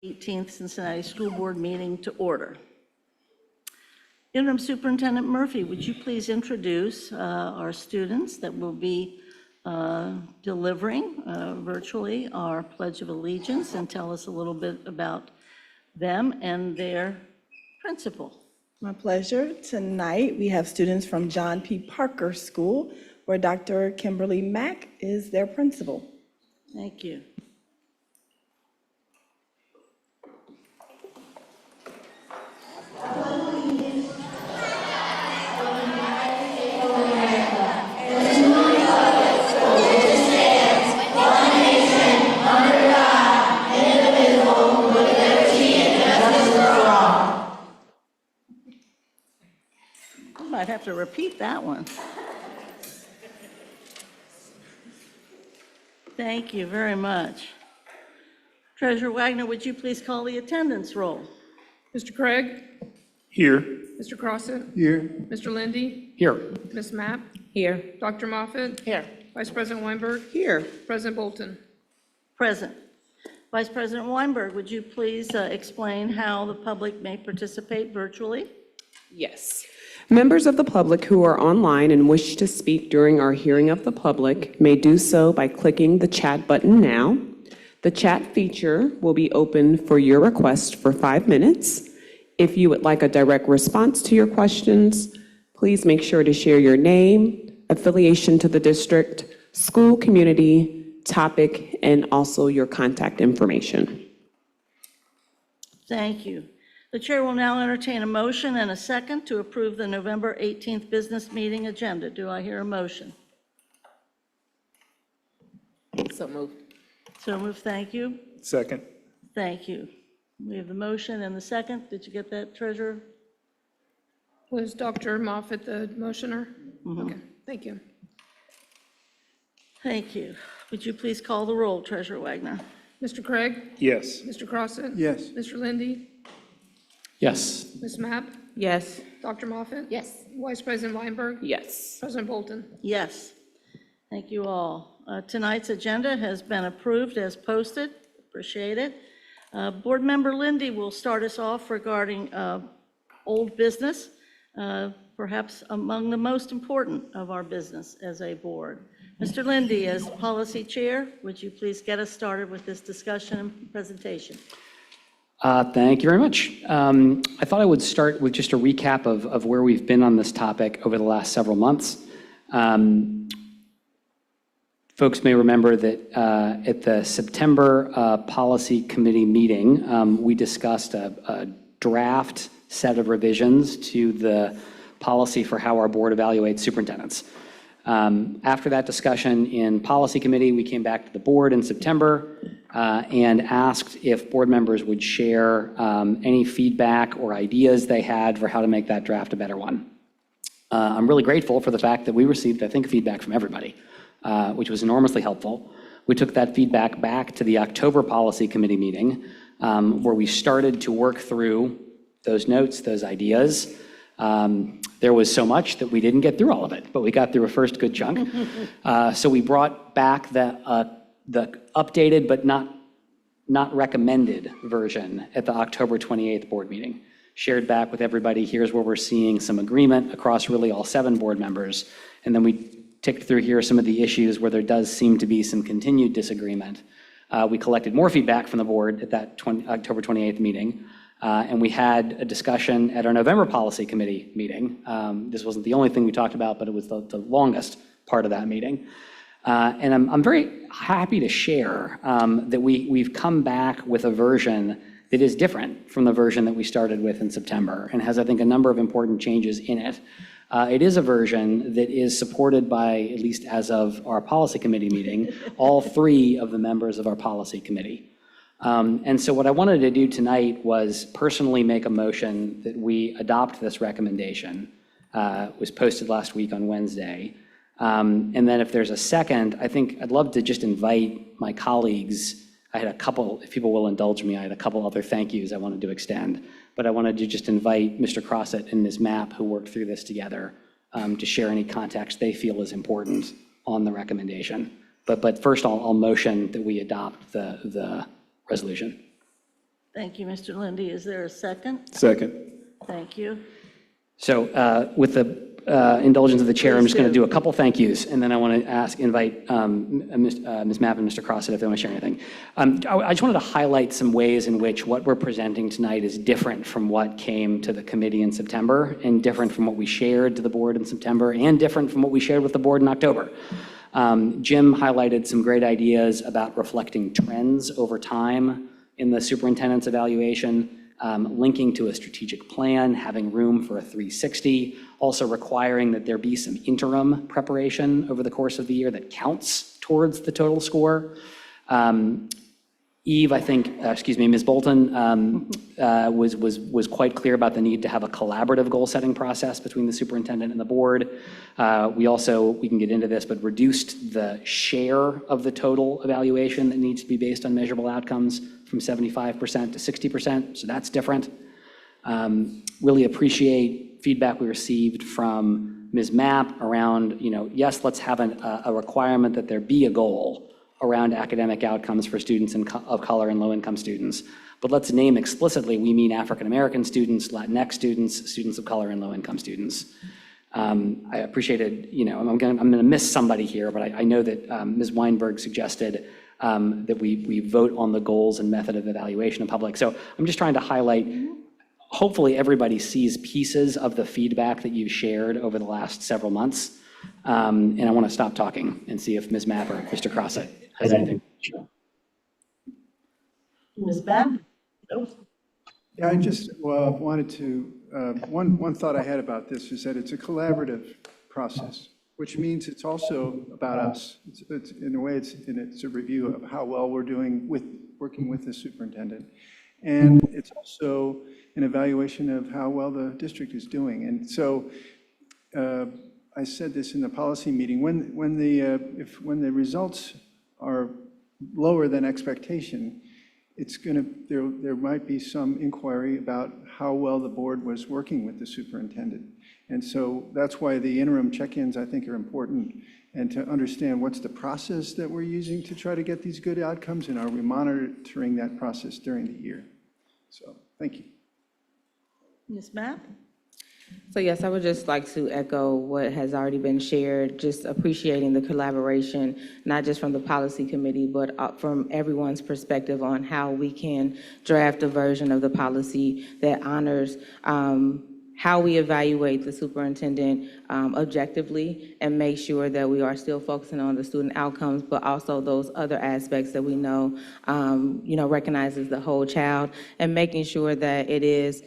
18th Cincinnati School Board meeting to order. Interim Superintendent Murphy, would you please introduce our students that will be delivering virtually our Pledge of Allegiance and tell us a little bit about them and their principal. My pleasure. Tonight we have students from John P. Parker School, where Dr. Kimberly Mack is their principal. Thank you. I'd have to repeat that one. Thank you very much. Treasurer Wagner, would you please call the attendance roll? Mr. Craig? Here. Mr. Crossett? Here. Mr. Lindy? Here. Ms. Mapp? Here. Dr. Moffitt? Here. Vice President Weinberg? Here. President Bolton? Present. Vice President Weinberg, would you please explain how the public may participate virtually? Yes. Members of the public who are online and wish to speak during our hearing of the public may do so by clicking the chat button now. The chat feature will be open for your request for 5 minutes. If you would like a direct response to your questions, please make sure to share your name, affiliation to the district, school community, topic, and also your contact information. Thank you. The chair will now entertain a motion and a second to approve the November 18th business meeting agenda. Do I hear a motion? So moved. So moved, thank you. Second. Thank you. We have the motion and the second. Did you get that, Treasurer? Was Dr. Moffitt the motioner? Okay, thank you. Thank you. Would you please call the roll, Treasurer Wagner? Mr. Craig? Yes. Mr. Crossett? Yes. Mr. Lindy? Yes. Ms. Mapp? Yes. Dr. Moffitt? Yes. Vice President Weinberg? Yes. President Bolton? Yes. Thank you all. Tonight's agenda has been approved as posted. Appreciate it. Board Member Lindy will start us off regarding old business, perhaps among the most important of our business as a board. Mr. Lindy, as policy chair, would you please get us started with this discussion and presentation? Thank you very much. I thought I would start with just a recap of where we've been on this topic over the last several months. Folks may remember that at the September Policy Committee meeting, we discussed a draft set of revisions to the policy for how our board evaluates superintendents. After that discussion in Policy Committee, we came back to the board in September and asked if board members would share any feedback or ideas they had for how to make that draft a better one. I'm really grateful for the fact that we received, I think, feedback from everybody, which was enormously helpful. We took that feedback back to the October Policy Committee meeting, where we started to work through those notes, those ideas. There was so much that we didn't get through all of it, but we got through a first good chunk. So we brought back the updated but not recommended version at the October 28th board meeting. Shared back with everybody, here's where we're seeing some agreement across really all 7 board members. And then we ticked through here some of the issues where there does seem to be some continued disagreement. We collected more feedback from the board at that October 28th meeting. And we had a discussion at our November Policy Committee meeting. This wasn't the only thing we talked about, but it was the longest part of that meeting. And I'm very happy to share that we've come back with a version that is different from the version that we started with in September and has, I think, a number of important changes in it. It is a version that is supported by, at least as of our Policy Committee meeting, all 3 of the members of our Policy Committee. And so what I wanted to do tonight was personally make a motion that we adopt this recommendation. It was posted last week on Wednesday. And then if there's a second, I think I'd love to just invite my colleagues. I had a couple, if people will indulge me, I had a couple other thank yous I wanted to extend. But I wanted to just invite Mr. Crossett and Ms. Mapp, who worked through this together, to share any context they feel is important on the recommendation. But first, I'll motion that we adopt the resolution. Thank you, Mr. Lindy. Is there a second? Second. Thank you. So with the indulgence of the chair, I'm Please just going to do. do a couple thank yous, and then I want to invite Ms. Mapp and Mr. Crossett if they want to share anything. I just wanted to highlight some ways in which what we're presenting tonight is different from what came to the committee in September, and different from what we shared to the board in September, and different from what we shared with the board in October. Jim highlighted some great ideas about reflecting trends over time in the superintendent's evaluation, linking to a strategic plan, having room for a 360, also requiring that there be some interim preparation over the course of the year that counts towards the total score. Ms. Bolton was quite clear about the need to have a collaborative goal-setting process between the superintendent and the board. We can get into this, but reduced the share of the total evaluation that needs to be based on measurable outcomes from 75% to 60%, so that's different. Really appreciate feedback we received from Ms. Mapp around, yes, let's have a requirement that there be a goal around academic outcomes for students of color and low-income students. But let's name explicitly, we mean African-American students, Latinx students, students of color, and low-income students. I appreciated, I'm gonna miss somebody here, but I know that Ms. Weinberg suggested that we vote on the goals and method of evaluation in public. So I'm just trying to highlight, hopefully everybody sees pieces of the feedback that you shared over the last several months. And I want to stop talking and see if Ms. Mapp or Mr. Crossett has anything. Ms. Mapp? Yeah, I just wanted to, one thought I had about this is that it's a collaborative process, which means it's also about us. It's in a way, it's a review of how well we're doing with working with the superintendent. And it's also an evaluation of how well the district is doing. And so I said this in the policy meeting, when the results are lower than expectation, there might be some inquiry about how well the board was working with the superintendent. And so that's why the interim check-ins, I think, are important, and to understand what's the process that we're using to try to get these good outcomes, and are we monitoring that process during the year? So, thank you. Ms. Mapp? So yes, I would just like to echo what has already been shared, just appreciating the collaboration, not just from the policy committee, but from everyone's perspective on how we can draft a version of the policy that honors how we evaluate the superintendent objectively, and make sure that we are still focusing on the student outcomes, but also those other aspects that we know, recognizes the whole child, and making sure that it is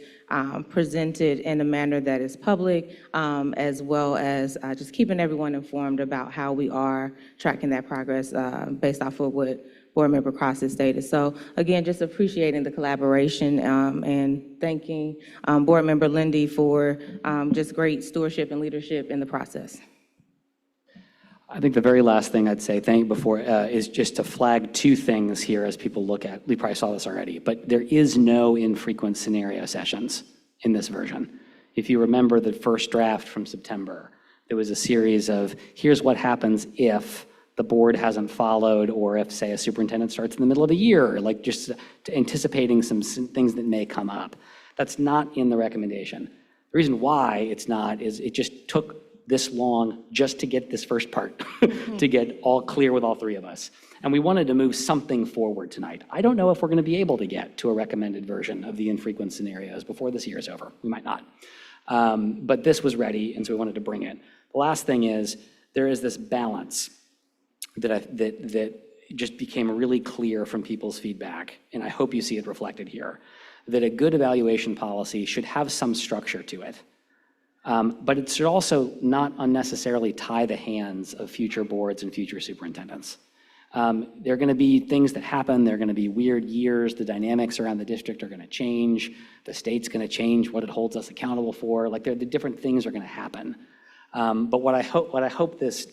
presented in a manner that is public, as well as just keeping everyone informed about how we are tracking that progress based off of what Board Member Crossett stated. So again, just appreciating the collaboration and thanking Board Member Lindy for just great stewardship and leadership in the process. I think the very last thing I'd say, is just to flag two things here as people look at, we probably saw this already, but there is no infrequent scenario sessions in this version. If you remember the first draft from September, there was a series of, here's what happens if the board hasn't followed, or if, say, a superintendent starts in the middle of the year, like just anticipating some things that may come up. That's not in the recommendation. The reason why it's not is it just took this long just to get this first part, to get all clear with all three of us. And we wanted to move something forward tonight. I don't know if we're going to be able to get to a recommended version of the infrequent scenarios before this year is over. We might not. But this was ready, and so we wanted to bring it. The last thing is, there is this balance that just became really clear from people's feedback, and I hope you see it reflected here, that a good evaluation policy should have some structure to it. But it should also not unnecessarily tie the hands of future boards and future superintendents. There are going to be things that happen. There are going to be weird years. The dynamics around the district are going to change. The state's going to change what it holds us accountable for. Like, the different things are going to happen. But what I hope this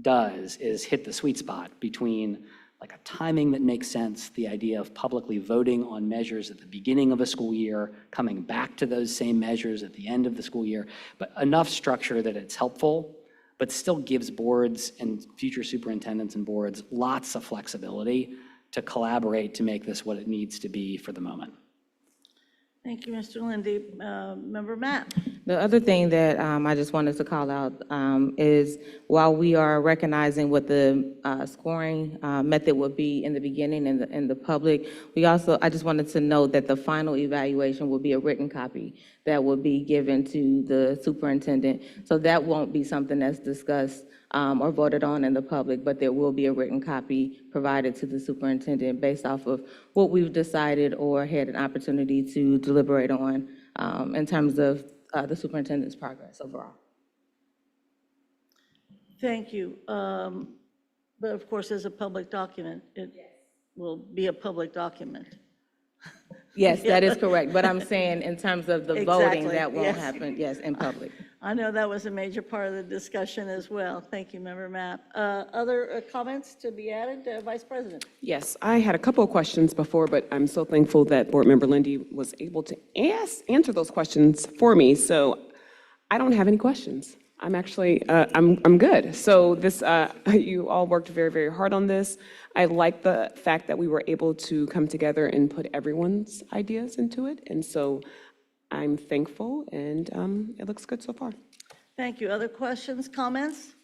does is hit the sweet spot between like a timing that makes sense, the idea of publicly voting on measures at the beginning of a school year, coming back to those same measures at the end of the school year, but enough structure that it's helpful, but still gives boards and future superintendents and boards lots of flexibility to collaborate to make this what it needs to be for the moment. Thank you, Mr. Lindy. Member Matt? The other thing that I just wanted to call out is while we are recognizing what the scoring method would be in the beginning in the public, I just wanted to note that the final evaluation will be a written copy that will be given to the superintendent. So that won't be something that's discussed or voted on in the public, but there will be a written copy provided to the superintendent based off of what we've decided or had an opportunity to deliberate on in terms of the superintendent's progress overall. Thank you. But of course, as a public document, it will be a public document. Yes, that is correct, but I'm saying in terms of the voting, Exactly, that won't yes. happen, yes, in public. I know that was a major part of the discussion as well. Thank you, Member Mapp. Other comments to be added, Vice President? Yes, I had a couple of questions before, but I'm so thankful that Board Member Lindy was able to answer those questions for me. So I don't have any questions. I'm actually, I'm good. So this, you all worked very, very hard on this. I like the fact that we were able to come together and put everyone's ideas into it. And so I'm thankful, and it looks good so far. Thank you. Other questions, comments?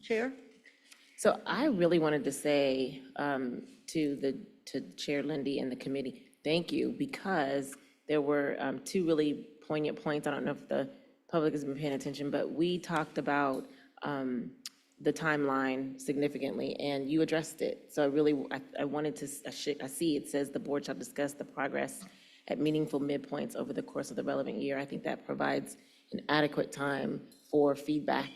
Chair? So I really wanted to say to Chair Lindy and the committee, thank you, because there were two really poignant points. I don't know if the public has been paying attention, but we talked about the timeline significantly, and you addressed it. So I wanted to, I see it says the board shall discuss the progress at meaningful midpoints over the course of the relevant year. I think that provides an adequate time for feedback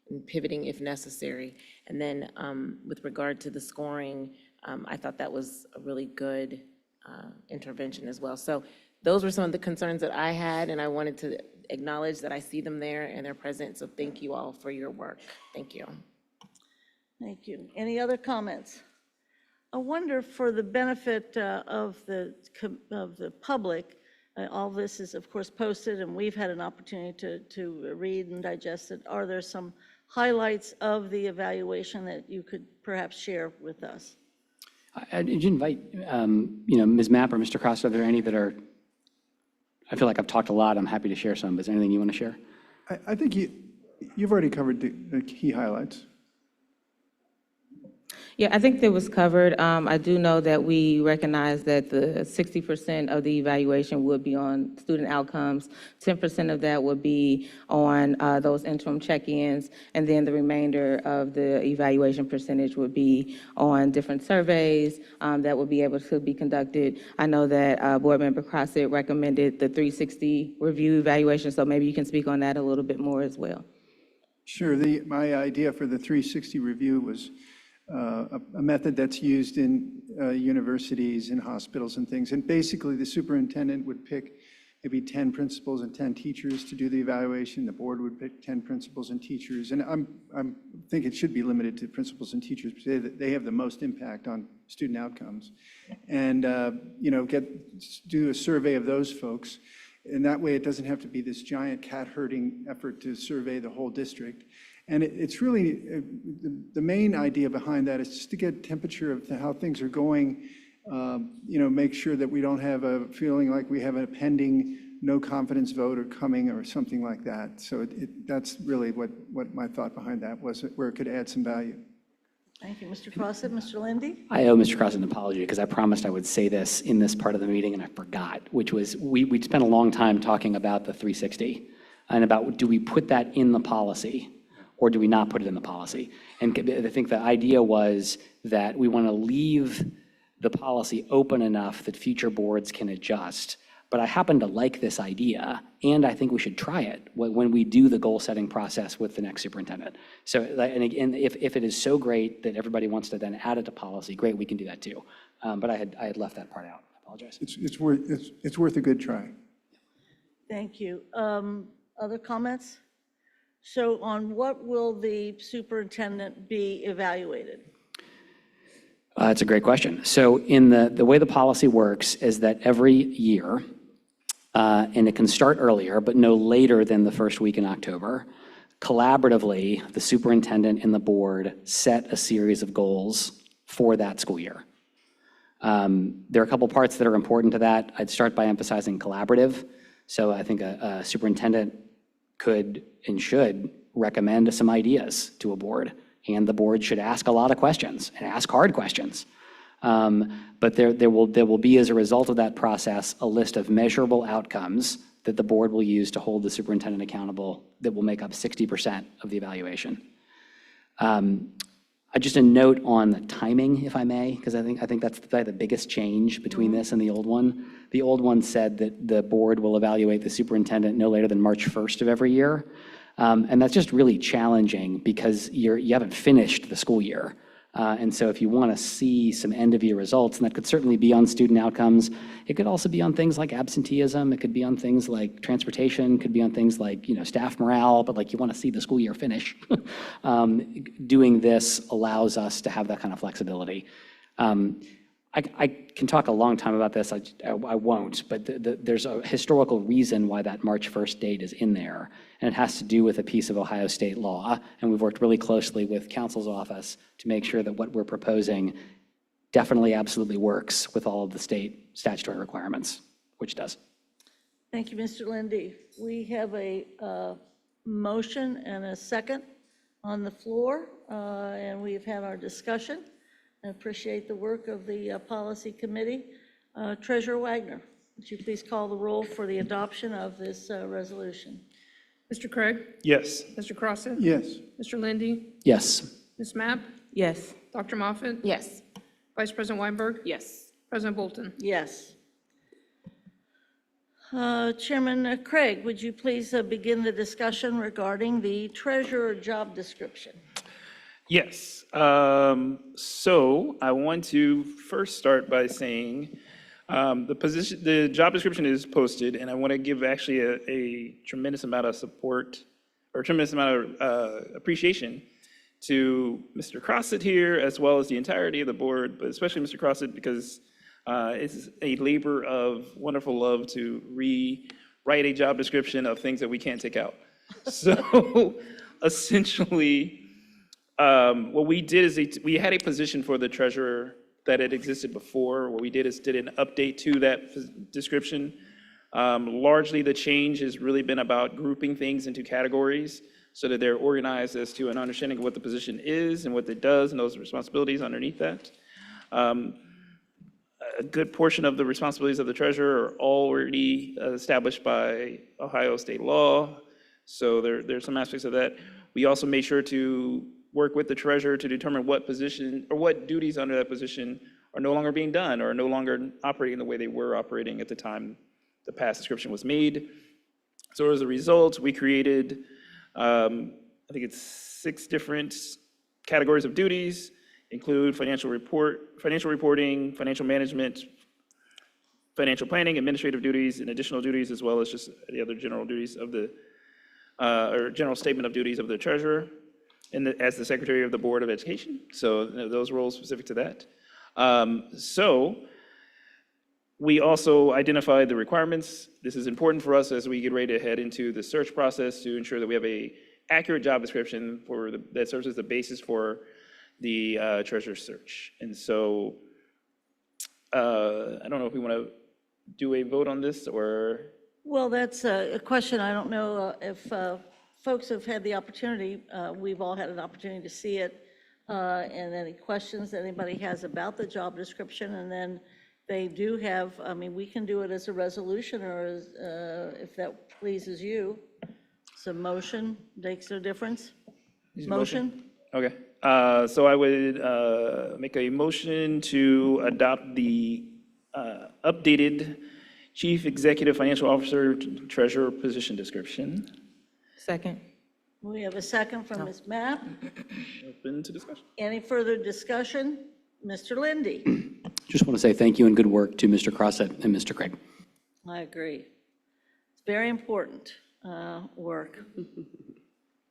and pivoting if necessary. And then with regard to the scoring, I thought that was a really good intervention as well. So those were some of the concerns that I had, and I wanted to acknowledge that I see them there and they're present. So thank you all for your work. Thank you. Thank you. Any other comments? I wonder, for the benefit of the public, all this is, of course, posted, and we've had an opportunity to read and digest it. Are there some highlights of the evaluation that you could perhaps share with us? Did you invite, Ms. Mapp or Mr. Costa? Are there any that are, I feel like I've talked a lot. I'm happy to share some, but is there anything you want to share? I think you've already covered the key highlights. Yeah, I think that was covered. I do know that we recognize that the 60% of the evaluation would be on student outcomes, 10% of that would be on those interim check-ins, and then the remainder of the evaluation percentage would be on different surveys that would be able to be conducted. I know that Board Member Crossett recommended the 360 review evaluation, so maybe you can speak on that a little bit more as well. Sure. My idea for the 360 review was a method that's used in universities and hospitals and things. And basically, the superintendent would pick maybe 10 principals and 10 teachers to do the evaluation. The board would pick 10 principals and teachers. And I think it should be limited to principals and teachers because they have the most impact on student outcomes. And, do a survey of those folks. And that way, it doesn't have to be this giant cat herding effort to survey the whole district. And it's really, the main idea behind that is just to get temperature of how things are going, make sure that we don't have a feeling like we have a pending no confidence vote or coming or something like that. So that's really what my thought behind that was, where it could add some value. Thank you, Mr. Crossett. Mr. Lindy? I owe Mr. Cross an apology because I promised I would say this in this part of the meeting and I forgot, which was we spent a long time talking about the 360 and about do we put that in the policy or do we not put it in the policy? And I think the idea was that we want to leave the policy open enough that future boards can adjust. But I happen to like this idea, and I think we should try it when we do the goal-setting process with the next superintendent. So, and again, if it is so great that everybody wants to then add it to policy, great, we can do that too. But I had left that part out. I apologize. It's worth a good try. Thank you. Other comments? So on what will the superintendent be evaluated? That's a great question. So in the way the policy works is that every year, and it can start earlier, but no later than the first week in October, collaboratively, the superintendent and the board set a series of goals for that school year. There are a couple parts that are important to that. I'd start by emphasizing collaborative. So I think a superintendent could and should recommend some ideas to a board, and the board should ask a lot of questions and ask hard questions. But there will be, as a result of that process, a list of measurable outcomes that the board will use to hold the superintendent accountable that will make up 60% of the evaluation. Just a note on the timing, if I may, because I think that's the biggest change between this and the old one. The old one said that the board will evaluate the superintendent no later than March 1st of every year. And that's just really challenging because you haven't finished the school year. And so if you want to see some end-of-year results, and that could certainly be on student outcomes, it could also be on things like absenteeism, it could be on things like transportation, could be on things like, staff morale, but like you want to see the school year finish. Doing this allows us to have that kind of flexibility. I can talk a long time about this, I won't, but there's a historical reason why that March 1st date is in there, and it has to do with a piece of Ohio state law, and we've worked really closely with counsel's office to make sure that what we're proposing definitely absolutely works with all of the state statutory requirements, which does. Thank you, Mr. Lindy. We have a motion and a second on the floor, and we've had our discussion. I appreciate the work of the Policy Committee. Treasurer Wagner, would you please call the roll for the adoption of this resolution? Mr. Craig? Yes. Mr. Crossett? Yes. Mr. Lindy? Yes. Ms. Mapp? Yes. Dr. Moffett? Yes. Vice President Weinberg? Yes. President Bolton? Yes. Chairman Craig, would you please begin the discussion regarding the treasurer job description? Yes. So I want to first start by saying the job description is posted, and I want to give actually a tremendous amount of support or a tremendous amount of appreciation to Mr. Crossett here, as well as the entirety of the board, but especially Mr. Crossett, because it's a labor of wonderful love to rewrite a job description of things that we can't take out. So essentially, what we did is we had a position for the treasurer that had existed before. What we did is did an update to that description. Largely, the change has really been about grouping things into categories so that they're organized as to an understanding of what the position is and what it does and those responsibilities underneath that. A good portion of the responsibilities of the treasurer are already established by Ohio state law. So there's some aspects of that. We also made sure to work with the treasurer to determine what position or what duties under that position are no longer being done or no longer operating the way they were operating at the time the past description was made. So as a result, we created, I think it's 6 different categories of duties, include financial reporting, financial management, financial planning, administrative duties, and additional duties, as well as just the other general duties of the, or general statement of duties of the treasurer as the Secretary of the Board of Education. So those roles specific to that. So we also identified the requirements. This is important for us as we get ready to head into the search process to ensure that we have a accurate job description that serves as the basis for the treasurer search. And so I don't know if we want to do a vote on this or. Well, that's a question. I don't know if folks have had the opportunity, we've all had an opportunity to see it, and any questions that anybody has about the job description, and then they do have, I mean, we can do it as a resolution or as, if that pleases you. So motion makes no difference? Motion? Okay. So I would make a motion to adopt the updated Chief Executive Financial Officer Treasurer position description. Second. We have a second from Ms. Mapp. Open to discussion. Any further discussion? Mr. Lindy? Just want to say thank you and good work to Mr. Crossett and Mr. Craig. I agree. It's very important work.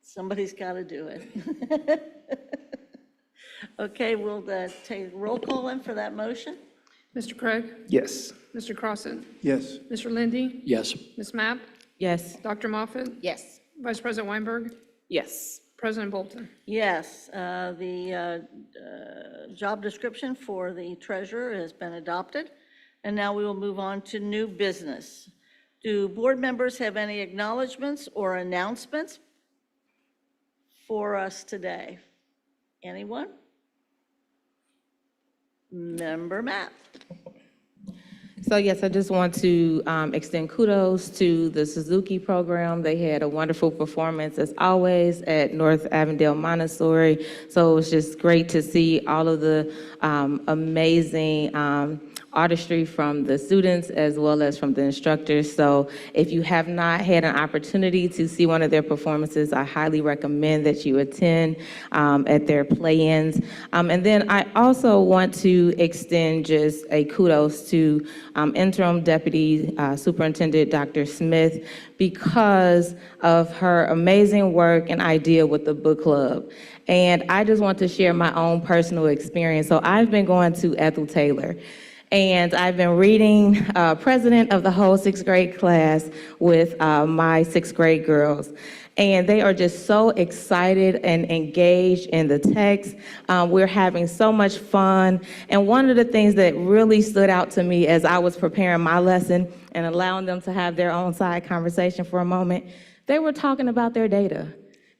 Somebody's got to do it. Okay, we'll take roll call in for that motion. Mr. Craig? Yes. Mr. Crossett? Yes. Mr. Lindy? Yes. Ms. Mapp? Yes. Dr. Moffett? Yes. Vice President Weinberg? Yes. President Bolton? Yes, the job description for the treasurer has been adopted, and now we will move on to new business. Do board members have any acknowledgements or announcements for us today? Anyone? Member Matt? So yes, I just want to extend kudos to the Suzuki program. They had a wonderful performance as always at North Avondale Montessori. So it was just great to see all of the amazing artistry from the students as well as from the instructors. So if you have not had an opportunity to see one of their performances, I highly recommend that you attend at their play-ins. And then I also want to extend just a kudos to Interim Deputy Superintendent Dr. Smith because of her amazing work and idea with the book club. And I just want to share my own personal experience. So I've been going to Ethel Taylor. And I've been reading President of the whole sixth grade class with my sixth grade girls. And they are just so excited and engaged in the text. We're having so much fun. And one of the things that really stood out to me as I was preparing my lesson and allowing them to have their own side conversation for a moment, they were talking about their data.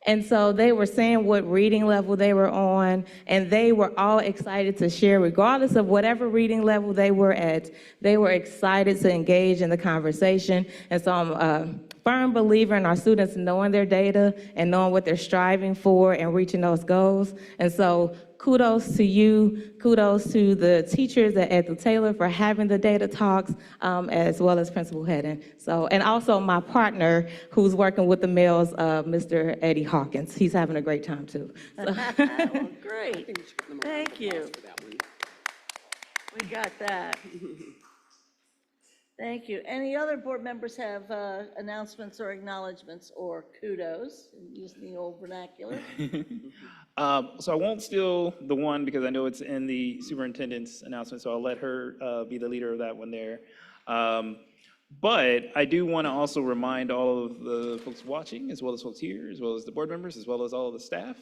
And so they were saying what reading level they were on, and they were all excited to share, regardless of whatever reading level they were at. They were excited to engage in the conversation. And so I'm a firm believer in our students knowing their data and knowing what they're striving for and reaching those goals. And so kudos to you, kudos to the teachers at Ethel Taylor for having the data talks, as well as Principal Hedden. So, and also my partner who's working with the males, Mr. Eddie Hawkins. He's having a great time too. So. Well, great. Thank you. We got that. Thank you. Any other board members have announcements or acknowledgements or kudos, using the old vernacular? So I won't steal the one because I know it's in the superintendent's announcement, so I'll let her be the leader of that one there. But I do want to also remind all of the folks watching, as well as folks here, as well as the board members, as well as all of the staff,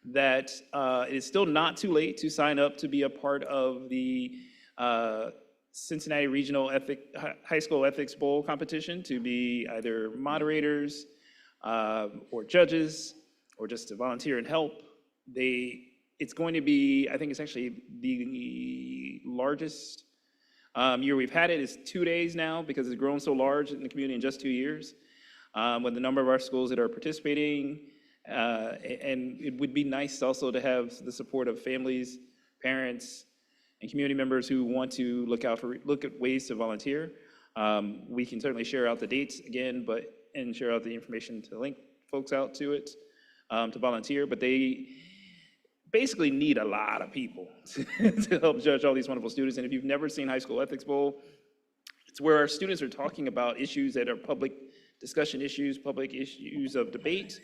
that it is still not too late to sign up to be a part of the Cincinnati Regional High School Ethics Bowl competition, to be either moderators or judges, or just to volunteer and help. It's going to be, I think it's actually the largest year we've had it. It's 2 days now because it's grown so large in the community in just 2 years. With the number of our schools that are participating, and it would be nice also to have the support of families, parents, and community members who want to look at ways to volunteer. We can certainly share out the dates again, and share out the information to link folks out to it, to volunteer, but they basically need a lot of people to help judge all these wonderful students. And if you've never seen High School Ethics Bowl, it's where our students are talking about issues that are public discussion issues, public issues of debate,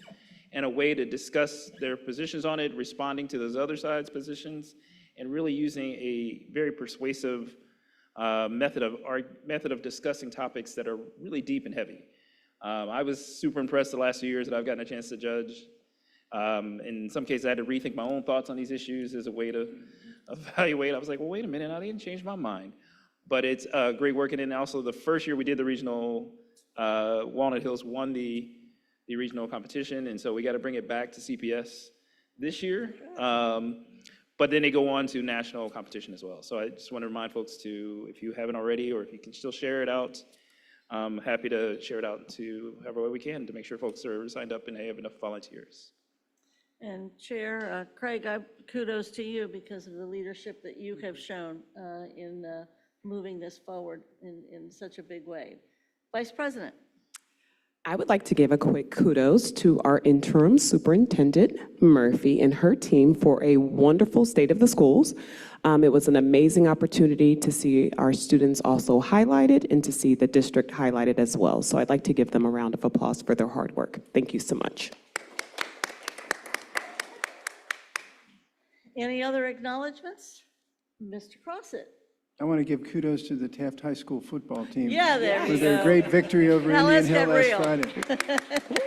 and a way to discuss their positions on it, responding to those other side's positions, and really using a very persuasive method of discussing topics that are really deep and heavy. I was super impressed the last few years that I've gotten a chance to judge. In some cases, I had to rethink my own thoughts on these issues as a way to evaluate. I was like, well, wait a minute, I didn't change my mind. But it's great work. And then also the first year we did the regional, Walnut Hills won the regional competition, and so we got to bring it back to CPS this year. But then they go on to national competition as well. So I just want to remind folks to, if you haven't already, or if you can still share it out, I'm happy to share it out to however way we can to make sure folks are signed up and they have enough volunteers. And Chair, Craig, kudos to you because of the leadership that you have shown in moving this forward in such a big way. Vice President. I would like to give a quick kudos to our interim superintendent, Murphy, and her team for a wonderful state of the schools. It was an amazing opportunity to see our students also highlighted and to see the district highlighted as well. So I'd like to give them a round of applause for their hard work. Thank you so much. Any other acknowledgements? Mr. Crossett. I want to give kudos to the Taft High School football team. Yeah, there for we their go. great victory over Now Indian let's Hill get last real. Friday.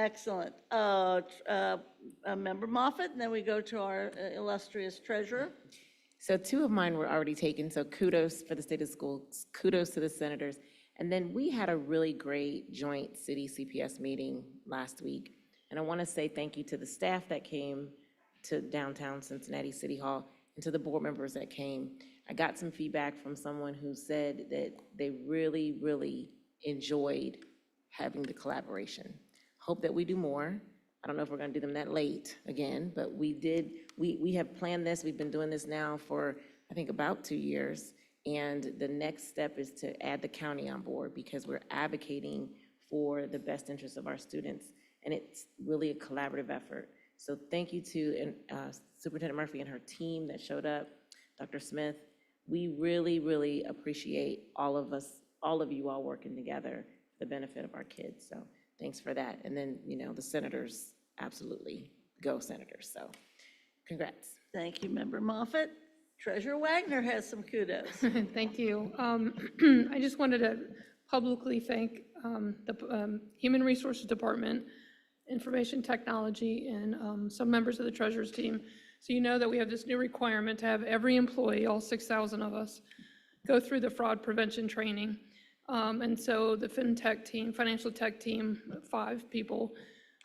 Excellent. Member Moffett, and then we go to our illustrious treasurer. So two of mine were already taken, so kudos for the state of schools, kudos to the senators. And then we had a really great joint city CPS meeting last week. And I want to say thank you to the staff that came to downtown Cincinnati City Hall and to the board members that came. I got some feedback from someone who said that they really, really enjoyed having the collaboration. Hope that we do more. I don't know if we're going to do them that late again, but we have planned this. We've been doing this now for, I think, about 2 years. And the next step is to add the county on board because we're advocating for the best interests of our students. And it's really a collaborative effort. So thank you to Superintendent Murphy and her team that showed up, Dr. Smith. We really, really appreciate all of you all working together for the benefit of our kids. So thanks for that. And then, the senators, absolutely go senators. So congrats. Thank you, Member Moffett. Treasurer Wagner has some kudos. Thank you. I just wanted to publicly thank the Human Resources Department, Information Technology, and some members of the Treasurer's team. So you know that we have this new requirement to have every employee, all 6,000 of us, go through the fraud prevention training. And so the FinTech team, financial tech team, 5 people,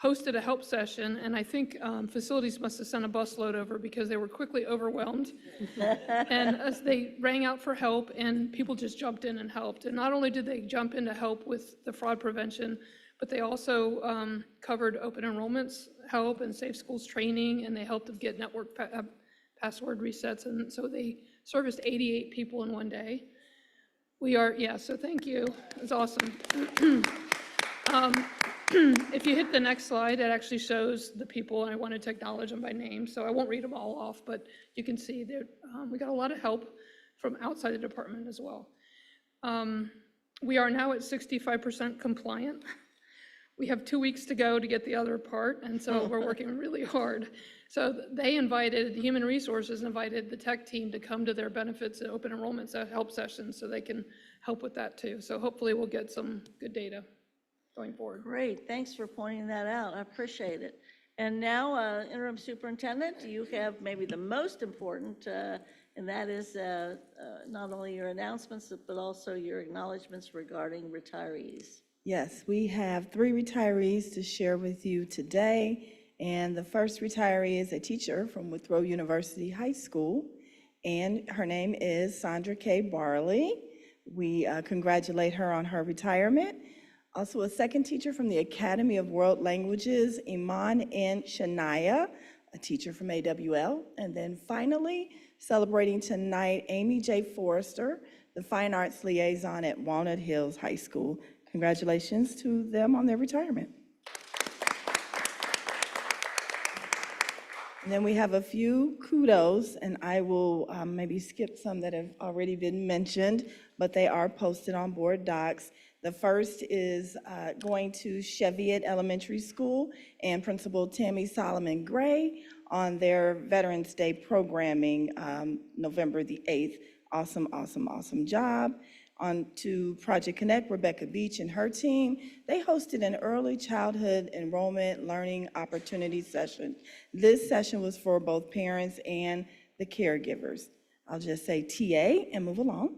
hosted a help session, and I think facilities must have sent a busload over because they were quickly overwhelmed. And as they rang out for help, and people just jumped in and helped. And not only did they jump in to help with the fraud prevention, but they also covered open enrollments help and safe schools training, and they helped them get network password resets. And so they serviced 88 people in one day. So thank you. It was awesome. If you hit the next slide, it actually shows the people, and I wanted to acknowledge them by name, so I won't read them all off, but you can see that we got a lot of help from outside the department as well. We are now at 65% compliant. We have 2 weeks to go to get the other part, and so we're working really hard. So Human Resources invited the tech team to come to their benefits and open enrollment help sessions so they can help with that too. So hopefully we'll get some good data going forward. Great, thanks for pointing that out. I appreciate it. And now, Interim Superintendent, you have maybe the most important, and that is not only your announcements, but also your acknowledgements regarding retirees. Yes, we have 3 retirees to share with you today. And the first retiree is a teacher from Withrow University High School, and her name is Sandra K. Barley. We congratulate her on her retirement. Also, a second teacher from the Academy of World Languages, Iman N. Shania, a teacher from AWL. And then finally, celebrating tonight, Amy J. Forrester, the Fine Arts Liaison at Walnut Hills High School. Congratulations to them on their retirement. And then we have a few kudos, and I will maybe skip some that have already been mentioned, but they are posted on board docs. The first is going to Cheviot Elementary School and Principal Tammy Solomon Gray on their Veterans Day programming, November the 8th. Awesome, awesome, awesome job. On to Project Connect, Rebecca Beach and her team. They hosted an early childhood enrollment learning opportunity session. This session was for both parents and the caregivers. I'll just say TA and move along.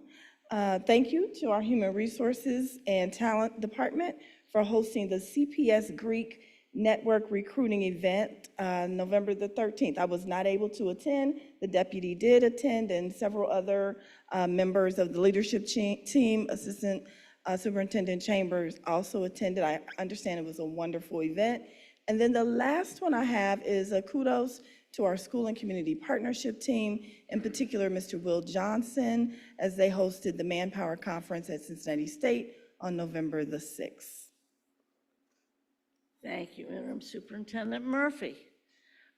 Thank you to our Human Resources and Talent Department for hosting the CPS Greek Network Recruiting event November the 13th. I was not able to attend. The deputy did attend, and several other members of the leadership team, Assistant Superintendent Chambers also attended. I understand it was a wonderful event. And then the last one I have is a kudos to our school and community partnership team, in particular, Mr. Will Johnson, as they hosted the Manpower Conference at Cincinnati State on November the 6th. Thank you, Interim Superintendent Murphy.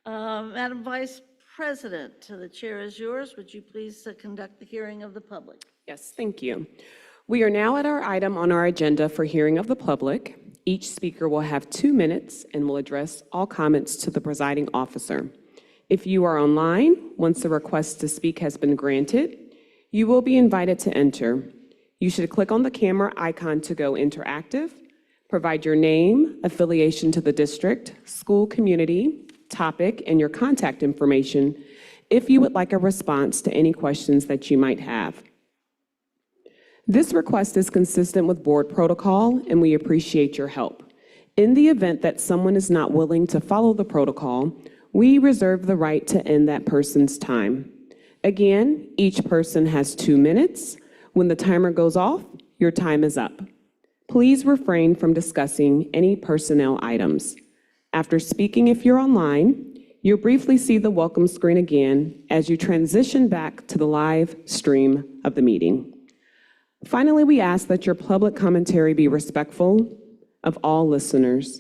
Madam Vice President, the chair is yours. Would you please conduct the hearing of the public? Yes, thank you. We are now at our item on our agenda for hearing of the public. Each speaker will have 2 minutes and will address all comments to the presiding officer. If you are online, once the request to speak has been granted, you will be invited to enter. You should click on the camera icon to go interactive. Provide your name, affiliation to the district, school community, topic, and your contact information if you would like a response to any questions that you might have. This request is consistent with board protocol, and we appreciate your help. In the event that someone is not willing to follow the protocol, we reserve the right to end that person's time. Again, each person has 2 minutes. When the timer goes off, your time is up. Please refrain from discussing any personnel items. After speaking, if you're online, you'll briefly see the welcome screen again as you transition back to the live stream of the meeting. Finally, we ask that your public commentary be respectful of all listeners.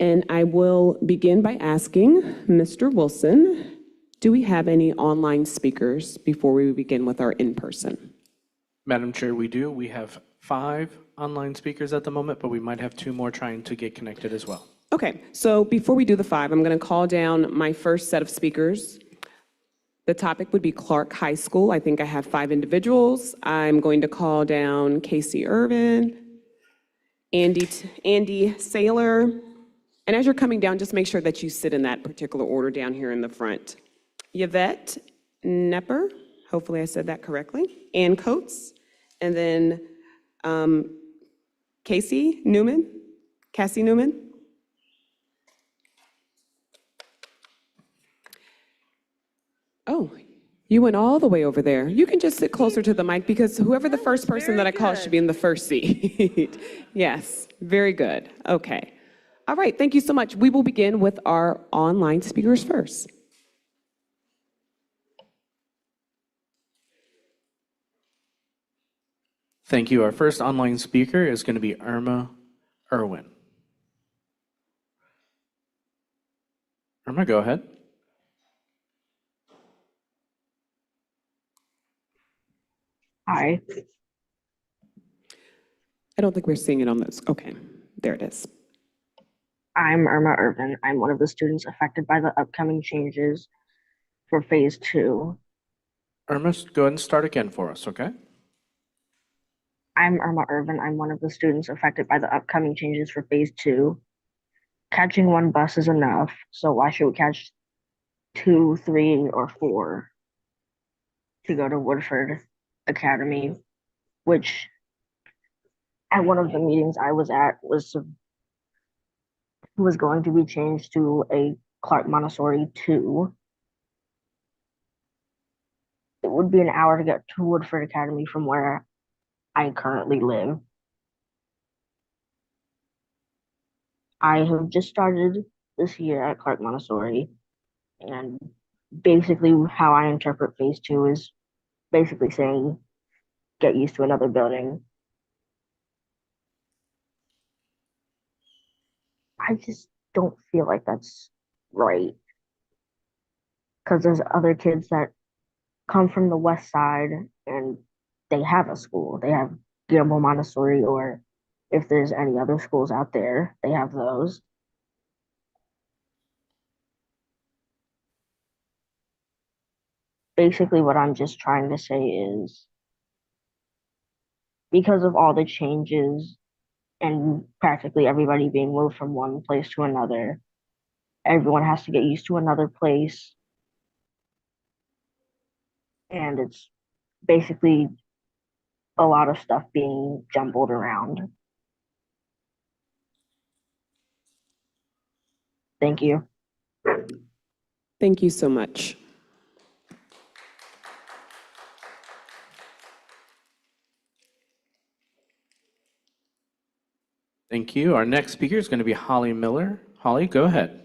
And I will begin by asking Mr. Wilson, do we have any online speakers before we begin with our in-person? Madam Chair, we do. We have 5 online speakers at the moment, but we might have 2 more trying to get connected as well. Okay, so before we do the 5, I'm going to call down my first set of speakers. The topic would be Clark High School. I think I have 5 individuals. I'm going to call down Casey Irvin, Andy Saylor, and as you're coming down, just make sure that you sit in that particular order down here in the front. Yvette Nepper, hopefully I said that correctly, Ann Coates, and then Cassie Newman. Oh, you went all the way over there. You can just sit closer to the mic because whoever the first person that I called should be in the first seat. Yes, very good. Okay. All right, thank you so much. We will begin with our online speakers first. Thank you. Our first online speaker is going to be Irma Irwin. Irma, go ahead. Hi, I don't think we're seeing it on this. Okay, there it is. I'm Irma Irvin. I'm one of the students affected by the upcoming changes for Phase 2. Irma, go ahead and start again for us, okay? I'm Irma Irvin. I'm one of the students affected by the upcoming changes for Phase 2. Catching 1 bus is enough, so why should we catch 2, 3, or 4 to go to Woodford Academy, which at one of the meetings I was at was going to be changed to a Clark Montessori 2. It would be an hour to get to Woodford Academy from where I currently live. I have just started this year at Clark Montessori, and basically how I interpret Phase 2 is basically saying, get used to another building. I just don't feel like that's right. Because there's other kids that come from the west side and they have a school. They have Gamble Montessori, or if there's any other schools out there, they have those. Basically, what I'm just trying to say is, because of all the changes and practically everybody being moved from one place to another, everyone has to get used to another place. And it's basically a lot of stuff being jumbled around. Thank you. Thank you so much. Thank you. Our next speaker is going to be Holly Miller. Holly, go ahead.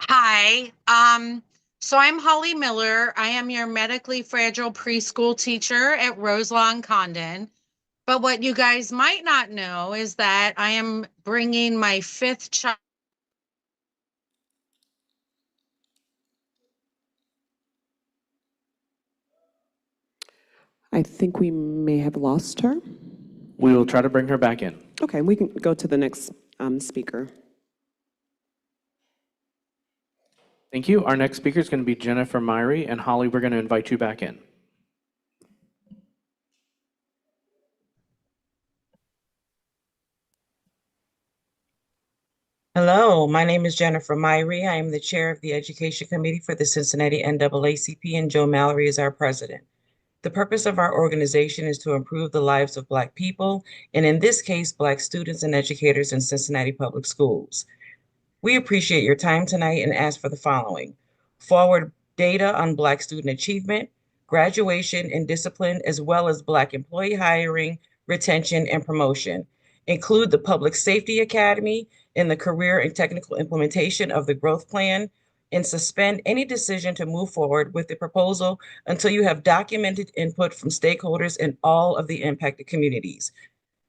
Hi, so I'm Holly Miller. I am your medically fragile preschool teacher at Roselawn Condon. But what you guys might not know is that I am bringing my 5th child. I think we may have lost her. We will try to bring her back in. Okay, we can go to the next speaker. Thank you. Our next speaker is going to be Jennifer Myrie, and Holly, we're going to invite you back in. Hello, my name is Jennifer Myrie. I am the chair of the Education Committee for the Cincinnati NAACP, and Joe Mallory is our president. The purpose of our organization is to improve the lives of Black people, and in this case, Black students and educators in Cincinnati Public Schools. We appreciate your time tonight and ask for the following: forward data on Black student achievement, graduation and discipline, as well as Black employee hiring, retention, and promotion. Include the Public Safety Academy in the career and technical implementation of the growth plan, and suspend any decision to move forward with the proposal until you have documented input from stakeholders in all of the impacted communities.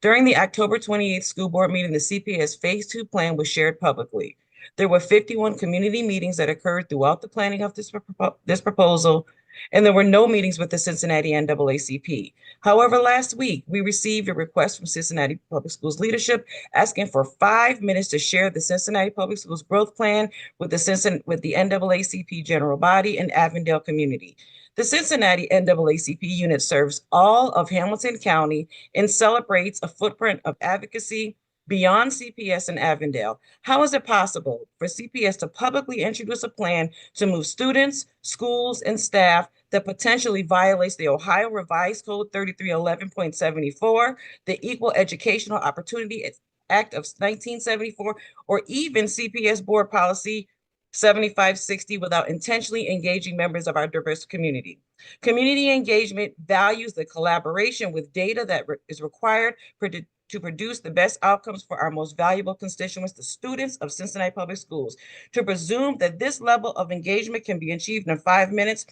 During the October 28th school board meeting, the CPS Phase 2 plan was shared publicly. There were 51 community meetings that occurred throughout the planning of this proposal, and there were no meetings with the Cincinnati NAACP. However, last week, we received a request from Cincinnati Public Schools leadership asking for 5 minutes to share the Cincinnati Public Schools growth plan with the NAACP general body and Avondale community. The Cincinnati NAACP unit serves all of Hamilton County and celebrates a footprint of advocacy beyond CPS and Avondale. How is it possible for CPS to publicly introduce a plan to move students, schools, and staff that potentially violates the Ohio Revised Code 3311.74, the Equal Educational Opportunity Act of 1974, or even CPS Board Policy 7560 without intentionally engaging members of our diverse community? Community engagement values the collaboration with data that is required to produce the best outcomes for our most valuable constituents, the students of Cincinnati Public Schools. To presume that this level of engagement can be achieved in 5 minutes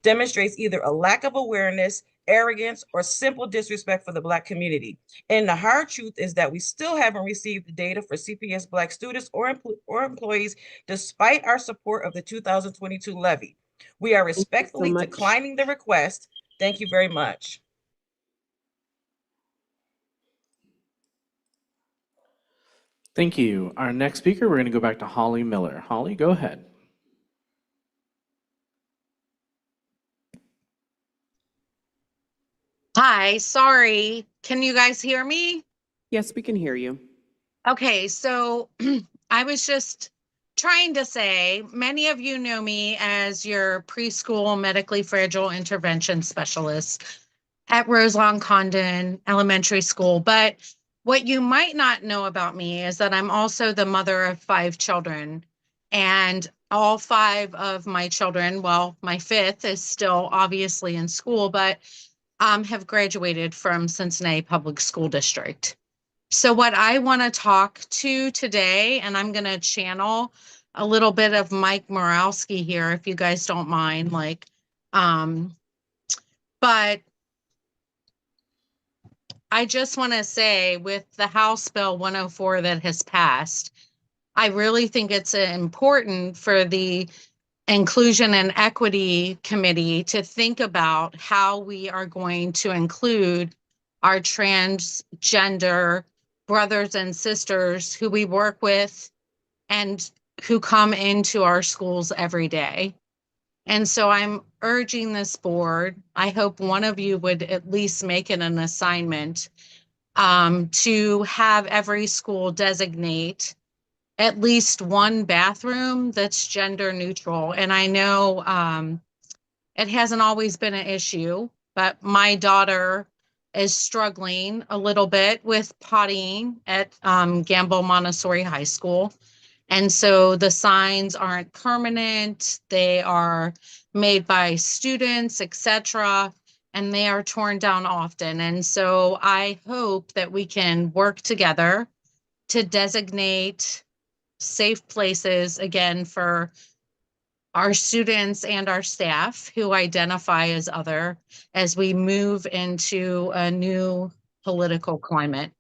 demonstrates either a lack of awareness, arrogance, or simple disrespect for the Black community. And the hard truth is that we still haven't received the data for CPS Black students or employees, despite our support of the 2022 levy. We are respectfully declining the request. Thank you very much. Thank you. Our next speaker, we're going to go back to Holly Miller. Holly, go ahead. Hi, sorry. Can you guys hear me? Yes, we can hear you. Okay, so I was just trying to say, many of you know me as your preschool medically fragile intervention specialist at Roselawn Condon Elementary School. But what you might not know about me is that I'm also the mother of 5 children. And all 5 of my children, well, my 5th is still obviously in school, but have graduated from Cincinnati Public School District. So what I want to talk to today, and I'm going to channel a little bit of Mike Morawski here, if you guys don't mind, but I just want to say, with the House Bill 104 that has passed, I really think it's important for the Inclusion and Equity Committee to think about how we are going to include our transgender brothers and sisters who we work with and who come into our schools every day. And so I'm urging this board, I hope one of you would at least make it an assignment to have every school designate at least one bathroom that's gender neutral. And I know it hasn't always been an issue, but my daughter is struggling a little bit with pottying at Gamble Montessori High School. And so the signs aren't permanent, they are made by students, etc., and they are torn down often. And so I hope that we can work together to designate safe places, again, for our students and our staff who identify as other, as we move into a new political climate.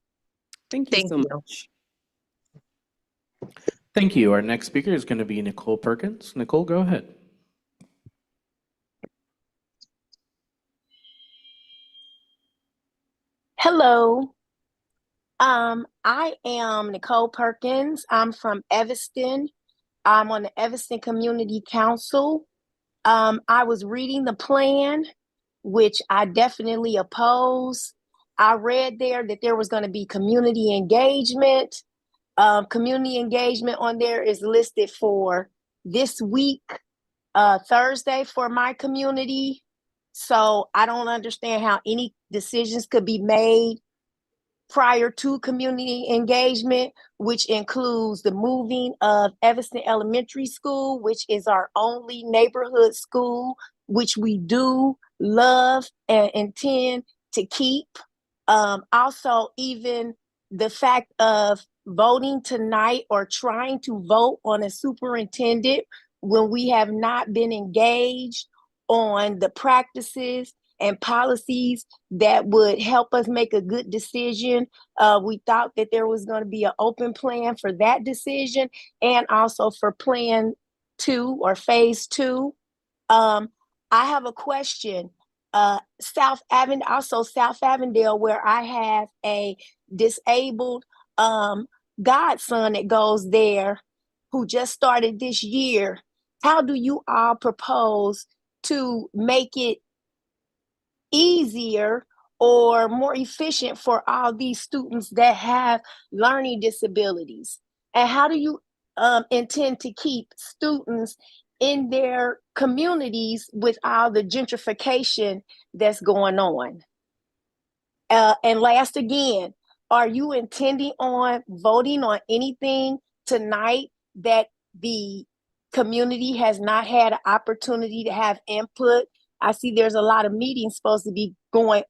Thank you so much. Thank you. Our next speaker is going to be Nicole Perkins. Nicole, go ahead. Hello. I am Nicole Perkins. I'm from Evanston. I'm on the Evanston Community Council. I was reading the plan, which I definitely oppose. I read there that there was going to be community engagement. Community engagement on there is listed for this week, Thursday for my community. So I don't understand how any decisions could be made prior to community engagement, which includes the moving of Evanston Elementary School, which is our only neighborhood school, which we do love and intend to keep. Also, even the fact of voting tonight or trying to vote on a superintendent when we have not been engaged on the practices and policies that would help us make a good decision. We thought that there was going to be an open plan for that decision and also for plan 2 or phase 2. I have a question. South Avondale, where I have a disabled godson that goes there who just started this year. How do you all propose to make it easier or more efficient for all these students that have learning disabilities? And how do you intend to keep students in their communities with all the gentrification that's going on? And last again, are you intending on voting on anything tonight that the community has not had an opportunity to have input? I see there's a lot of meetings supposed to be going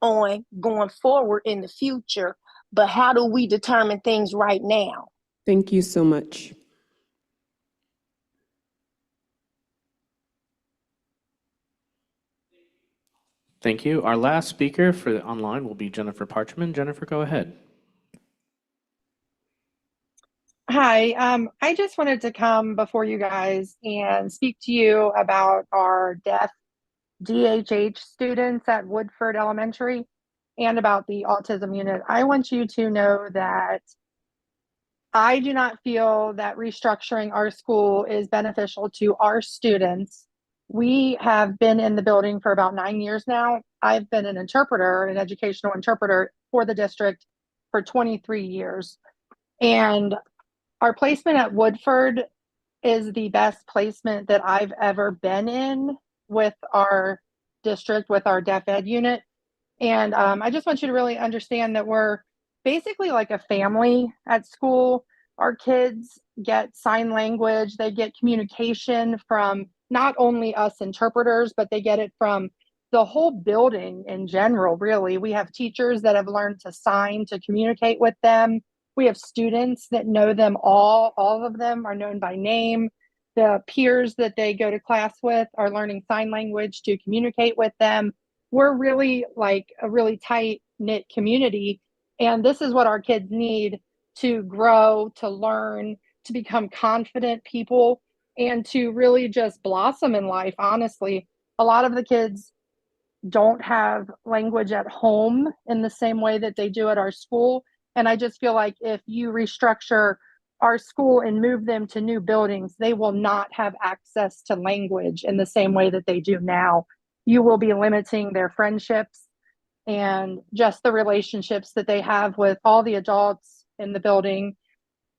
forward in the future, but how do we determine things right now? Thank you so much. Thank you. Our last speaker for the online will be Jennifer Parchman. Jennifer, go ahead. Hi, I just wanted to come before you guys and speak to you about our deaf DHH students at Woodford Elementary and about the autism unit. I want you to know that I do not feel that restructuring our school is beneficial to our students. We have been in the building for about 9 years now. I've been an interpreter, an educational interpreter for the district for 23 years. And our placement at Woodford is the best placement that I've ever been in with our district, with our deaf ed unit. And I just want you to really understand that we're basically like a family at school. Our kids get sign language, they get communication from not only us interpreters, but they get it from the whole building in general, really. We have teachers that have learned to sign to communicate with them. We have students that know them all of them are known by name. The peers that they go to class with are learning sign language to communicate with them. We're really like a really tight-knit community, and this is what our kids need to grow, to learn, to become confident people, and to really just blossom in life, honestly. A lot of the kids don't have language at home in the same way that they do at our school. And I just feel like if you restructure our school and move them to new buildings, they will not have access to language in the same way that they do now. You will be limiting their friendships and just the relationships that they have with all the adults in the building.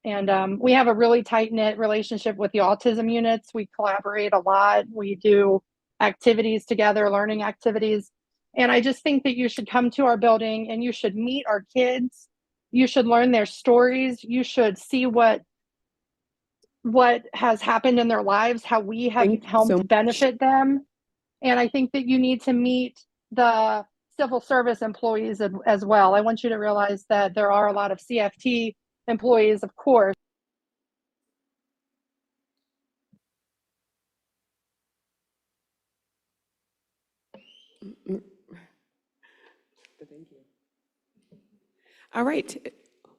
And we have a really tight-knit relationship with the autism units. We collaborate a lot. We do activities together, learning activities. And I just think that you should come to our building and you should meet our kids. You should learn their stories. You should see what has happened in their lives, how we have helped benefit them. And I think that you need to meet the civil service employees as well. I want you to realize that there are a lot of CFT employees, of course. All right.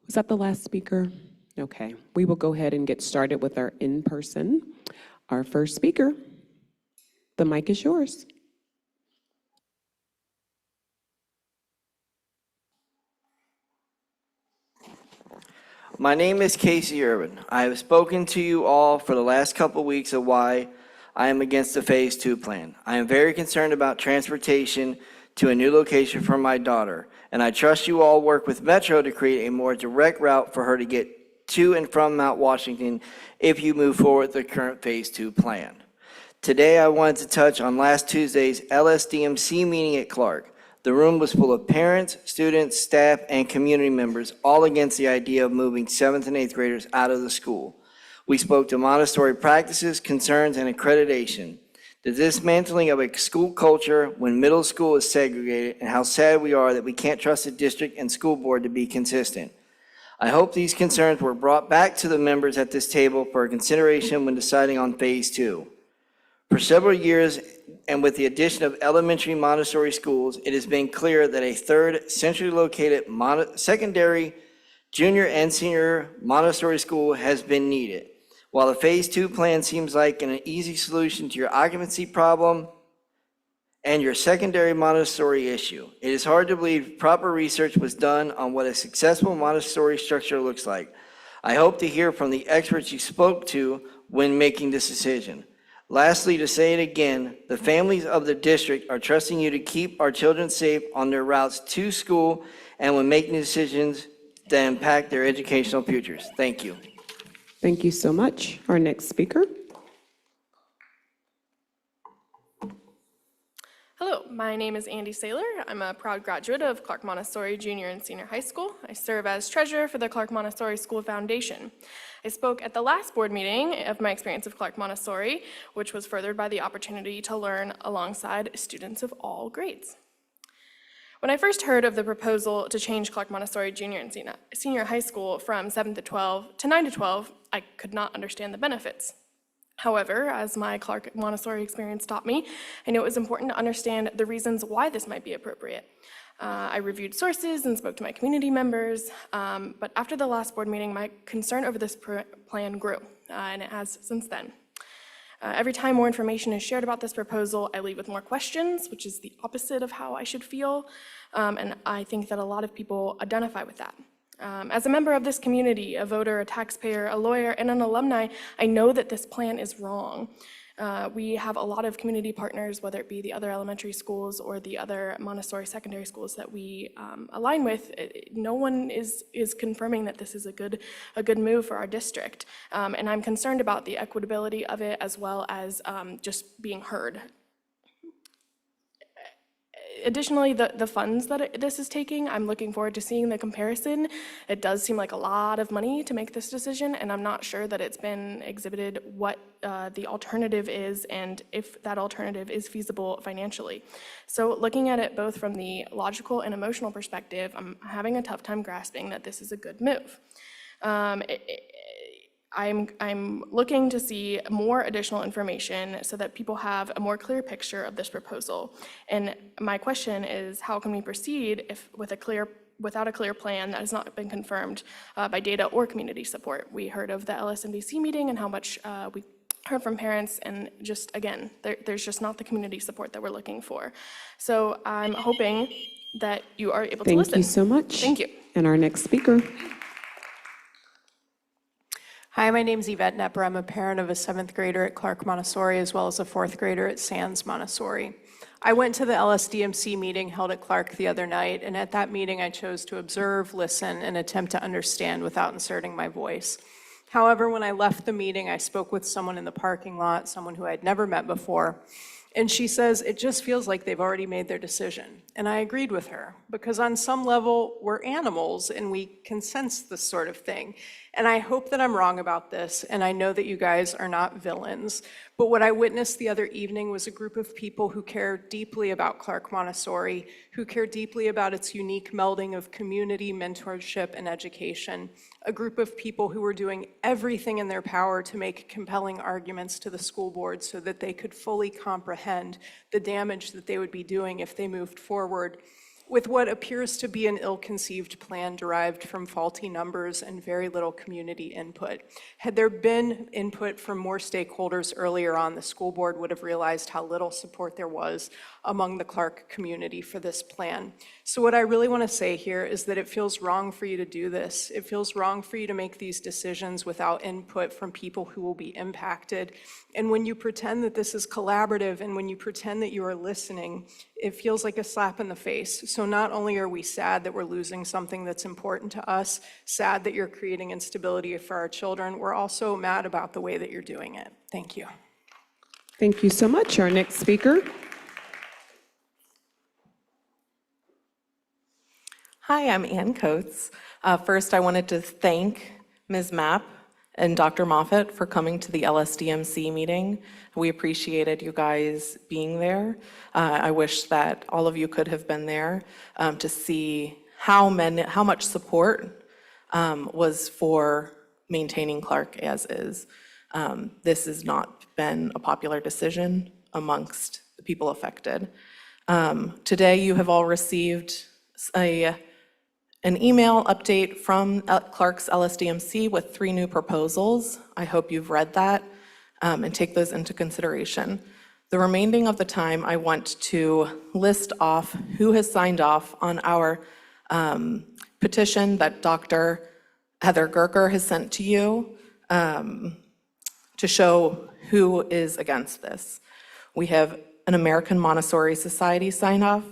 Was that the last speaker? Okay. We will go ahead and get started with our in-person. Our first speaker, the mic is yours. My name is Casey Urban. I have spoken to you all for the last couple of weeks of why I am against the Phase 2 plan. I am very concerned about transportation to a new location for my daughter, and I trust you all work with Metro to create a more direct route for her to get to and from Mount Washington if you move forward with the current Phase 2 plan. Today, I wanted to touch on last Tuesday's LSDMC meeting at Clark. The room was full of parents, students, staff, and community members, all against the idea of moving 7th and 8th graders out of the school. We spoke to Montessori practices, concerns, and accreditation, the dismantling of a school culture when middle school is segregated, and how sad we are that we can't trust the district and school board to be consistent. I hope these concerns were brought back to the members at this table for consideration when deciding on Phase 2. For several years, and with the addition of elementary Montessori schools, it has been clear that a third centrally located secondary, junior, and senior Montessori school has been needed. While the Phase 2 plan seems like an easy solution to your occupancy problem and your secondary Montessori issue, it is hard to believe proper research was done on what a successful Montessori structure looks like. I hope to hear from the experts you spoke to when making this decision. Lastly, to say it again, the families of the district are trusting you to keep our children safe on their routes to school and when making decisions that impact their educational futures. Thank you. Thank you so much. Our next speaker. Hello, my name is Andy Saylor. I'm a proud graduate of Clark Montessori Junior and Senior High School. I serve as treasurer for the Clark Montessori School Foundation. I spoke at the last board meeting of my experience of Clark Montessori, which was furthered by the opportunity to learn alongside students of all grades. When I first heard of the proposal to change Clark Montessori Junior and Senior High School from 7 to 12 to 9 to 12, I could not understand the benefits. However, as my Clark Montessori experience taught me, I knew it was important to understand the reasons why this might be appropriate. I reviewed sources and spoke to my community members, but after the last board meeting, my concern over this plan grew, and it has since then. Every time more information is shared about this proposal, I leave with more questions, which is the opposite of how I should feel, and I think that a lot of people identify with that. As a member of this community, a voter, a taxpayer, a lawyer, and an alumni, I know that this plan is wrong. We have a lot of community partners, whether it be the other elementary schools or the other Montessori secondary schools that we align with. No one is confirming that this is a good move for our district. And I'm concerned about the equitability of it as well as just being heard. Additionally, the funds that this is taking, I'm looking forward to seeing the comparison. It does seem like a lot of money to make this decision, and I'm not sure that it's been exhibited what the alternative is and if that alternative is feasible financially. So looking at it both from the logical and emotional perspective, I'm having a tough time grasping that this is a good move. I'm looking to see more additional information so that people have a more clear picture of this proposal. And my question is, how can we proceed without a clear plan that has not been confirmed by data or community support? We heard of the LSMDC meeting and how much we heard from parents, and just, again, there's just not the community support that we're looking for. So I'm hoping that you are able to listen. Thank you so much. Thank you. And our next speaker. Hi, my name's Yvette Nepper. I'm a parent of a 7th grader at Clark Montessori as well as a 4th grader at Sands Montessori. I went to the LSDMC meeting held at Clark the other night, and at that meeting I chose to observe, listen, and attempt to understand without inserting my voice. However, when I left the meeting, I spoke with someone in the parking lot, someone who I'd never met before, and she says, it just feels like they've already made their decision. And I agreed with her, because on some level, we're animals and we can sense this sort of thing. And I hope that I'm wrong about this, and I know that you guys are not villains. But what I witnessed the other evening was a group of people who care deeply about Clark Montessori, who care deeply about its unique melding of community, mentorship, and education. A group of people who were doing everything in their power to make compelling arguments to the school board so that they could fully comprehend the damage that they would be doing if they moved forward with what appears to be an ill-conceived plan derived from faulty numbers and very little community input. Had there been input from more stakeholders earlier on, the school board would have realized how little support there was among the Clark community for this plan. So what I really want to say here is that it feels wrong for you to do this. It feels wrong for you to make these decisions without input from people who will be impacted. And when you pretend that this is collaborative and when you pretend that you are listening, it feels like a slap in the face. So not only are we sad that we're losing something that's important to us, sad that you're creating instability for our children, we're also mad about the way that you're doing it. Thank you. Thank you so much. Our next speaker. Hi, I'm Ann Coates. First, I wanted to thank Ms. Mapp and Dr. Moffett for coming to the LSDMC meeting. We appreciated you guys being there. I wish that all of you could have been there to see how much support was for maintaining Clark as is. This has not been a popular decision amongst the people affected. Today, you have all received an email update from Clark's LSDMC with 3 new proposals. I hope you've read that and take those into consideration. The remaining of the time, I want to list off who has signed off on our petition that Dr. Heather Gerker has sent to you to show who is against this. We have an American Montessori Society sign off,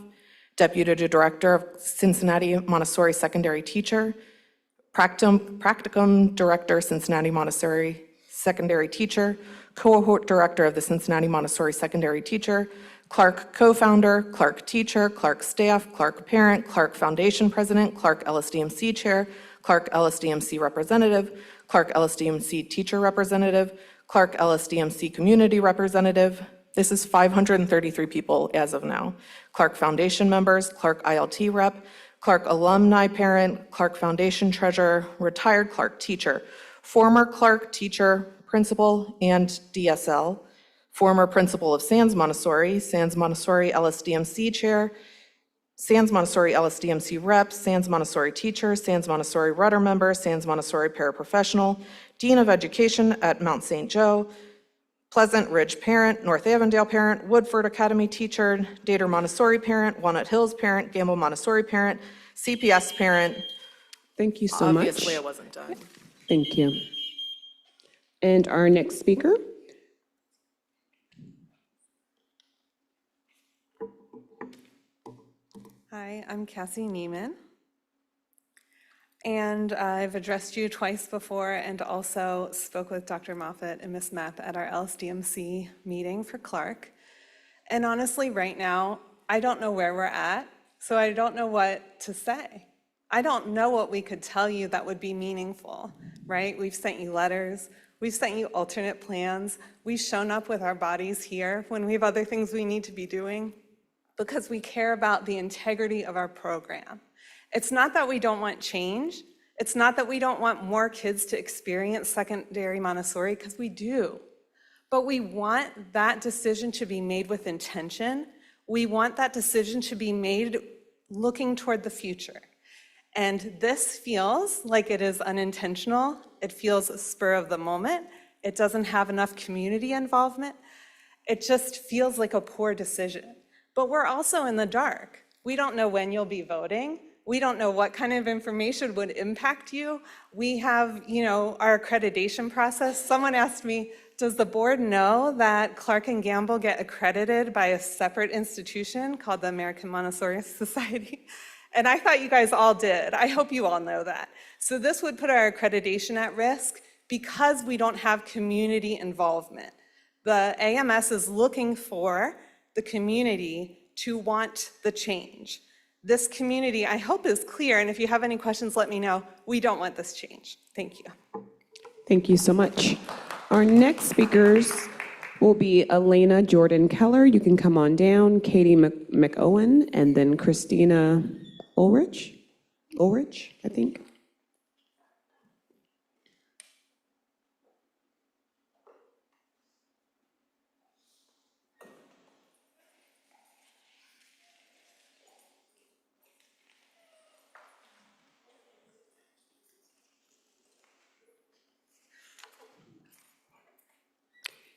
Deputy Director of Cincinnati Montessori Secondary Teacher, Practicum Director, Cincinnati Montessori Secondary Teacher, Cohort Director of the Cincinnati Montessori Secondary Teacher, Clark Co-Founder, Clark Teacher, Clark Staff, Clark Parent, Clark Foundation President, Clark LSDMC Chair, Clark LSDMC Representative, Clark LSDMC Teacher Representative, Clark LSDMC Community Representative. This is 533 people as of now. Clark Foundation members, Clark ILT rep, Clark alumni parent, Clark Foundation treasurer, retired Clark teacher, former Clark teacher, principal, and DSL, former principal of Sands Montessori LSDMC chair, Sands Montessori LSDMC rep, Sands Montessori teacher, Sands Montessori Rudder member, Sands Montessori paraprofessional, Dean of Education at Mount St. Joe, Pleasant Ridge parent, North Avondale parent, Woodford Academy teacher, Dater Montessori parent, Walnut Hills parent, Gamble Montessori parent, CPS parent. Thank you so much. Obviously, I wasn't done. Thank you. And our next speaker. Hi, I'm Cassie Neiman. And I've addressed you twice before and also spoke with Dr. Moffett and Ms. Mapp at our LSDMC meeting for Clark. And honestly, right now, I don't know where we're at, so I don't know what to say. I don't know what we could tell you that would be meaningful, right? We've sent you letters, we've sent you alternate plans, we've shown up with our bodies here when we have other things we need to be doing because we care about the integrity of our program. It's not that we don't want change. It's not that we don't want more kids to experience secondary Montessori, because we do. But we want that decision to be made with intention. We want that decision to be made looking toward the future. And this feels like it is unintentional. It feels a spur of the moment. It doesn't have enough community involvement. It just feels like a poor decision. But we're also in the dark. We don't know when you'll be voting. We don't know what kind of information would impact you. We have, our accreditation process. Someone asked me, does the board know that Clark and Gamble get accredited by a separate institution called the American Montessori Society? And I thought you guys all did. I hope you all know that. So this would put our accreditation at risk because we don't have community involvement. The AMS is looking for the community to want the change. This community, I hope, is clear, and if you have any questions, let me know. We don't want this change. Thank you. Thank you so much. Our next speakers will be Elena Jordan Keller. You can come on down, Katie McOwen, and then Christina Ulrich, I think.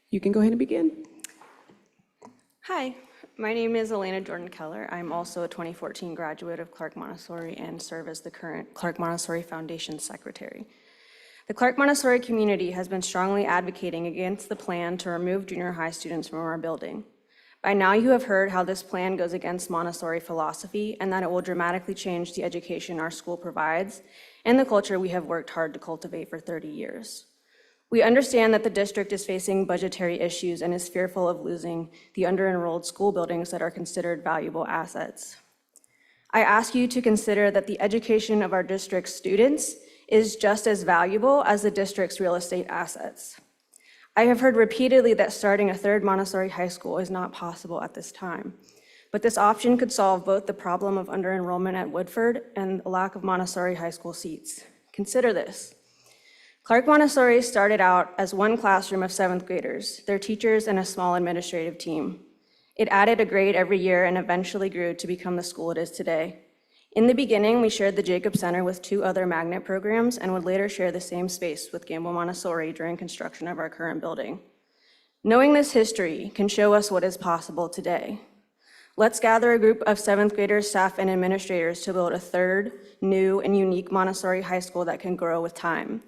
You can go ahead and begin. Hi, My name is Elena Jordan Keller. I'm also a 2014 graduate of Clark Montessori and serve as the current Clark Montessori Foundation Secretary. The Clark Montessori community has been strongly advocating against the plan to remove junior high students from our building. By now you have heard how this plan goes against Montessori philosophy and that it will dramatically change the education our school provides and the culture we have worked hard to cultivate for 30 years. We understand that the district is facing budgetary issues and is fearful of losing the under-enrolled school buildings that are considered valuable assets. I ask you to consider that the education of our district's students is just as valuable as the district's real estate assets. I have heard repeatedly that starting a third Montessori high school is not possible at this time, but this option could solve both the problem of under-enrollment at Woodford and the lack of Montessori high school seats. Consider this. Clark Montessori started out as one classroom of 7th graders, their teachers, and a small administrative team. It added a grade every year and eventually grew to become the school it is today. In the beginning, we shared the Jacob Center with 2 other magnet programs and would later share the same space with Gamble Montessori during construction of our current building. Knowing this history can show us what is possible today. Let's gather a group of 7th graders, staff, and administrators to build a third, new, and unique Montessori high school that can grow with time.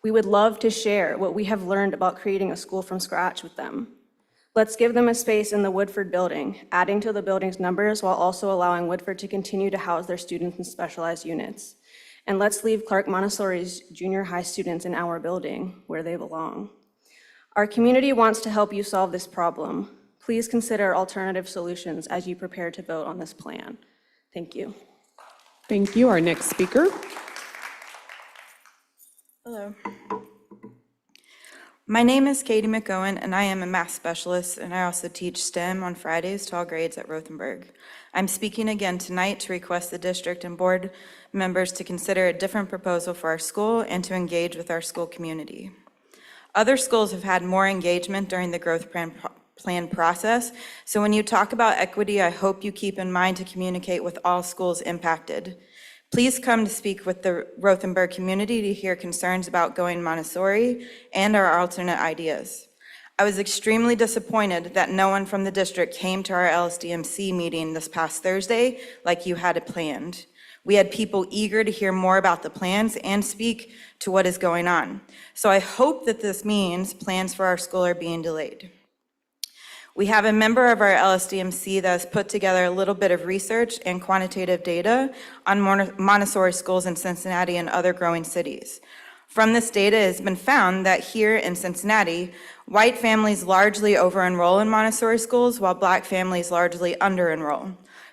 We would love to share what we have learned about creating a school from scratch with them. Let's give them a space in the Woodford building, adding to the building's numbers while also allowing Woodford to continue to house their students in specialized units. And let's leave Clark Montessori's junior high students in our building where they belong. Our community wants to help you solve this problem. Please consider alternative solutions as you prepare to vote on this plan. Thank you. Thank you. Our next speaker. Hello. My name is Katie McOwen, and I am a math specialist, and I also teach STEM on Fridays to all grades at Rothenberg. I'm speaking again tonight to request the district and board members to consider a different proposal for our school and to engage with our school community. Other schools have had more engagement during the growth plan process, so when you talk about equity, I hope you keep in mind to communicate with all schools impacted. Please come to speak with the Rothenberg community to hear concerns about going Montessori and our alternate ideas. I was extremely disappointed that no one from the district came to our LSDMC meeting this past Thursday like you had it planned. We had people eager to hear more about the plans and speak to what is going on. So I hope that this means plans for our school are being delayed. We have a member of our LSDMC that has put together a little bit of research and quantitative data on Montessori schools in Cincinnati and other growing cities. From this data, it has been found that here in Cincinnati, white families largely over-enroll in Montessori schools, while Black families largely under-enroll.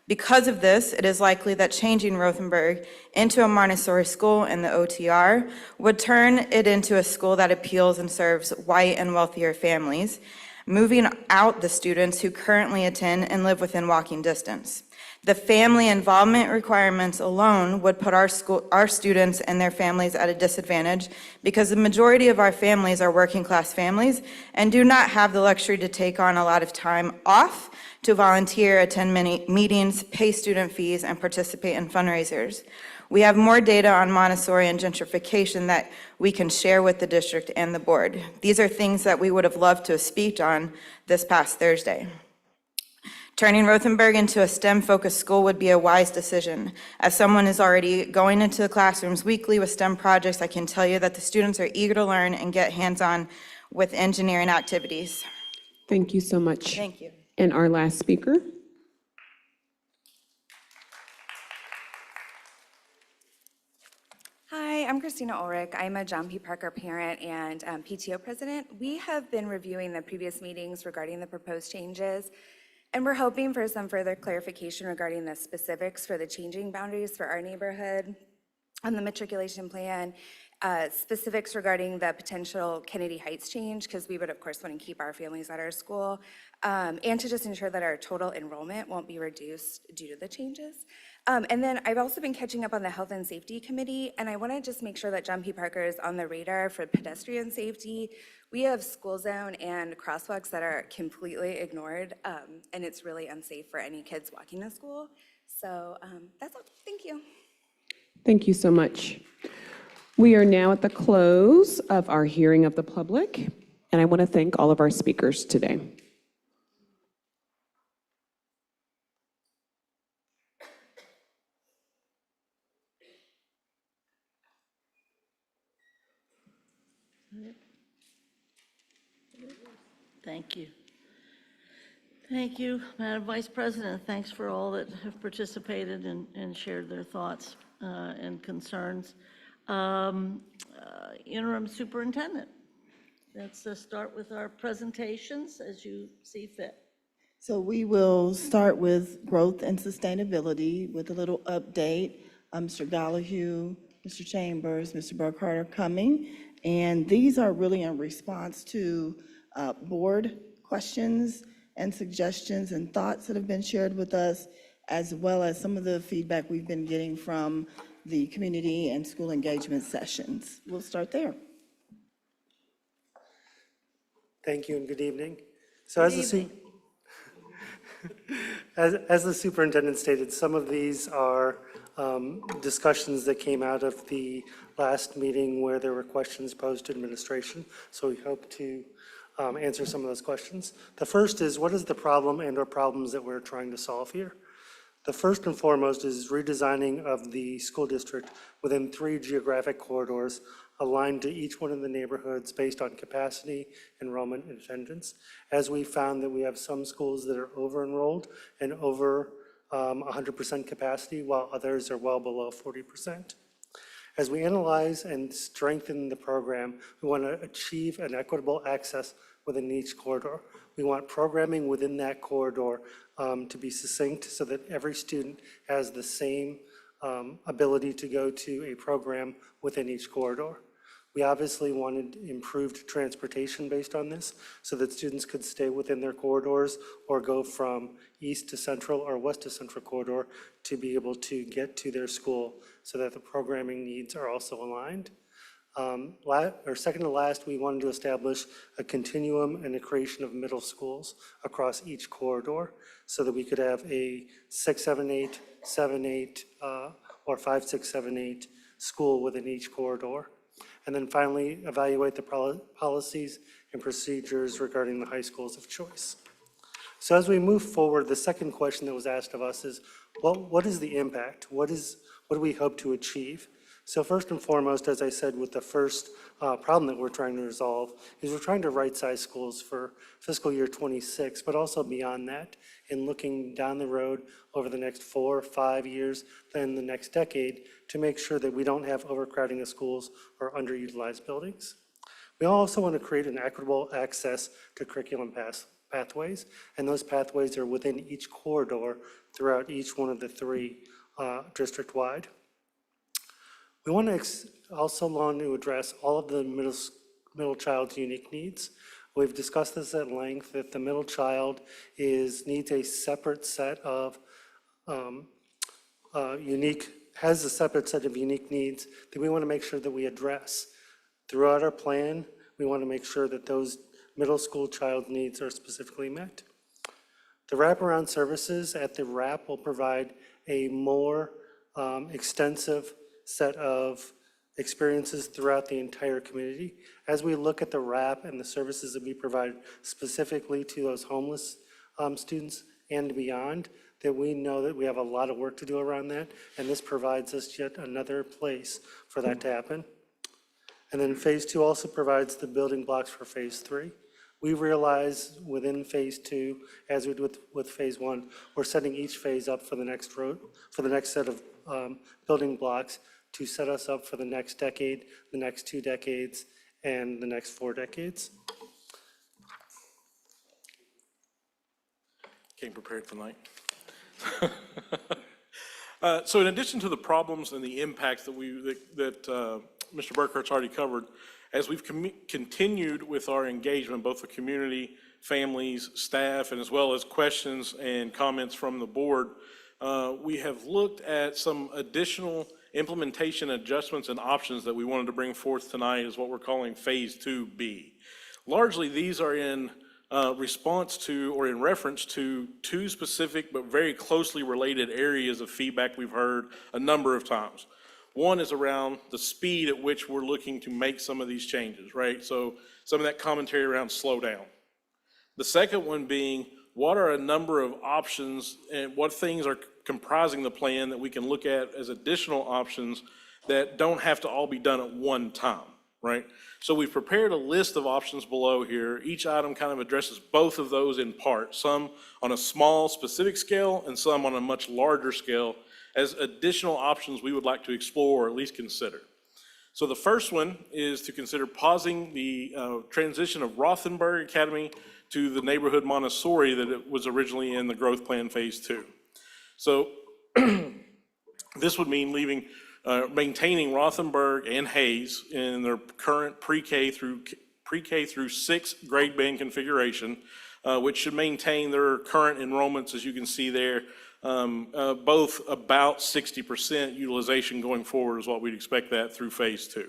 Because of this, it is likely that changing Rothenberg into a Montessori school in the OTR would turn it into a school that appeals and serves white and wealthier families, moving out the students who currently attend and live within walking distance. The family involvement requirements alone would put our students and their families at a disadvantage because the majority of our families are working class families and do not have the luxury to take on a lot of time off to volunteer, attend many meetings, pay student fees, and participate in fundraisers. We have more data on Montessori and gentrification that we can share with the district and the board. These are things that we would have loved to speak on this past Thursday. Turning Rothenberg into a STEM-focused school would be a wise decision. As someone is already going into the classrooms weekly with STEM projects, I can tell you that the students are eager to learn and get hands-on with engineering activities. Thank you so much. Thank you. And our last speaker. Hi, I'm Christina Ulrich. I'm a John P. Parker parent and PTO president. We have been reviewing the previous meetings regarding the proposed changes, and we're hoping for some further clarification regarding the specifics for the changing boundaries for our neighborhood on the matriculation plan, specifics regarding the potential Kennedy Heights change, because we would, of course, want to keep our families at our school, and to just ensure that our total enrollment won't be reduced due to the changes. And then I've also been catching up on the Health and Safety Committee, and I want to just make sure that John P. Parker is on the radar for pedestrian safety. We have school zone and crosswalks that are completely ignored, and it's really unsafe for any kids walking to school. So that's all. Thank you. Thank you so much. We are now at the close of our hearing of the public, and I want to thank all of our speakers today. Thank you. Thank you, Madam Vice President. Thanks for all that have participated and shared their thoughts and concerns. Interim Superintendent, let's start with our presentations as you see fit. So we will start with growth and sustainability with a little update. Mr. Dollahue, Mr. Chambers, Mr. Burkhart are coming, and these are really in response to board questions and suggestions and thoughts that have been shared with us, as well as some of the feedback we've been getting from the community and school engagement sessions. We'll start there. Thank you and good evening. So as the superintendent stated, some of these are discussions that came out of the last meeting where there were questions posed to administration. So we hope to answer some of those questions. The first is, what is the problem and or problems that we're trying to solve here? The first and foremost is redesigning of the school district within 3 geographic corridors aligned to each one of the neighborhoods based on capacity, enrollment, and attendance. As we found that we have some schools that are over-enrolled and over 100% capacity, while others are well below 40%. As we analyze and strengthen the program, we want to achieve an equitable access within each corridor. We want programming within that corridor to be succinct so that every student has the same ability to go to a program within each corridor. We obviously wanted improved transportation based on this so that students could stay within their corridors or go from east to central or west to central corridor to be able to get to their school so that the programming needs are also aligned. Second to last, we wanted to establish a continuum and a creation of middle schools across each corridor so that we could have a 6-7-8, 7-8, or 5-6-7-8 school within each corridor. And then finally, evaluate the policies and procedures regarding the high schools of choice. So as we move forward, the second question that was asked of us is, what is the impact? What do we hope to achieve? So first and foremost, as I said, with the first problem that we're trying to resolve is we're trying to right-size schools for fiscal year 26, but also beyond that, in looking down the road over the next 4 or 5 years, then the next decade, to make sure that we don't have overcrowding of schools or underutilized buildings. We also want to create an equitable access to curriculum pathways, and those pathways are within each corridor throughout each one of the 3 district-wide. We want to also want to address all of the middle child's unique needs. We've discussed this at length, that the middle child needs a separate set of has a separate set of unique needs that we want to make sure that we address. Throughout our plan, we want to make sure that those middle school child needs are specifically met. The wraparound services at the WRAP will provide a more extensive set of experiences throughout the entire community. As we look at the WRAP and the services that we provide specifically to those homeless students and beyond, that we know that we have a lot of work to do around that, and this provides us yet another place for that to happen. And then phase 2 also provides the building blocks for phase 3. We realize within phase 2, as we did with phase 1, we're setting each phase up for the next set of building blocks to set us up for the next decade, the next 2 decades, and the next 4 decades. Came prepared tonight. So in addition to the problems and the impacts that Mr. Burkhart's already covered, as we've continued with our engagement, both with community, families, staff, and as well as questions and comments from the board, we have looked at some additional implementation adjustments and options that we wanted to bring forth tonight is what we're calling phase 2B. Largely, these are in response to or in reference to 2 specific but very closely related areas of feedback we've heard a number of times. One is around the speed at which we're looking to make some of these changes, right? So some of that commentary around slow down. The second one being, what are a number of options and what things are comprising the plan that we can look at as additional options that don't have to all be done at one time, right? So we've prepared a list of options below here. Each item kind of addresses both of those in part, some on a small specific scale and some on a much larger scale as additional options we would like to explore or at least consider. So the first one is to consider pausing the transition of Rothenberg Academy to the neighborhood Montessori that it was originally in the growth plan phase 2. So this would mean maintaining Rothenberg and Hayes in their current pre-K through 6 grade band configuration, which should maintain their current enrollments, as you can see there, both about 60% utilization going forward is what we'd expect that through phase 2.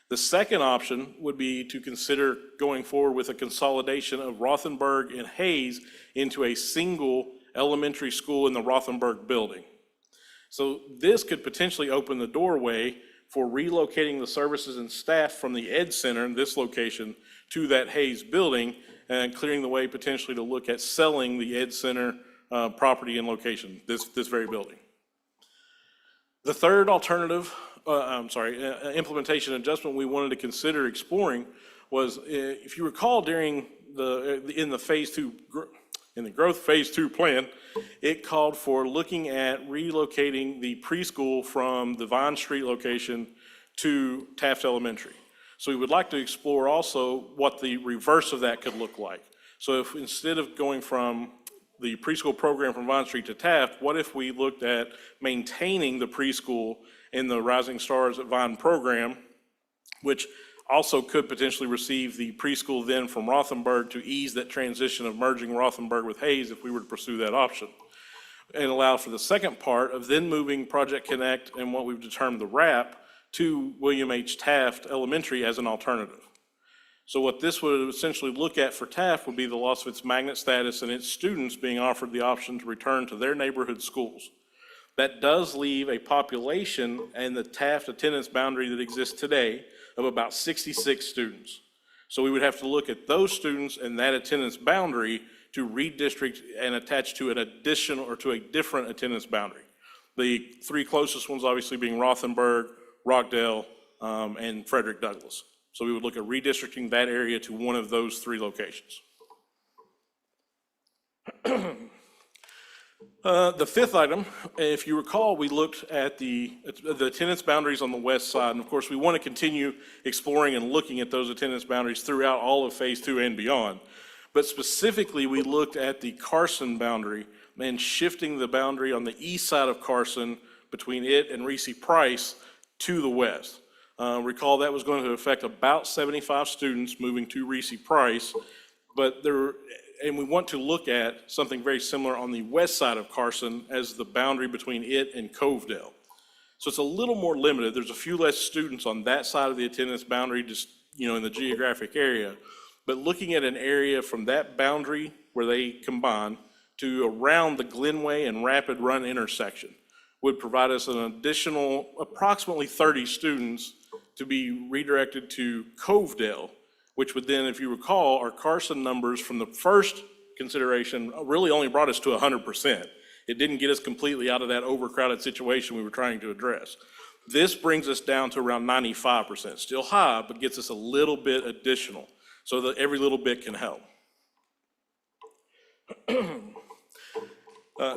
The second option would be to consider going forward with a consolidation of Rothenberg and Hayes into a single elementary school in the Rothenberg building. So this could potentially open the doorway for relocating the services and staff from the Ed Center in this location to that Hayes building and clearing the way potentially to look at selling the Ed Center property and location, this very building. The third alternative, implementation adjustment we wanted to consider exploring was, if you recall, during in the growth phase 2 plan, it called for looking at relocating the preschool from the Vine Street location to Taft Elementary. So we would like to explore also what the reverse of that could look like. So if instead of going from the preschool program from Vine Street to Taft, what if we looked at maintaining the preschool in the Rising Stars at Vine program, which also could potentially receive the preschool then from Rothenberg to ease that transition of merging Rothenberg with Hayes if we were to pursue that option. And allow for the second part of then moving Project Connect and what we've determined the RAP to William H. Taft Elementary as an alternative. So what this would essentially look at for Taft would be the loss of its magnet status and its students being offered the option to return to their neighborhood schools. That does leave a population and the Taft attendance boundary that exists today of about 66 students. So we would have to look at those students and that attendance boundary to redistrict and attach to an additional or to a different attendance boundary. The 3 closest ones obviously being Rothenberg, Rockdale, and Frederick Douglass. So we would look at redistricting that area to one of those 3 locations. The fifth item, if you recall, we looked at the attendance boundaries on the west side. And of course, we want to continue exploring and looking at those attendance boundaries throughout all of phase 2 and beyond. But specifically, we looked at the Carson boundary and shifting the boundary on the east side of Carson between it and Reese Price to the west. Recall that was going to affect about 75 students moving to Reese Price, and we want to look at something very similar on the west side of Carson as the boundary between it and Covedale. So it's a little more limited. There's a few less students on that side of the attendance boundary, just in the geographic area. But looking at an area from that boundary where they combine to around the Glenway and Rapid Run intersection would provide us an additional approximately 30 students to be redirected to Covedale, which would then, if you recall, our Carson numbers from the first consideration really only brought us to 100%. It didn't get us completely out of that overcrowded situation we were trying to address. This brings us down to around 95%, still high, but gets us a little bit additional, so that every little bit can help.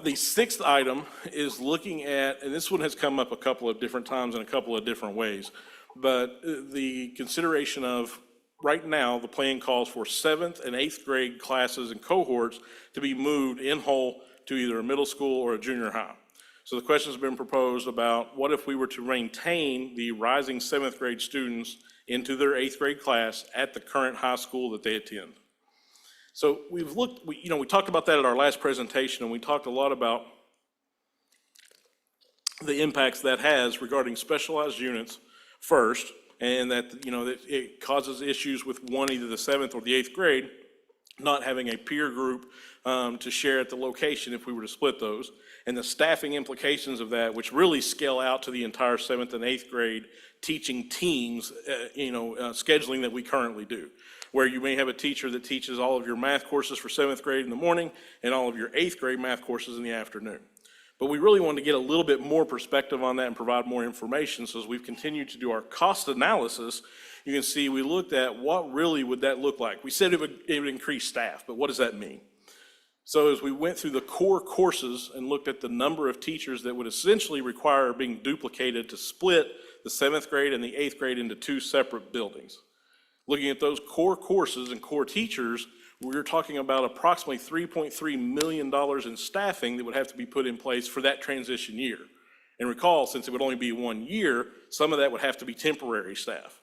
The sixth item is looking at, and this one has come up a couple of different times in a couple of different ways, but the consideration of right now, the plan calls for 7th and 8th grade classes and cohorts to be moved in whole to either a middle school or a junior high. So the questions have been proposed about what if we were to maintain the rising 7th grade students into their 8th grade class at the current high school that they attend. So we talked about that at our last presentation, and we talked a lot about the impacts that has regarding specialized units first, and that that it causes issues with either the 7th or the 8th grade not having a peer group to share at the location if we were to split those, and the staffing implications of that, which really scale out to the entire 7th and 8th grade teaching teams, scheduling that we currently do, where you may have a teacher that teaches all of your math courses for 7th grade in the morning and all of your 8th grade math courses in the afternoon. But we really wanted to get a little bit more perspective on that and provide more information. So as we've continued to do our cost analysis, you can see we looked at what really would that look like. We said it would increase staff, but what does that mean? So as we went through the core courses and looked at the number of teachers that would essentially require being duplicated to split the 7th grade and the 8th grade into 2 separate buildings. Looking at those core courses and core teachers, we were talking about approximately $3.3 million in staffing that would have to be put in place for that transition year. And recall, since it would only be 1 year, some of that would have to be temporary staff.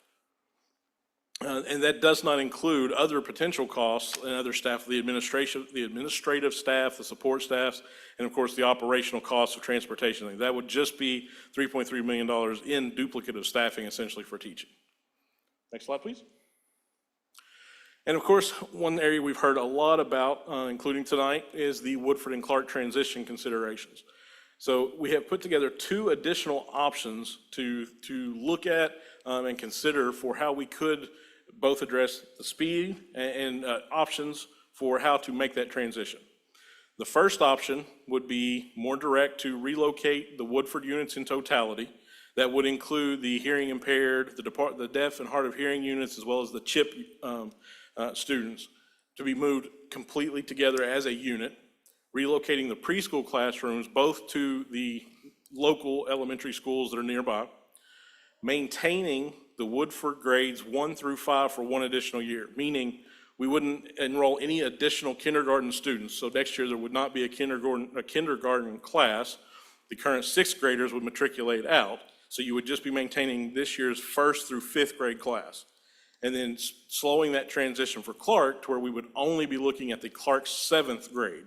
And that does not include other potential costs and other staff, the administrative staff, the support staffs, and of course the operational costs of transportation. That would just be $3.3 million in duplicative staffing essentially for teaching. Next slide, please. And of course, one area we've heard a lot about, including tonight, is the Woodford and Clark transition considerations. So we have put together 2 additional options to look at and consider for how we could both address the speed and options for how to make that transition. The first option would be more direct, to relocate the Woodford units in totality. That would include the hearing impaired, the deaf and hard of hearing units, as well as the CHIP students, to be moved completely together as a unit, relocating the preschool classrooms both to the local elementary schools that are nearby, maintaining the Woodford grades 1 through 5 for 1 additional year, meaning we wouldn't enroll any additional kindergarten students. So next year there would not be a kindergarten class. The current 6th graders would matriculate out. So you would just be maintaining this year's 1st through 5th grade class. And then slowing that transition for Clark to where we would only be looking at the Clark 7th grade,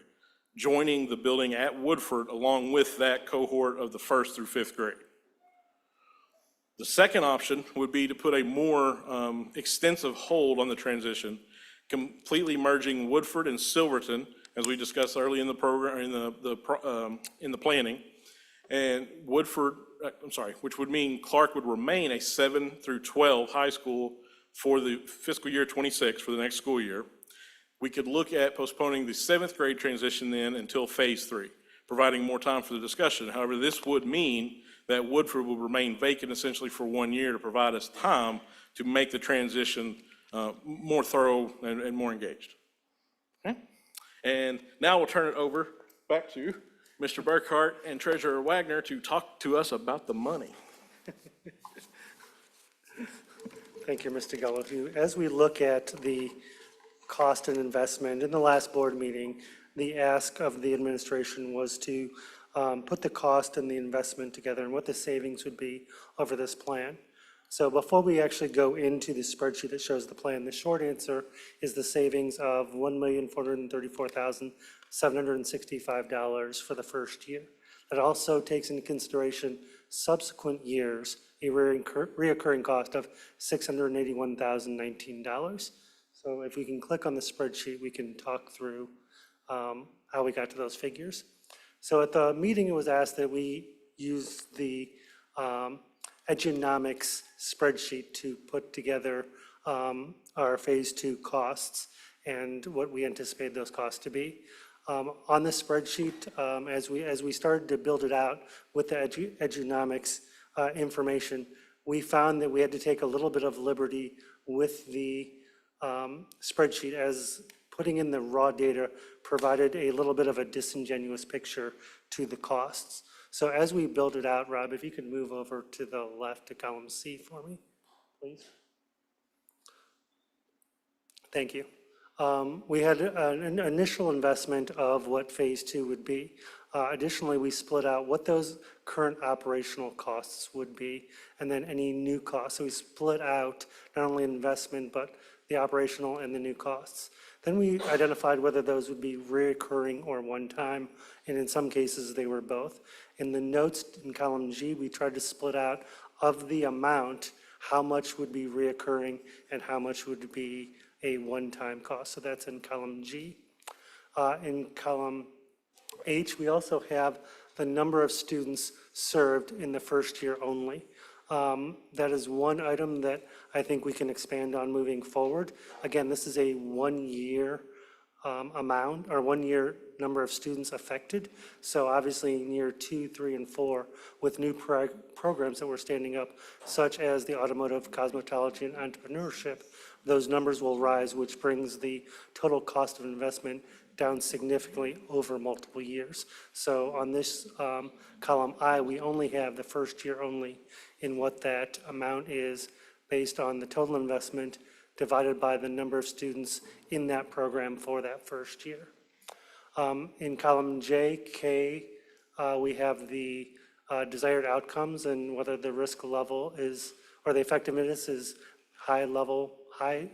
joining the building at Woodford along with that cohort of the 1st through 5th grade. The second option would be to put a more extensive hold on the transition, completely merging Woodford and Silverton, as we discussed early in the program, in the planning, and Woodford, which would mean Clark would remain a 7 through 12 high school for the fiscal year 26 for the next school year. We could look at postponing the 7th grade transition then until phase 3, providing more time for the discussion. However, this would mean that Woodford will remain vacant essentially for 1 year to provide us time to make the transition more thorough and more engaged. Okay? And now we'll turn it over back to Mr. Burkhart and Treasurer Wagner to talk to us about the money. Thank you, Mr. Gulliver. As we look at the cost and investment, in the last board meeting, the ask of the administration was to put the cost and the investment together and what the savings would be over this plan. So before we actually go into the spreadsheet that shows the plan, the short answer is the savings of $1,434,765 for the first year. That also takes into consideration subsequent years, a reoccurring cost of $681,019. So if we can click on the spreadsheet, we can talk through how we got to those figures. So at the meeting, it was asked that we use the Acknowledgements spreadsheet to put together our phase 2 costs and what we anticipate those costs to be. On the spreadsheet, as we started to build it out with the Acknowledgements information, we found that we had to take a little bit of liberty with the spreadsheet, as putting in the raw data provided a little bit of a disingenuous picture to the costs. So as we build it out, Rob, if you could move over to the left to column C for me, please. Thank you. We had an initial investment of what phase 2 would be. Additionally, we split out what those current operational costs would be, and then any new costs. So we split out not only investment, but the operational and the new costs. Then we identified whether those would be recurring or one-time, and in some cases they were both. In the notes in column G, we tried to split out of the amount how much would be reoccurring and how much would be a one-time cost. So that's in column G. In column H, we also have the number of students served in the first year only. That is one item that I think we can expand on moving forward. Again, this is a 1-year amount or 1 year number of students affected. So obviously in year 2, 3, and 4, with new programs that we're standing up, such as the automotive, cosmetology, and entrepreneurship, those numbers will rise, which brings the total cost of investment down significantly over multiple years. So on this column I, we only have the first year only in what that amount is based on the total investment divided by the number of students in that program for that first year. In column J, K, we have the desired outcomes and whether the risk level is, or the effectiveness is high level, high,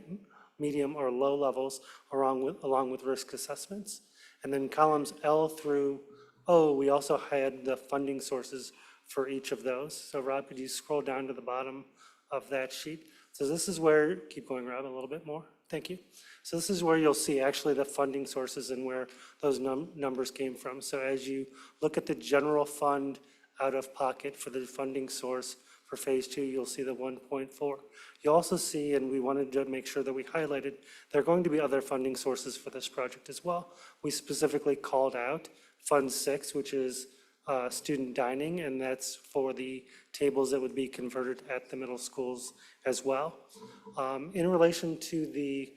medium, or low levels along with risk assessments. And then columns L through O, we also had the funding sources for each of those. So Rob, could you scroll down to the bottom of that sheet? So this is where, keep going, Rob, a little bit more. Thank you. So this is where you'll see actually the funding sources and where those numbers came from. So as you look at the general fund out of pocket for the funding source for phase 2, you'll see the 1.4. You also see, and we wanted to make sure that we highlighted, there are going to be other funding sources for this project as well. We specifically called out Fund 6, which is student dining, and that's for the tables that would be converted at the middle schools as well. In relation to the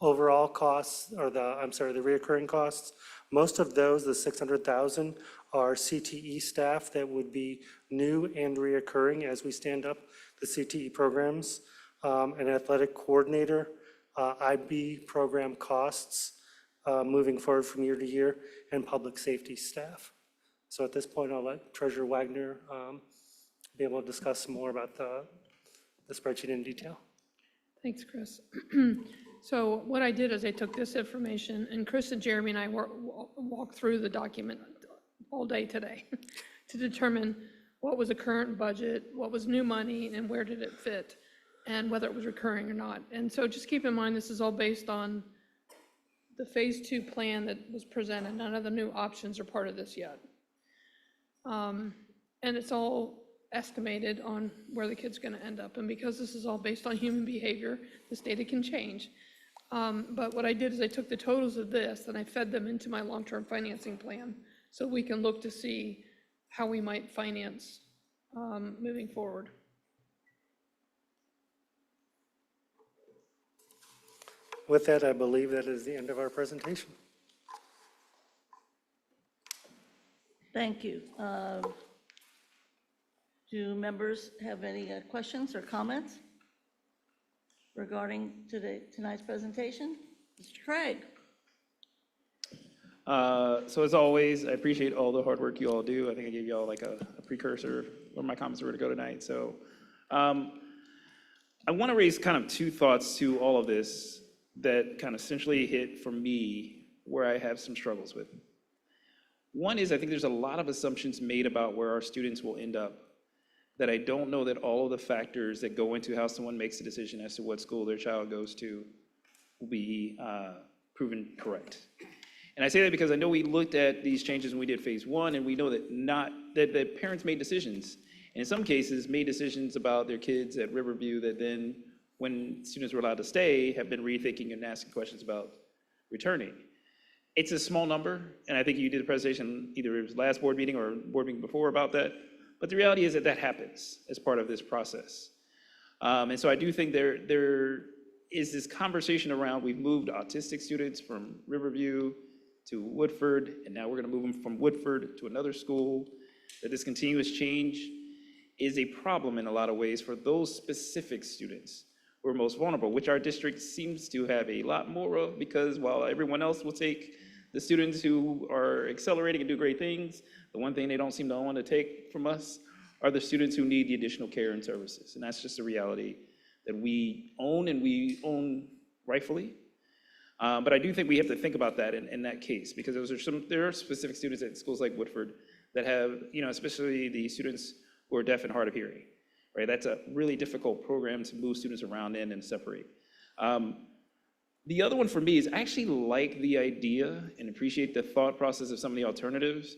overall costs, or the reoccurring costs, most of those, the 600,000, are CTE staff that would be new and reoccurring as we stand up the CTE programs, an athletic coordinator, IB program costs moving forward from year to year, and public safety staff. So at this point, I'll let Treasurer Wagner be able to discuss some more about the spreadsheet in detail. Thanks, Chris. So what I did is I took this information, and Chris and Jeremy and I walked through the document all day today to determine what was a current budget, what was new money, and where did it fit, and whether it was recurring or not. And so just keep in mind, this is all based on the phase 2 plan that was presented. None of the new options are part of this yet. And it's all estimated on where the kid's going to end up. And because this is all based on human behavior, this data can change. But what I did is I took the totals of this and I fed them into my long-term financing plan so we can look to see how we might finance moving forward. With that, I believe that is the end of our presentation. Thank you. Do members have any questions or comments regarding tonight's presentation? Mr. Craig. So as always, I appreciate all the hard work you all do. I think I gave you all like a precursor where my comments were to go tonight. So I want to raise kind of two thoughts to all of this that kind of essentially hit for me where I have some struggles with. One is I think there's a lot of assumptions made about where our students will end up that I don't know that all of the factors that go into how someone makes a decision as to what school their child goes to will be proven correct. And I say that because I know we looked at these changes when we did phase 1, and we know that that parents made decisions, and in some cases made decisions about their kids at Riverview that then, when students were allowed to stay, have been rethinking and asking questions about returning. It's a small number, and I think you did a presentation, either it was last board meeting or board meeting before about that, but the reality is that that happens as part of this process. And so I do think there is this conversation around, we've moved autistic students from Riverview to Woodford, and now we're gonna move them from Woodford to another school, that this continuous change is a problem in a lot of ways for those specific students who are most vulnerable, which our district seems to have a lot more of, because while everyone else will take the students who are accelerating and do great things, the one thing they don't seem to want to take from us are the students who need the additional care and services. And that's just a reality that we own, and we own rightfully. But I do think we have to think about that in that case, because there are specific students at schools like Woodford that have, especially the students who are deaf and hard of hearing, right? That's a really difficult program to move students around in and separate. The other one for me is I actually like the idea and appreciate the thought process of some of the alternatives,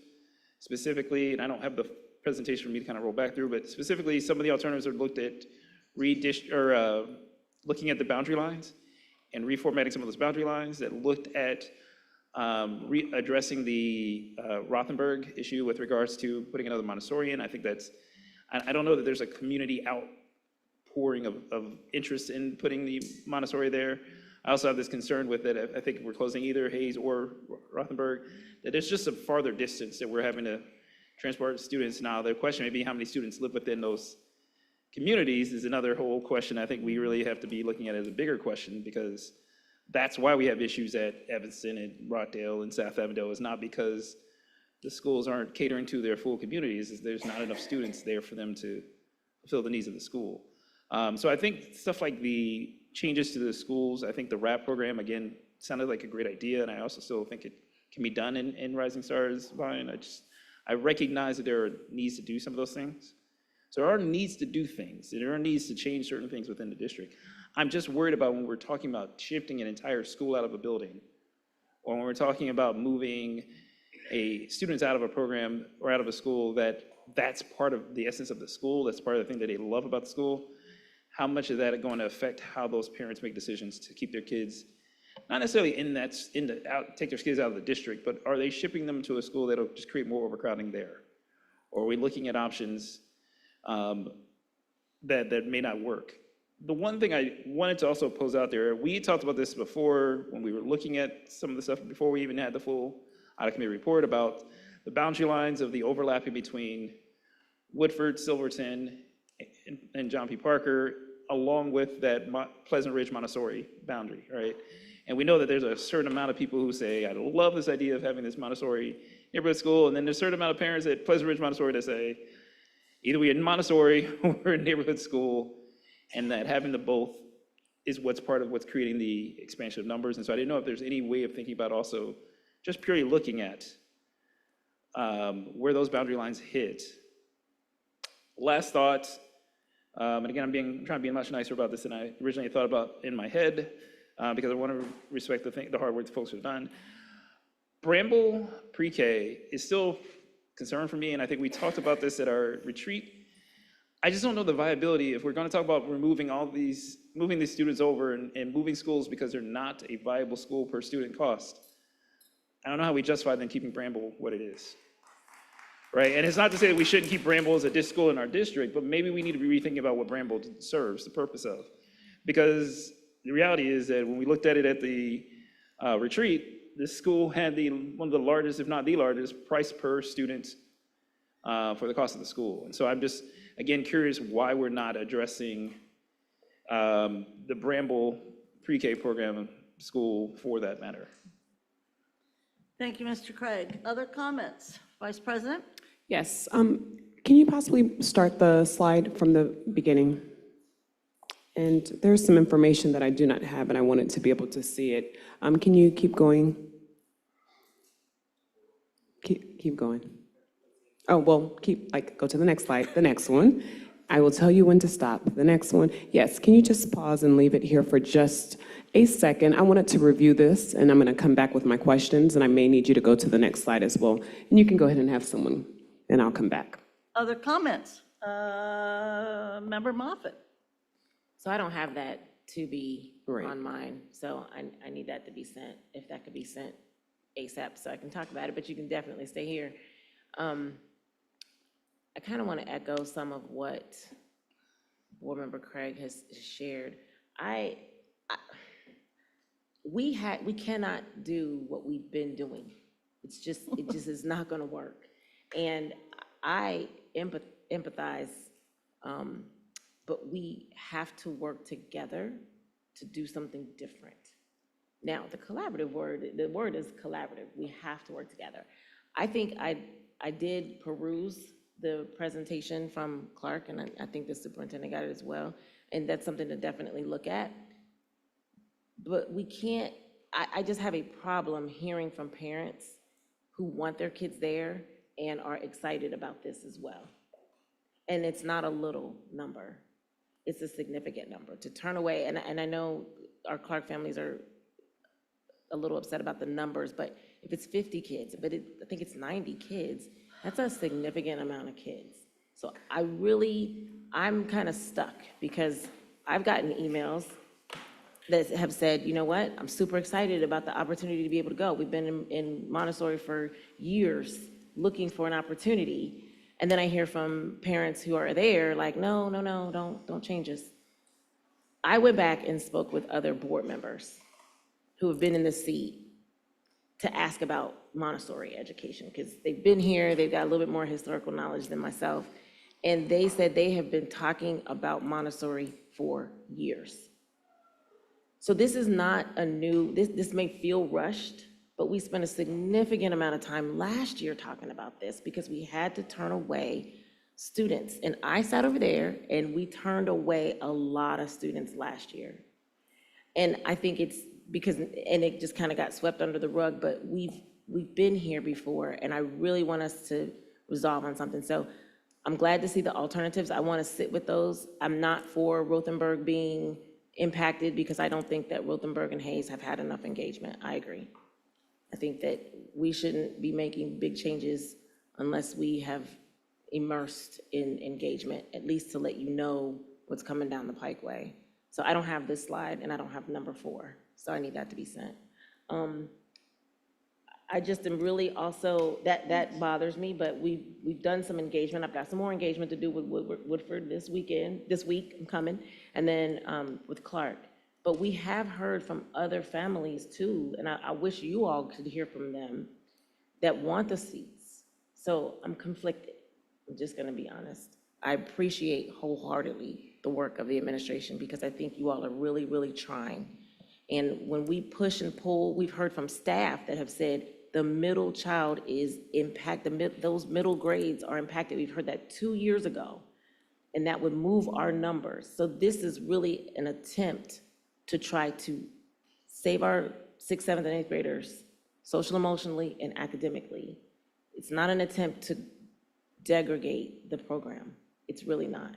specifically, and I don't have the presentation for me to kind of roll back through, but specifically some of the alternatives are looked at looking at the boundary lines and reformatting some of those boundary lines, that looked at addressing the Rothenberg issue with regards to putting another Montessori in. I think that's, I don't know that there's a community outpouring of interest in putting the Montessori there. I also have this concern with it. I think we're closing either Hayes or Rothenberg, that there's just a farther distance that we're having to transport students. Now, the question may be how many students live within those communities is another whole question. I think we really have to be looking at it as a bigger question, because that's why we have issues at Evanston and Rockdale and South Avondale. Is not because the schools aren't catering to their full communities, is there's not enough students there for them to fulfill the needs of the school. So I think stuff like the changes to the schools, I think the RAP program, again, sounded like a great idea, and I also still think it can be done in Rising Stars Vine. I recognize that there are needs to do some of those things. So there are needs to do things, there are needs to change certain things within the district. I'm just worried about when we're talking about shifting an entire school out of a building, or when we're talking about moving students out of a program or out of a school, that's part of the essence of the school, that's part of the thing that they love about the school. How much is that going to affect how those parents make decisions to keep their kids, not necessarily take their kids out of the district, but are they shipping them to a school that'll just create more overcrowding there? Or are we looking at options that may not work? The one thing I wanted to also pose out there, we talked about this before when we were looking at some of the stuff before we even had the full audit committee report, about the boundary lines of the overlapping between Woodford, Silverton, and John P. Parker, along with that Pleasant Ridge Montessori boundary, right? And we know that there's a certain amount of people who say, I love this idea of having this Montessori neighborhood school, and then there's a certain amount of parents at Pleasant Ridge Montessori that say, either we're in Montessori or we're in neighborhood school, and that having the both is what's part of what's creating the expansion of numbers. And so I didn't know if there's any way of thinking about also just purely looking at where those boundary lines hit. Last thought, and again, I'm trying to be much nicer about this than I originally thought about in my head, because I want to respect the hard work the folks have done. Bramble Pre-K is still a concern for me, and I think we talked about this at our retreat. I just don't know the viability if we're going to talk about moving these students over and moving schools because they're not a viable school per student cost. I don't know how we justify then keeping Bramble what it is. Right, and it's not to say that we shouldn't keep Bramble as a school in our district, but maybe we need to be rethinking about what Bramble serves, the purpose of. Because the reality is that when we looked at it at the retreat, this school had one of the largest, if not the largest, price per student for the cost of the school. And so I'm just, again, curious why we're not addressing the Bramble pre-K program school for that matter. Thank you, Mr. Craig. Other comments? Vice President? Yes. Can you possibly start the slide from the beginning? And there's some information that I do not have, and I wanted to be able to see it. Can you keep going? Keep going. Oh, well, go to the next slide, the next one. I will tell you when to stop. The next one. Yes, can you just pause and leave it here for just a second? I wanted to review this, and I'm going to come back with my questions, and I may need you to go to the next slide as well. And you can go ahead and have someone, and I'll come back. Other comments? Member Moffitt? So I don't have that to be Right. on mine, so I need that to be sent, if that could be sent ASAP so I can talk about it, but you can definitely stay here. I kind of want to echo some of what Board Member Craig has shared. We cannot do what we've been doing. It just is not going to work. And I empathize, but we have to work together to do something different. Now, the word is collaborative. We have to work together. I think I did peruse the presentation from Clark, and I think the superintendent got it as well, and that's something to definitely look at. But we can't, I just have a problem hearing from parents who want their kids there and are excited about this as well. And it's not a little number. It's a significant number to turn away, and I know our Clark families are a little upset about the numbers, but if it's 50 kids, but I think it's 90 kids, that's a significant amount of kids. So I'm kind of stuck because I've gotten emails that have said, you know what, I'm super excited about the opportunity to be able to go. We've been in Montessori for years looking for an opportunity. And then I hear from parents who are there like, no, don't change us. I went back and spoke with other board members who have been in this seat to ask about Montessori education, because they've been here, they've got a little bit more historical knowledge than myself. And they said they have been talking about Montessori for years. So this is not a new, this may feel rushed, but we spent a significant amount of time last year talking about this because we had to turn away students. And I sat over there and we turned away a lot of students last year. And I think it's because, and it just kind of got swept under the rug, but we've been here before, and I really want us to resolve on something. So I'm glad to see the alternatives. I want to sit with those. I'm not for Rothenberg being impacted because I don't think that Rothenberg and Hayes have had enough engagement. I agree. I think that we shouldn't be making big changes unless we have immersed in engagement, at least to let you know what's coming down the pikeway. So I don't have this slide and I don't have number 4, so I need that to be sent. I just am really also, that bothers me, but we've done some engagement. I've got some more engagement to do with Woodford this week, I'm coming, and then with Clark. But we have heard from other families too, and I wish you all could hear from them that want the seats. So I'm conflicted, I'm just gonna be honest. I appreciate wholeheartedly the work of the administration because I think you all are really, really trying. And when we push and pull, we've heard from staff that have said the middle child is impacted, those middle grades are impacted. We've heard that 2 years ago, and that would move our numbers. So this is really an attempt to try to save our 6th, 7th, and 8th graders, social, emotionally, and academically. It's not an attempt to degrade the program. It's really not.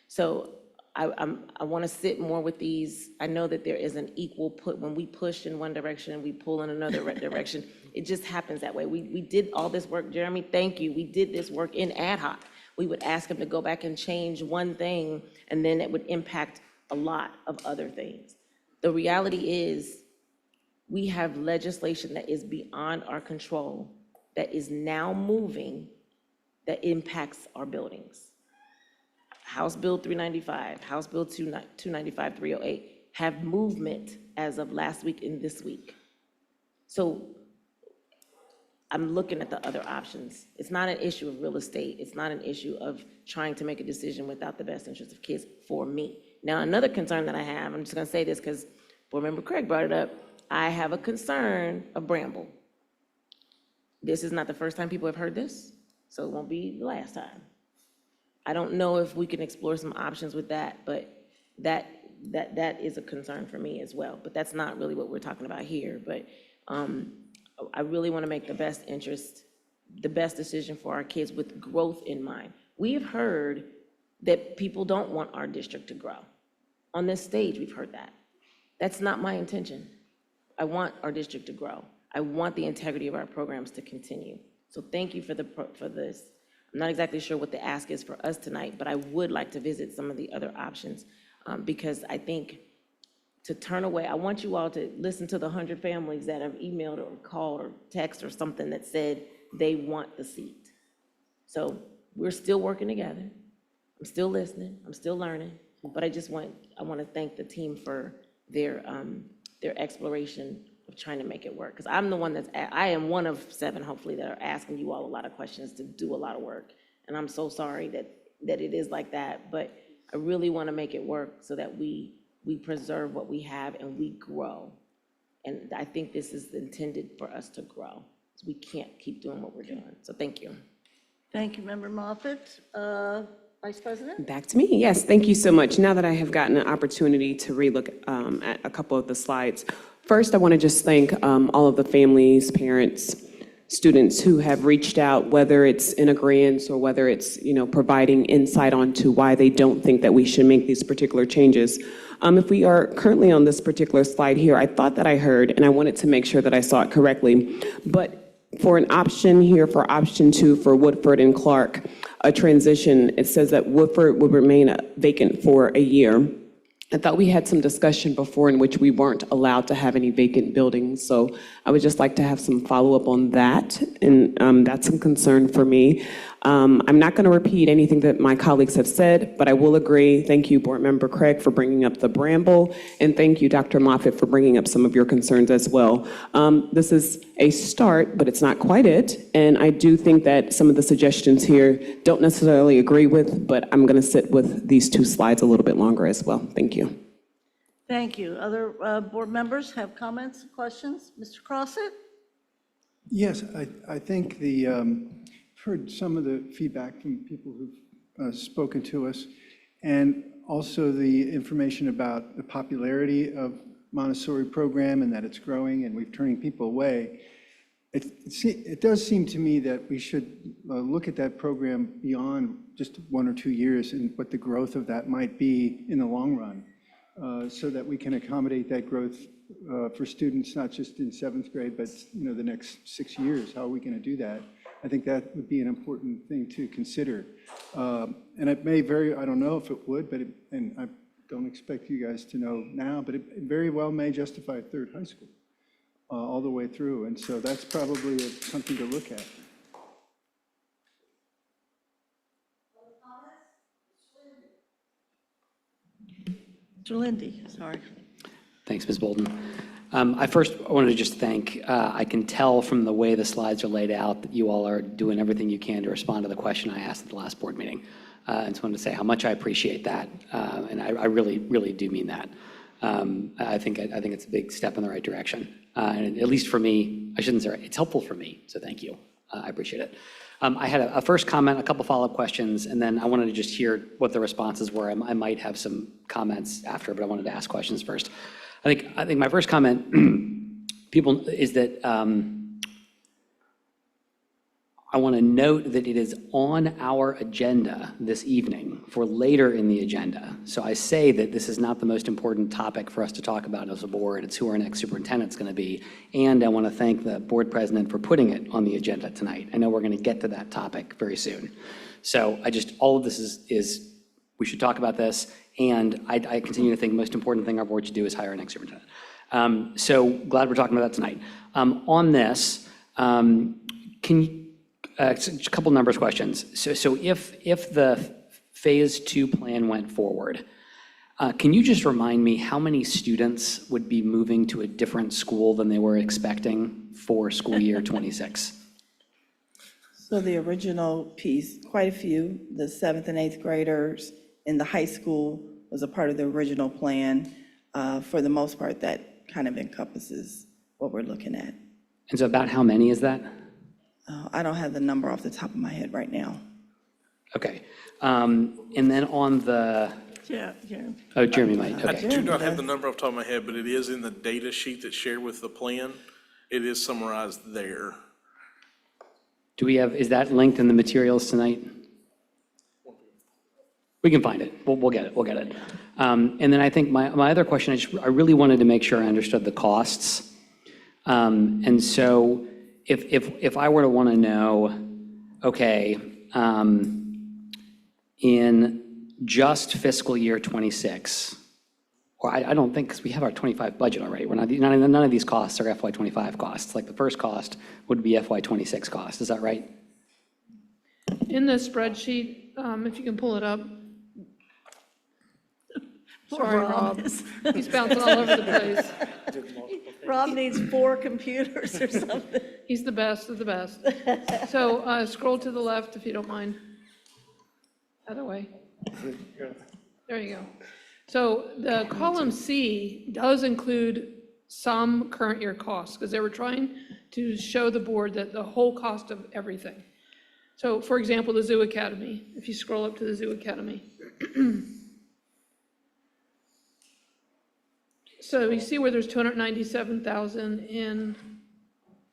So I want to sit more with these. I know that there is an equal put when we push in one direction, we pull in another direction. It just happens that way. We did all this work, Jeremy, thank you. We did this work in ad hoc. We would ask them to go back and change one thing, and then it would impact a lot of other things. The reality is we have legislation that is beyond our control that is now moving that impacts our buildings. House Bill 395, House Bill 295, 308 have movement as of last week and this week. So I'm looking at the other options. It's not an issue of real estate. It's not an issue of trying to make a decision without the best interest of kids for me. Now, another concern that I have, I'm just gonna say this because Board Member Craig brought it up, I have a concern of Bramble. This is not the first time people have heard this, so it won't be the last time. I don't know if we can explore some options with that, but that is a concern for me as well. But that's not really what we're talking about here. But I really want to make the best decision for our kids with growth in mind. We have heard that people don't want our district to grow. On this stage, we've heard that. That's not my intention. I want our district to grow. I want the integrity of our programs to continue. So thank you for this. I'm not exactly sure what the ask is for us tonight, but I would like to visit some of the other options because I think to turn away, I want you all to listen to the 100 families that have emailed or called or text or something that said they want the seat. So we're still working together. I'm still listening, I'm still learning, but I want to thank the team for their exploration of trying to make it work. Because I'm the one I am one of 7, hopefully, that are asking you all a lot of questions to do a lot of work. And I'm so sorry that it is like that, but I really want to make it work so that we preserve what we have and we grow. And I think this is intended for us to grow. So we can't keep doing what we're doing. So thank you. Thank you, Member Moffitt. Vice President? Back to me. Yes, thank you so much. Now that I have gotten an opportunity to relook at a couple of the slides, first I want to just thank all of the families, parents, students who have reached out, whether it's in agreement or whether it's providing insight onto why they don't think that we should make these particular changes. If we are currently on this particular slide here, I thought that I heard, and I wanted to make sure that I saw it correctly, but for an option here, for option 2 for Woodford and Clark, a transition, it says that Woodford would remain vacant for a year I thought we had some discussion before in which we weren't allowed to have any vacant buildings, so I would just like to have some follow-up on that, and that's a concern for me. I'm not going to repeat anything that my colleagues have said, but I will agree. Thank you, Board Member Craig, for bringing up the Bramble, and thank you, Dr. Moffitt, for bringing up some of your concerns as well. This is a start, but it's not quite it, and I do think that some of the suggestions here don't necessarily agree with, but I'm going to sit with these two slides a little bit longer as well. Thank you. Thank you. Other board members have comments, questions? Mr. Crossett? Yes, I think heard some of the feedback from people who've spoken to us, and also the information about the popularity of Montessori program and that it's growing and we're turning people away. It does seem to me that we should look at that program beyond just 1 or 2 years and what the growth of that might be in the long run, so that we can accommodate that growth for students, not just in 7th grade, but the next 6 years. How are we going to do that? I think that would be an important thing to consider. And it may I don't know if it would, and I don't expect you guys to know now, but it very well may justify a 3rd high school all the way through. And so that's probably something to look at. Mr. Lindy, sorry. Thanks, Ms. Bolden. I first wanted to just thank, I can tell from the way the slides are laid out that you all are doing everything you can to respond to the question I asked at the last board meeting. I just wanted to say how much I appreciate that, and I really, really do mean that. I think it's a big step in the right direction. And at least for me, I shouldn't say it's helpful for me, so thank you. I appreciate it. I had a first comment, a couple follow-up questions, and then I wanted to just hear what the responses were. I might have some comments after, but I wanted to ask questions first. I think my first comment, is that I want to note that it is on our agenda this evening for later in the agenda. So I say that this is not the most important topic for us to talk about as a board. It's who our next superintendent's going to be. And I want to thank the board president for putting it on the agenda tonight. I know we're going to get to that topic very soon. So all of this is we should talk about this. And I continue to think the most important thing our board should do is hire our next superintendent. So glad we're talking about that tonight. On this, a couple numbers questions. So if the phase 2 plan went forward, can you just remind me how many students would be moving to a different school than they were expecting for school year 26? So the original piece, quite a few, the 7th and 8th graders in the high school was a part of the original plan. For the most part, that kind of encompasses what we're looking at. And so about how many is that? I don't have the number off the top of my head right now. Okay. And then on the... Jeremy. Oh, Jeremy might, okay. I do not have the number off the top of my head, but it is in the data sheet that's shared with the plan. It is summarized there. Do we have, is that linked in the materials tonight? We can find it. We'll get it. And then I think my other question, I really wanted to make sure I understood the costs. And so if I were to want to know, okay, in just fiscal year 26, or I don't think, because we have our 25 budget already. None of these costs are FY25 costs. Like the first cost would be FY26 cost. Is that right? In the spreadsheet, if you can pull it up. Sorry, Rob. He's bouncing all over the place. Rob needs 4 computers or something. He's the best of the best. So scroll to the left if you don't mind. Other way. There you go. So the column C does include some current year costs because they were trying to show the board that the whole cost of everything. So for example, the Zoo Academy, if you scroll up to the Zoo Academy. So you see where there's 297,000 in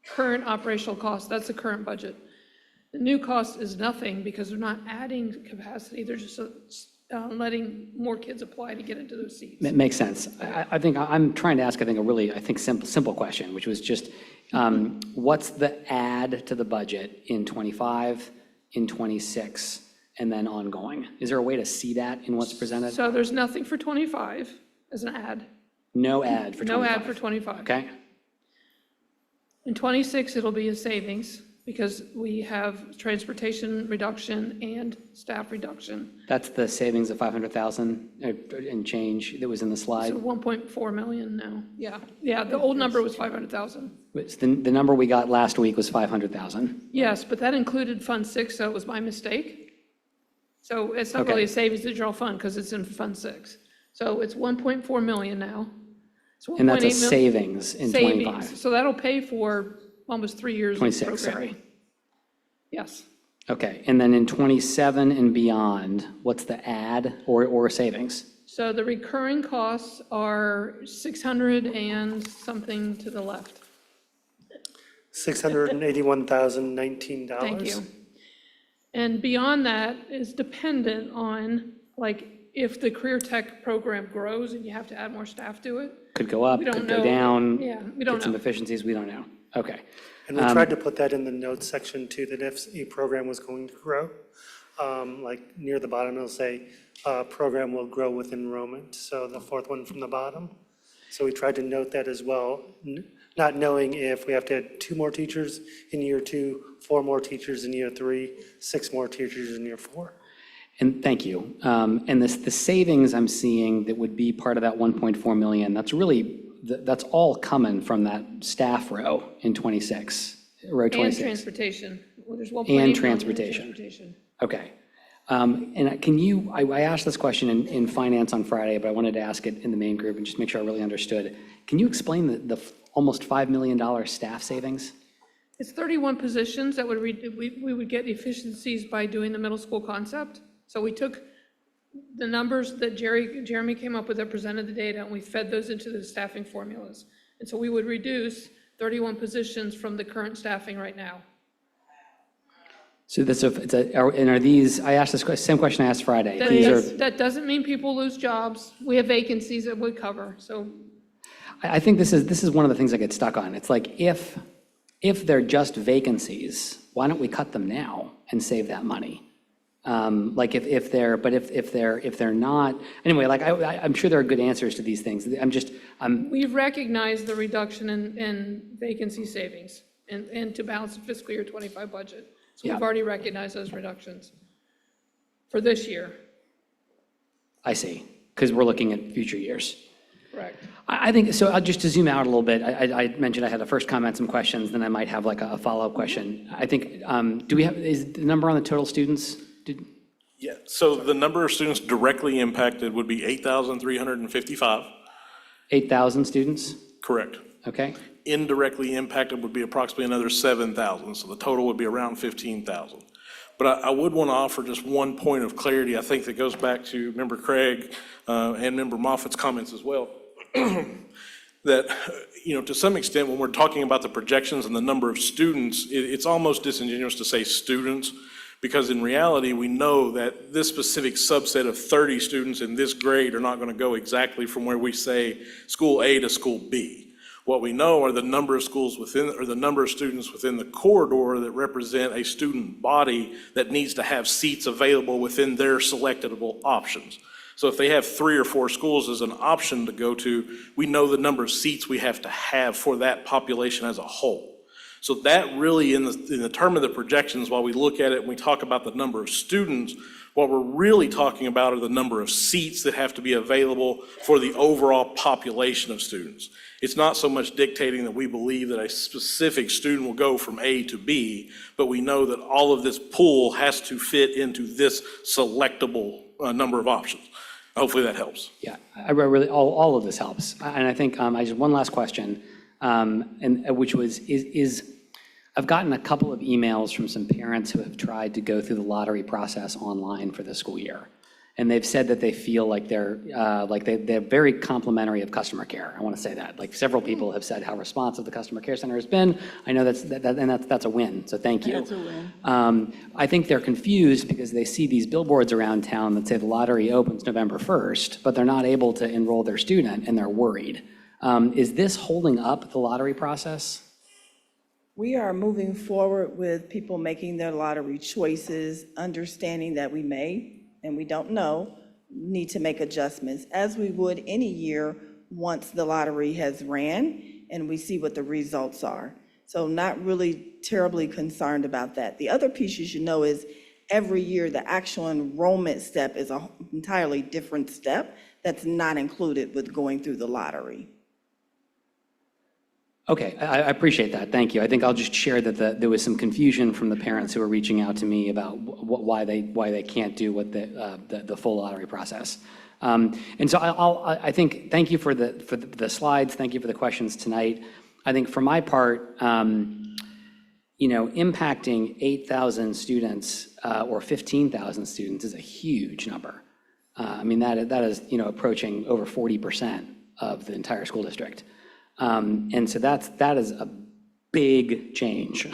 current operational costs. That's the current budget. The new cost is nothing because they're not adding capacity. They're just letting more kids apply to get into those seats. It makes sense. I think I'm trying to ask, a really, simple question, which was just, what's the add to the budget in 25, in 26, and then ongoing? Is there a way to see that in what's presented? So there's nothing for 25. as an ad. No ad for 25? No ad for 25. Okay, In 26, it'll be a savings because we have transportation reduction and staff reduction. that's the savings of 500,000 and change that was in the slide. So 1.4 million now. Yeah, the old number was 500,000. It's the number we got last week was 500,000. Yes, but that included Fund 6, so it was my mistake. So it's not Okay. really a savings to general fund because it's in Fund 6. So it's 1.4 million now. It's And that's a 1.8 mil- savings in savings. 25. So that'll pay for almost 3 years of 26, programming. sorry. Yes. Okay, and then in 27 and beyond, what's the ad or savings? So the recurring costs are 600 and something to the left. $681,019. Thank you. And beyond that is dependent on, like, if the career tech program grows and you have to add more staff to it. Could go up, We don't could go know. down. Yeah, we don't Get some know. efficiencies, we don't know. Okay. And we tried to put that in the notes section too, that if a program was going to grow, like near the bottom, it'll say, program will grow with enrollment. So the fourth one from the bottom. So we tried to note that as well, not knowing if we have to add 2 more teachers in year 2, 4 more teachers in year 3, 6 more teachers in year 4. And thank you. And the savings I'm seeing that would be part of that 1.4 million, that's really, that's all coming from that staff row in 26, row 26. And transportation. Well, there's 1.8 And million in transportation. Okay. And can you, I asked this question in finance on Friday, but I wanted to ask it in the main group and just make sure I really understood. Can you explain the almost $5 million staff savings? It's 31 positions that would, we would get efficiencies by doing the middle school concept. So we took the numbers that Jeremy came up with that presented the data, and we fed those into the staffing formulas. And so we would reduce 31 positions from the current staffing right now. So and are these, I asked this same question I asked Friday. That doesn't mean people lose jobs. We have vacancies that would cover, so. I think this is one of the things I get stuck on. It's like, if they're just vacancies, why don't we cut them now and save that money? Like if they're not, anyway, like I'm sure there are good answers to these things. We've recognized the reduction in vacancy savings and to balance the fiscal year 25 budget. So we've already recognized those reductions for this year. I see, because we're looking at future years. Correct. I think, so just to zoom out a little bit, I mentioned I had a first comment, some questions, then I might have like a follow-up question. I think, is the number on the total students? Yeah, so the number of students directly impacted would be 8,355. 8,000 students? Correct. Okay. Indirectly impacted would be approximately another 7,000, so the total would be around 15,000. But I would want to offer just one point of clarity, I think that goes back to Member Craig and Member Moffitt's comments as well. That, to some extent, when we're talking about the projections and the number of students, it's almost disingenuous to say students, because in reality, we know that this specific subset of 30 students in this grade are not going to go exactly from where we say school A to school B. What we know are the number of schools within, or the number of students within the corridor that represent a student body that needs to have seats available within their selectable options. So if they have 3 or 4 schools as an option to go to, we know the number of seats we have to have for that population as a whole. So that really, in the term of the projections, while we look at it and we talk about the number of students, what we're really talking about are the number of seats that have to be available for the overall population of students. It's not so much dictating that we believe that a specific student will go from A to B, but we know that all of this pool has to fit into this selectable number of options. Hopefully that helps. Yeah, I really, all of this helps. And I think, I just, one last question, which was, I've gotten a couple of emails from some parents who have tried to go through the lottery process online for the school year. And they've said that they feel like they're very complimentary of customer care. I want to say that. Like, several people have said how responsive the customer care center has been. I know that's a win, so thank you. That's a win. I think they're confused because they see these billboards around town that say the lottery opens November 1st, but they're not able to enroll their student, and they're worried. Is this holding up the lottery process? We are moving forward with people making their lottery choices, understanding that we may, and we don't know, need to make adjustments, as we would any year once the lottery has ran and we see what the results are. So not really terribly concerned about that. The other piece you should know is every year, the actual enrollment step is an entirely different step that's not included with going through the lottery. Okay, I appreciate that. Thank you. I think I'll just share that there was some confusion from the parents who were reaching out to me about why they can't do what the full lottery process. And so I think, thank you for the slides. Thank you for the questions tonight. I think for my part, impacting 8,000 students or 15,000 students is a huge number. I mean, that is, approaching over 40% of the entire school district. And so that is a big change.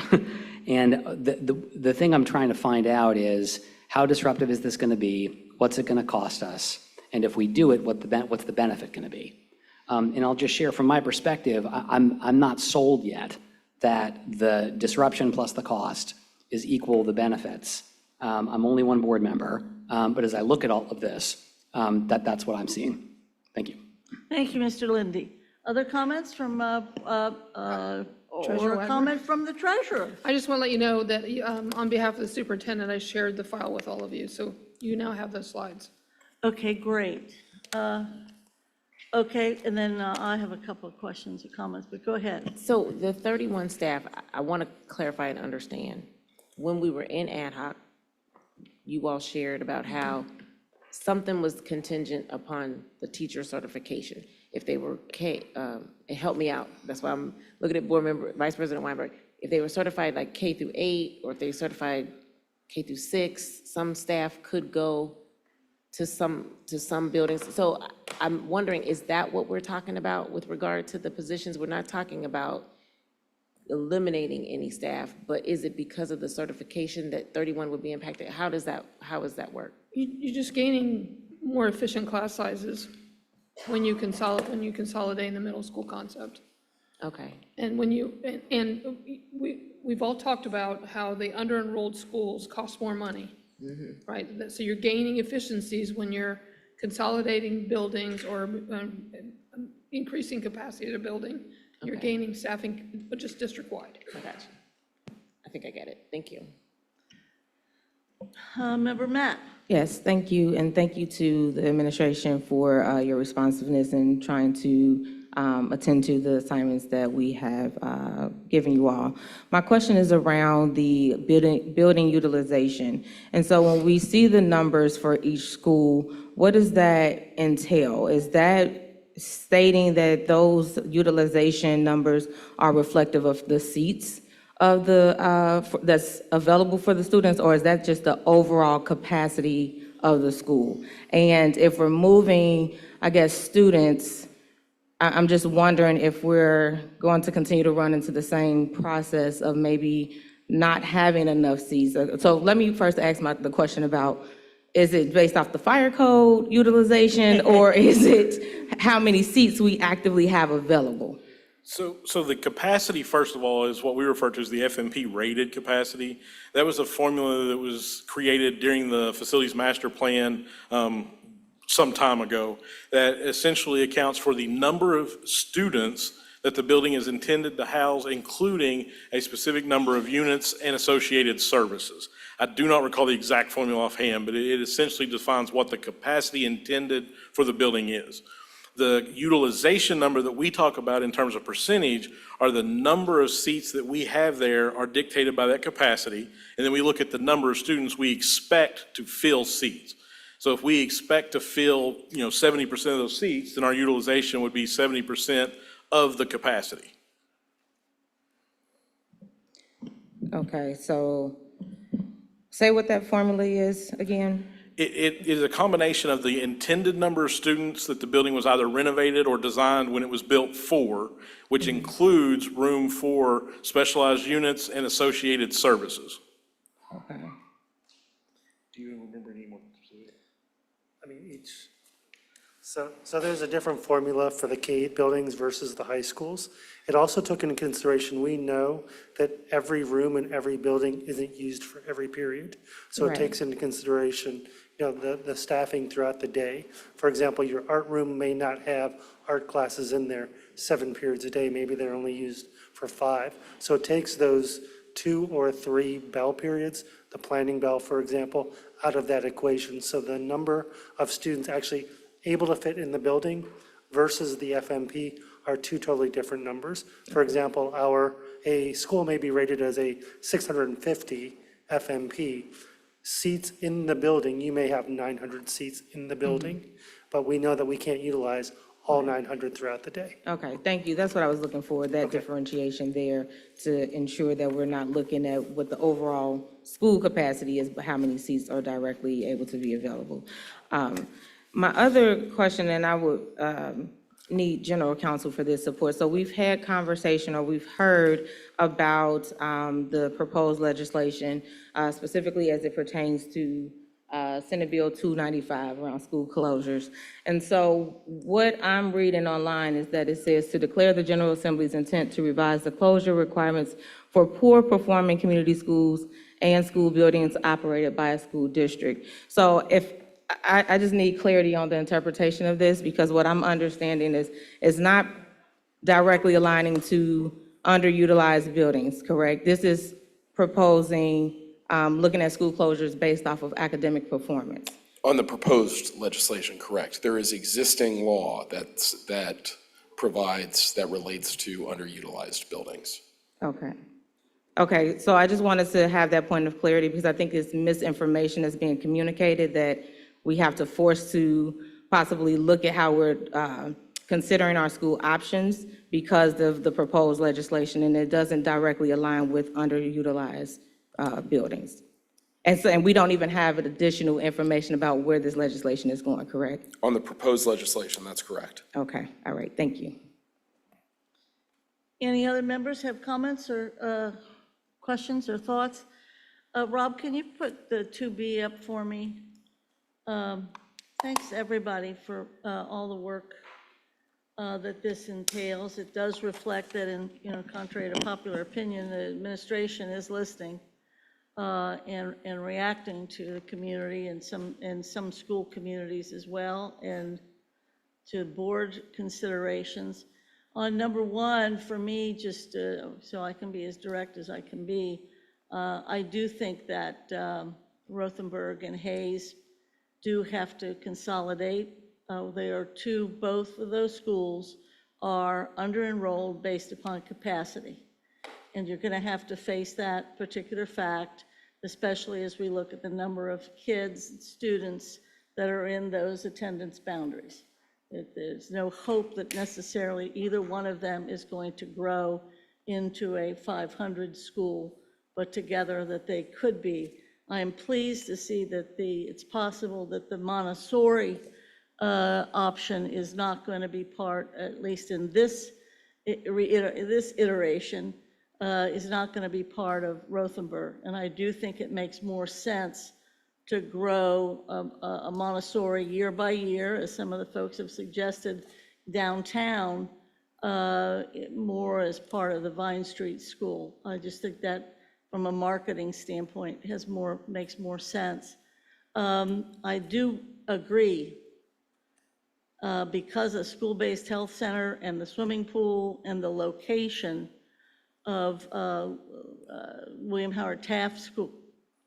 And the thing I'm trying to find out is, how disruptive is this going to be? What's it going to cost us? And if we do it, what's the benefit going to be? And I'll just share from my perspective, I'm not sold yet that the disruption plus the cost is equal the benefits. I'm only one board member, but as I look at all of this, that's what I'm seeing. Thank you. Thank you, Mr. Lindy. Other comments from, or Treasurer a Wagner? comment from the treasurer? I just want to let you know that on behalf of the superintendent, I shared the file with all of you, so you now have those slides. Okay, great. Okay, and then I have a couple of questions or comments, but go ahead. So the 31 staff, I want to clarify and understand. When we were in ad hoc, you all shared about how something was contingent upon the teacher certification. If they were it helped me out. That's why I'm looking at board member, Vice President Weinberg. If they were certified like K through 8, or if they certified K through 6, some staff could go to some buildings. So I'm wondering, is that what we're talking about with regard to the positions? We're not talking about eliminating any staff, but is it because of the certification that 31 would be impacted? How does that work? You're just gaining more efficient class sizes when you consolidate in the middle school concept. Okay. And we've all talked about how the under-enrolled schools cost more money, right? So you're gaining efficiencies when you're consolidating buildings or increasing capacity of a building. You're gaining staffing, but just district-wide. I got you. I think I get it. Thank you. Member Matt. Yes, thank you, and thank you to the administration for your responsiveness in trying to attend to the assignments that we have given you all. My question is around the building utilization. And so when we see the numbers for each school, what does that entail? Is that stating that those utilization numbers are reflective of the seats of that's available for the students, or is that just the overall capacity of the school? And if we're moving, I guess, students, I'm just wondering if we're going to continue to run into the same process of maybe not having enough seats. So let me first ask the question about, is it based off the fire code utilization, or is it how many seats we actively have available? So the capacity, first of all, is what we refer to as the FMP rated capacity. That was a formula that was created during the facilities master plan some time ago, that essentially accounts for the number of students that the building is intended to house, including a specific number of units and associated services. I do not recall the exact formula offhand, but it essentially defines what the capacity intended for the building is. The utilization number that we talk about in terms of percentage are the number of seats that we have there are dictated by that capacity, and then we look at the number of students we expect to fill seats. So if we expect to fill 70% of those seats, then our utilization would be 70% of the capacity. Okay, so say what that formula is again. It is a combination of the intended number of students that the building was either renovated or designed when it was built for, which includes room for specialized units and associated services. Okay. Do you remember any more? I mean, so there's a different formula for the K-8 buildings versus the high schools. It also took into consideration, we know that every room in every building isn't used for every period. So Right. it takes into consideration, the staffing throughout the day. For example, your art room may not have art classes in there 7 periods a day. Maybe they're only used for 5. So it takes those 2 or 3 bell periods, the planning bell, for example, out of that equation. So the number of students actually able to fit in the building versus the FMP are 2 totally different numbers. For example, a school may be rated as a 650 FMP. Seats in the building, you may have 900 seats in the building, but we know that we can't utilize all 900 throughout the day. Okay, thank you. That's what I was looking for, that differentiation there to ensure that we're not looking at what the overall school capacity is, but how many seats are directly able to be available. My other question, and I would need general counsel for this support. So we've had conversation, or we've heard about the proposed legislation, specifically as it pertains to Senate Bill 295 around school closures. And so what I'm reading online is that it says to declare the General Assembly's intent to revise the closure requirements for poor performing community schools and school buildings operated by a school district. So if I just need clarity on the interpretation of this, because what I'm understanding is it's not directly aligning to underutilized buildings, correct? This is proposing, looking at school closures based off of academic performance. On the proposed legislation, correct. There is existing law that relates to underutilized buildings. Okay. Okay, so I just wanted to have that point of clarity, because I think it's misinformation that's being communicated, that we have to force to possibly look at how we're considering our school options because of the proposed legislation, and it doesn't directly align with underutilized buildings. And we don't even have additional information about where this legislation is going, correct? On the proposed legislation, that's correct. Okay, all right, thank you. Any other members have comments or questions or thoughts? Rob, can you put the 2B up for me? Thanks, everybody, for all the work that this entails. It does reflect that, in contrary to popular opinion, the administration is listening and reacting to the community and some school communities as well, and to board considerations. On number 1, for me, just so I can be as direct as I can be, I do think that Rothenberg and Hayes do have to consolidate. Both of those schools are under-enrolled based upon capacity. And you're gonna have to face that particular fact, especially as we look at the number of kids and students that are in those attendance boundaries. There's no hope that necessarily either one of them is going to grow into a 500 school, but together that they could be. I am pleased to see that it's possible that the Montessori option is not going to be part, at least in this iteration, is not going to be part of Rothenberg. And I do think it makes more sense to grow a Montessori year by year, as some of the folks have suggested, downtown, more as part of the Vine Street School. I just think that from a marketing standpoint makes more sense. I do agree, because a school-based health center and the swimming pool and the location of William Howard Taft School,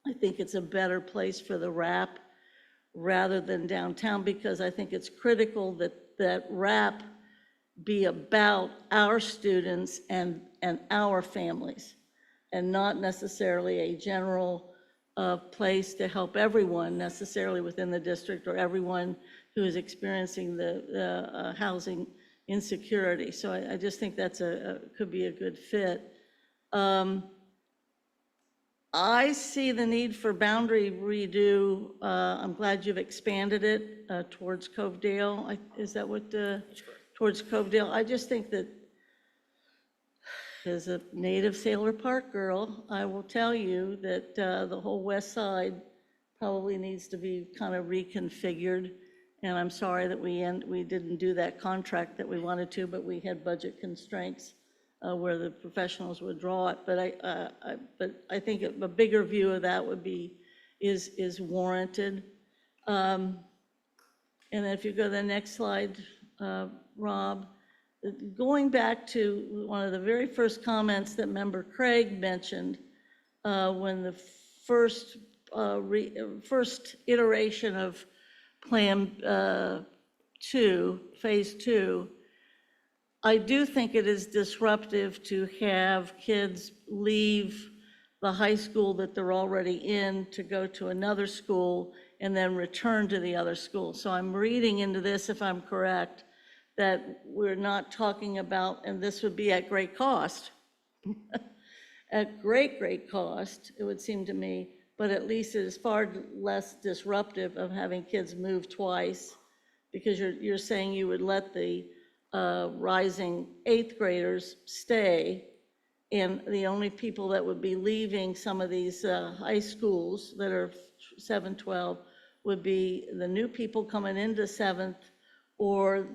I think it's a better place for the RAP rather than downtown, because I think it's critical that RAP be about our students and our families, and not necessarily a general place to help everyone necessarily within the district, or everyone who is experiencing the housing insecurity. So I just think that's could be a good fit. I see the need for boundary redo. I'm glad you've expanded it towards Covedale. Is that what, towards Covedale? I just think that, as a native Sailor Park girl, I will tell you that the whole west side probably needs to be kind of reconfigured. And I'm sorry that we didn't do that contract that we wanted to, but we had budget constraints where the professionals would draw it. But I think a bigger view of that is warranted. And if you go to the next slide, Rob, going back to one of the very first comments that Member Craig mentioned, when the first iteration of Plan 2, Phase 2, I do think it is disruptive to have kids leave the high school that they're already in to go to another school and then return to the other school. So I'm reading into this, if I'm correct, that we're not talking about, and this would be at great cost, at great cost, it would seem to me, but at least it is far less disruptive of having kids move twice, because you're saying you would let the rising 8th graders stay, and the only people that would be leaving some of these high schools that are 7, 12 would be the new people coming into 7th, or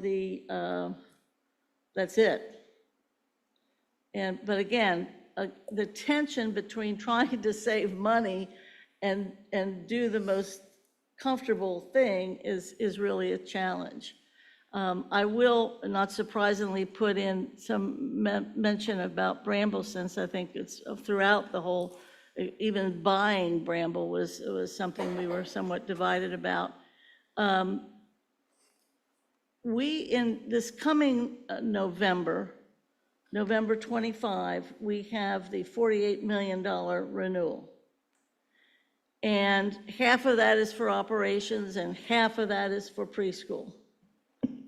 that's it. But again, the tension between trying to save money and do the most comfortable thing is really a challenge. I will, not surprisingly, put in some mention about Bramble, since I think it's throughout the whole, even buying Bramble was something we were somewhat divided about. In this coming November 25, we have the $48 million renewal. And half of that is for operations and half of that is for preschool.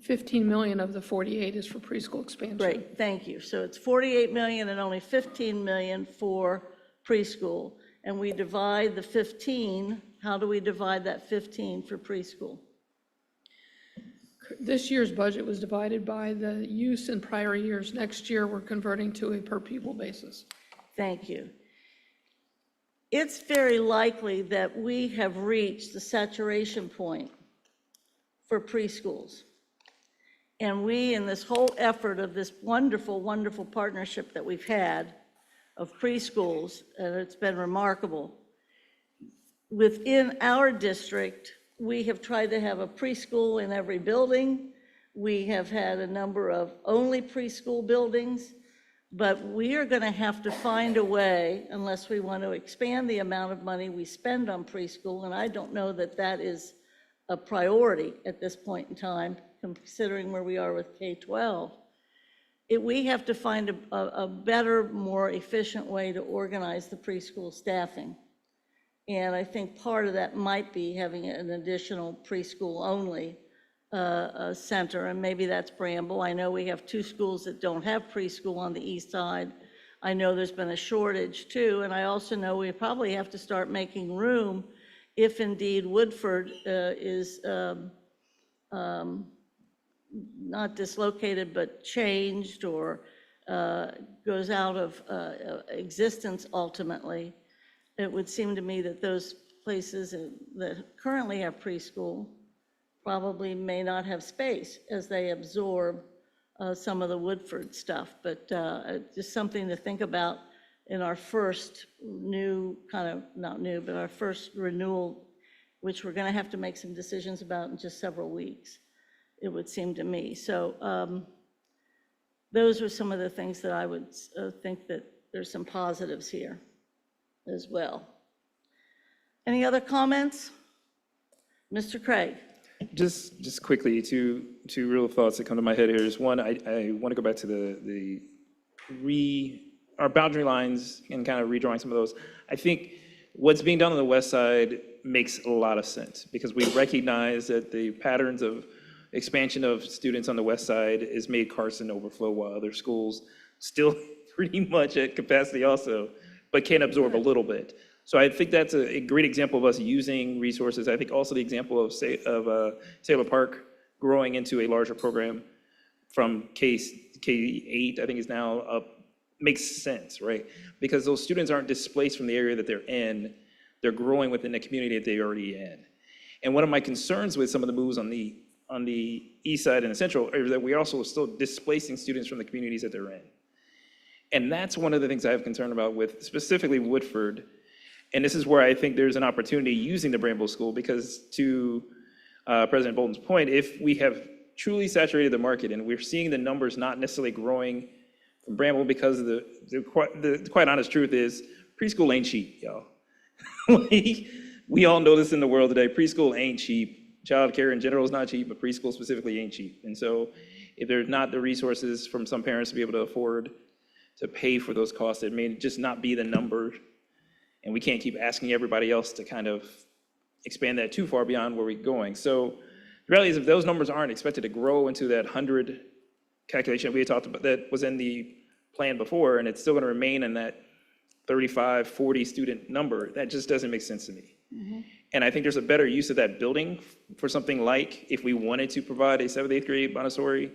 15 million of the 48 is for preschool expansion. Great, thank you. So it's 48 million and only 15 million for preschool. And we divide the 15, how do we divide that 15 for preschool? This year's budget was divided by the use in prior years. Next year, we're converting to a per pupil basis. Thank you. It's very likely that we have reached the saturation point for preschools. And we, in this whole effort of this wonderful, wonderful partnership that we've had of preschools, and it's been remarkable, within our district, we have tried to have a preschool in every building. We have had a number of only preschool buildings, but we are going to have to find a way, unless we want to expand the amount of money we spend on preschool, and I don't know that that is a priority at this point in time, considering where we are with K-12. We have to find a better, more efficient way to organize the preschool staffing. And I think part of that might be having an additional preschool-only center, and maybe that's Bramble. I know we have 2 schools that don't have preschool on the east side. I know there's been a shortage too, and I also know we probably have to start making room if indeed Woodford is not dislocated but changed or goes out of existence ultimately. It would seem to me that those places that currently have preschool probably may not have space as they absorb some of the Woodford stuff, but just something to think about in our first new, kind of, not new, but our first renewal, which we're going to have to make some decisions about in just several weeks, it would seem to me. So those are some of the things that I would think that there's some positives here as well. Any other comments? Mr. Craig. Just quickly, two real thoughts that come to my head here is, one, I want to go back to our boundary lines and kind of redrawing some of those. I think what's being done on the west side makes a lot of sense, because we recognize that the patterns of expansion of students on the west side has made Carson overflow, while other schools still pretty much at capacity also, but can absorb a little bit. So I think that's a great example of us using resources. I think also the example of Sailor Park growing into a larger program from K-8, I think is now up, makes sense, right? Because those students aren't displaced from the area that they're in, they're growing within the community that they're already in. And one of my concerns with some of the moves on the east side and the central is that we're also still displacing students from the communities that they're in. And that's one of the things I have concern about with specifically Woodford. And this is where I think there's an opportunity using the Bramble School, because to President Bolton's point, if we have truly saturated the market and we're seeing the numbers not necessarily growing from Bramble, because the quite honest truth is preschool ain't cheap, y'all. Like, we all know this in the world today. Preschool ain't cheap. Childcare in general is not cheap, but preschool specifically ain't cheap. And so if there's not the resources from some parents to be able to afford to pay for those costs, it may just not be the number. And we can't keep asking everybody else to kind of expand that too far beyond where we're going. So the reality is, if those numbers aren't expected to grow into that 100 calculation we had talked about that was in the plan before, and it's still going to remain in that 35, 40 student number, that just doesn't make sense to me. And I think there's a better use of that building for something like, if we wanted to provide a 7th, 8th grade Montessori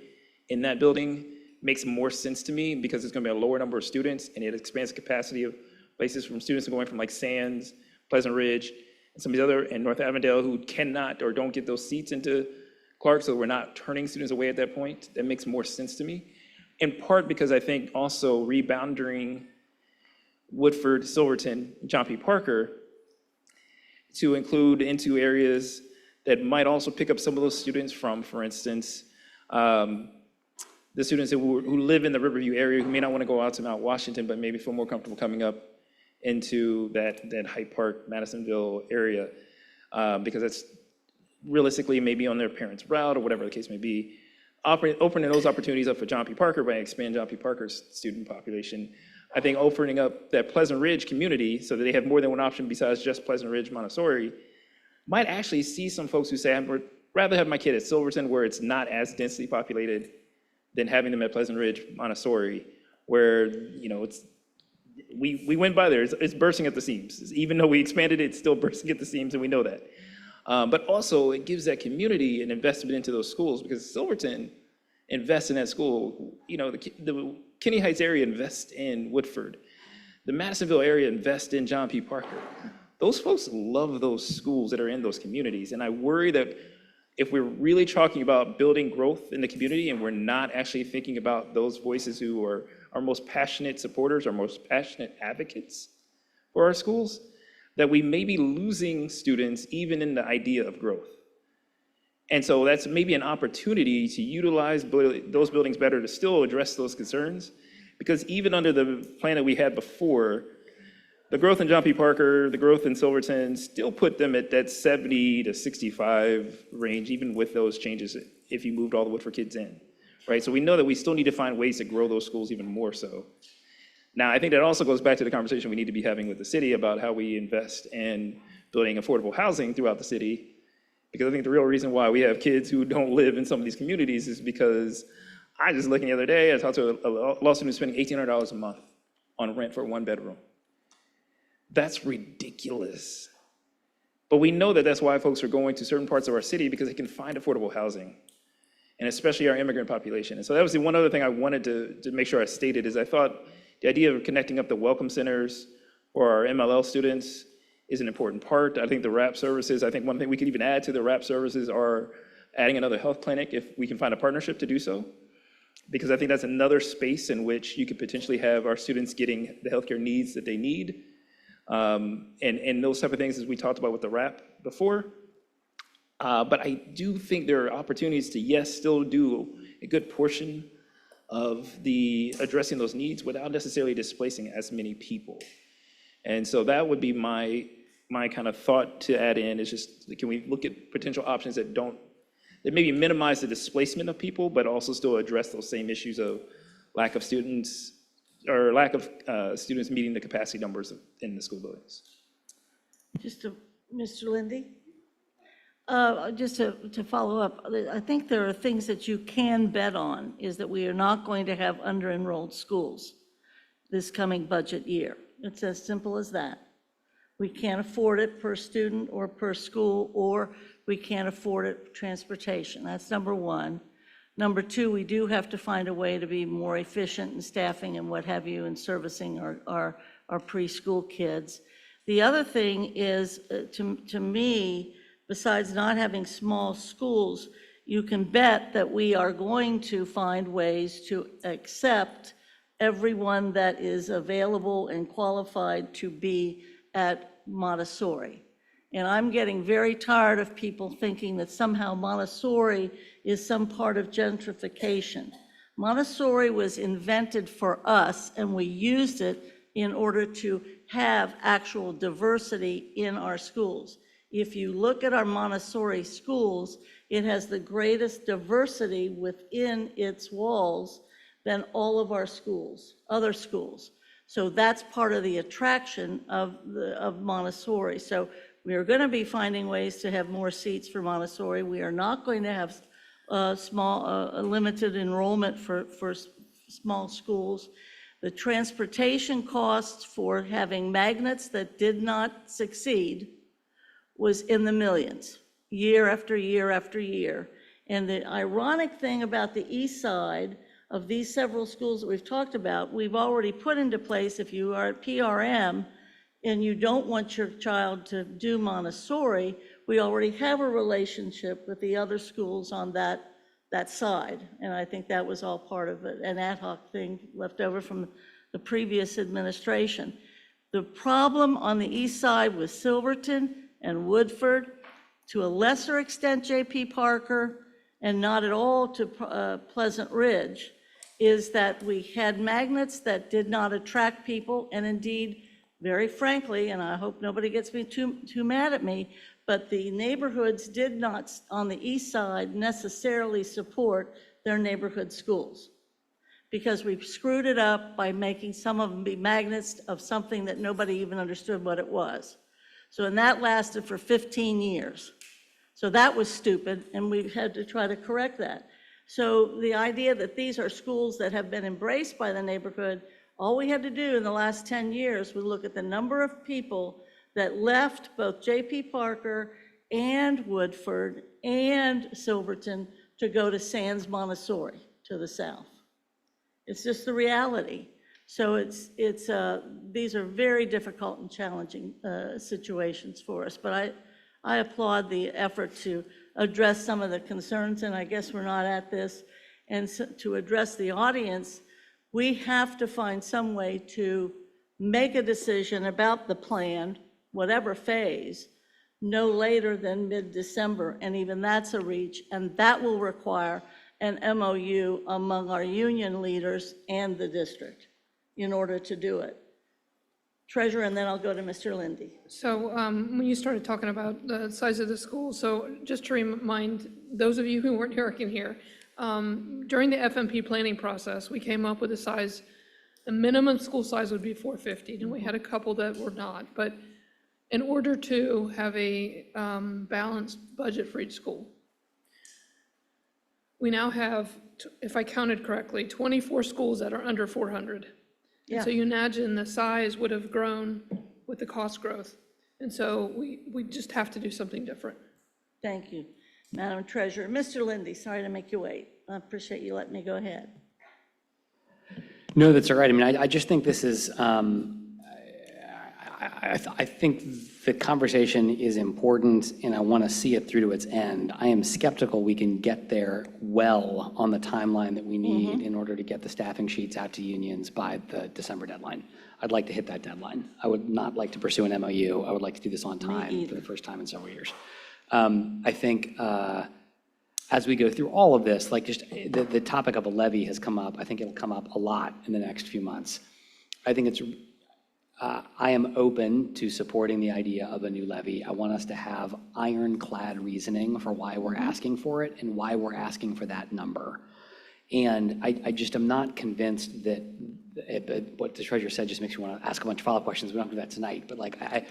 in that building, makes more sense to me, because it's going to be a lower number of students, and it expands the capacity of places from students going from like Sands, Pleasant Ridge, and some of these other, and North Avondale, who cannot or don't get those seats into Clark, so we're not turning students away at that point. That makes more sense to me. In part because I think also rebounding Woodford, Silverton, John P. Parker to include into areas that might also pick up some of those students from, for instance, the students who live in the Riverview area who may not want to go out to Mount Washington, but maybe feel more comfortable coming up into that Hyde Park, Madisonville area, because that's realistically maybe on their parents' route or whatever the case may be. Opening those opportunities up for John P. Parker by expanding John P. Parker's student population. I think opening up that Pleasant Ridge community so that they have more than one option besides just Pleasant Ridge Montessori might actually see some folks who say, I'd rather have my kid at Silverton where it's not as densely populated than having them at Pleasant Ridge Montessori, where, you know, we went by there, it's bursting at the seams. Even though we expanded it, it's still bursting at the seams, and we know that. But also, it gives that community an investment into those schools, because Silverton invests in that school. You know, the Kenny Heights area invests in Woodford. The Madisonville area invests in John P. Parker. Those folks love those schools that are in those communities, and I worry that if we're really talking about building growth in the community and we're not actually thinking about those voices who are our most passionate supporters, our most passionate advocates for our schools, that we may be losing students even in the idea of growth. And so that's maybe an opportunity to utilize those buildings better to still address those concerns, because even under the plan that we had before, the growth in John P. Parker, the growth in Silverton still put them at that 70 to 65 range, even with those changes if you moved all the Woodford kids in, right? So we know that we still need to find ways to grow those schools even more so. Now, I think that also goes back to the conversation we need to be having with the city about how we invest in building affordable housing throughout the city, because I think the real reason why we have kids who don't live in some of these communities is because I just looking the other day, I talked to a law student who's spending $1,800 a month on rent for a 1-bedroom. That's ridiculous. But we know that that's why folks are going to certain parts of our city, because they can find affordable housing, and especially our immigrant population. And so that was the one other thing I wanted to make sure I stated, is I thought the idea of connecting up the welcome centers for our MLL students is an important part. I think the WRAP services, I think one thing we could even add to the WRAP services are adding another health clinic if we can find a partnership to do so, because I think that's another space in which you could potentially have our students getting the healthcare needs that they need. And those type of things, as we talked about with the WRAP before. But I do think there are opportunities to, yes, still do a good portion of the addressing those needs without necessarily displacing as many people. And so that would be my kind of thought to add in, is just, can we look at potential options that maybe minimize the displacement of people, but also still address those same issues of lack of students, or lack of students meeting the capacity numbers in the school buildings. Mr. Lindy? Just to follow up, I think there are things that you can bet on, is that we are not going to have under-enrolled schools this coming budget year. It's as simple as that. We can't afford it per student or per school, or we can't afford it for transportation. That's number one. Number two, we do have to find a way to be more efficient in staffing and what have you, in servicing our preschool kids. The other thing is, to me, besides not having small schools, you can bet that we are going to find ways to accept everyone that is available and qualified to be at Montessori. And I'm getting very tired of people thinking that somehow Montessori is some part of gentrification. Montessori was invented for us, and we used it in order to have actual diversity in our schools. If you look at our Montessori schools, it has the greatest diversity within its walls than all of our schools, other schools. So that's part of the attraction of Montessori. So we are going to be finding ways to have more seats for Montessori. We are not going to have limited enrollment for small schools. The transportation costs for having magnets that did not succeed was in the millions, year after year after year. And the ironic thing about the east side of these several schools that we've talked about, we've already put into place, if you are at PRM and you don't want your child to do Montessori, we already have a relationship with the other schools on that side. And I think that was all part of it, an ad hoc thing left over from the previous administration. The problem on the east side with Silverton and Woodford, to a lesser extent J.P. Parker, and not at all to Pleasant Ridge, is that we had magnets that did not attract people, and indeed, very frankly, and I hope nobody gets me too mad at me, but the neighborhoods did not, on the east side, necessarily support their neighborhood schools, because we screwed it up by making some of them be magnets of something that nobody even understood what it was. So, and that lasted for 15 years. So that was stupid, and we've had to try to correct that. So the idea that these are schools that have been embraced by the neighborhood, all we had to do in the last 10 years was look at the number of people that left both J.P. Parker and Woodford and Silverton to go to Sands Montessori to the south. It's just the reality. So these are very difficult and challenging situations for us. But I applaud the effort to address some of the concerns, and I guess we're not at this. And so, to address the audience, we have to find some way to make a decision about the plan, whatever phase, no later than mid-December, and even that's a reach, and that will require an MOU among our union leaders and the district in order to do it. Treasurer, and then I'll go to Mr. Lindy. So when you started talking about the size of the school, so just to remind those of you who weren't here or can hear, during the FMP planning process, we came up with a size, the minimum school size would be 450, and we had a couple that were not. But in order to have a balanced budget for each school, we now have, if I counted correctly, 24 schools that are under 400. Yeah. So you imagine the size would have grown with the cost growth. And so we just have to do something different. Thank you, Madam Treasurer. Mr. Lindy, sorry to make you wait. I appreciate you letting me go ahead. No, that's all right. I mean, I just think this is, I think the conversation is important, and I want to see it through to its end. I am skeptical we can get there well on the timeline that we need in order to get the staffing sheets out to unions by the December deadline. I'd like to hit that deadline. I would not like to pursue an MOU. I would like to do this on time for the first time in several years. I think as we go through all of this, like just the topic of a levy has come up. I think it'll come up a lot in the next few months. I think it's I am open to supporting the idea of a new levy. I want us to have ironclad reasoning for why we're asking for it and why we're asking for that number. And I just am not convinced that what the treasurer said just makes me want to ask a bunch of follow-up questions. We don't have to do that tonight, but like I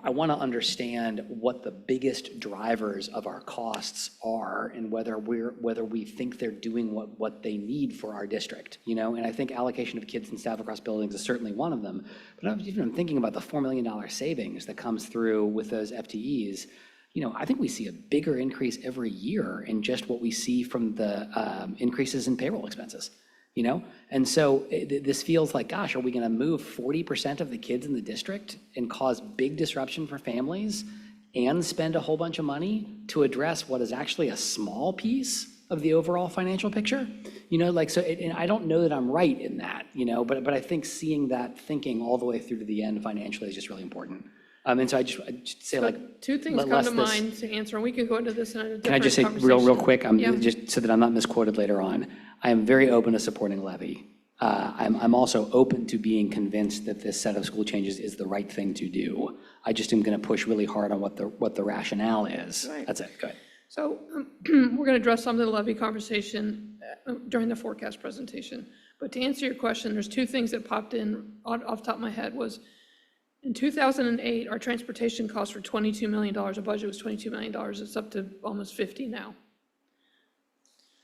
want to understand what the biggest drivers of our costs are and whether we think they're doing what they need for our district, and I think allocation of kids and staff across buildings is certainly one of them. But I'm thinking about the $4 million savings that comes through with those FTEs. I think we see a bigger increase every year in just what we see from the increases in payroll expenses. And so this feels like, gosh, are we going to move 40% of the kids in the district and cause big disruption for families and spend a whole bunch of money to address what is actually a small piece of the overall financial picture? And I don't know that I'm right in that, but I think seeing that thinking all the way through to the end financially is just really important. And so I'd just say like. Two things come less to this- mind to answer, and we can go into this in a different Can I just say conversation. real quick, Yeah. just so that I'm not misquoted later on, I am very open to supporting levy. I'm also open to being convinced that this set of school changes is the right thing to do. I just am going to push really hard on what the rationale is. Right. That's it, go ahead. So we're going to address some of the levy conversation during the forecast presentation. But to answer your question, there's two things that popped in off the top of my head was, in 2008, our transportation costs were $22 million. Our budget was $22 million. It's up to almost 50 now.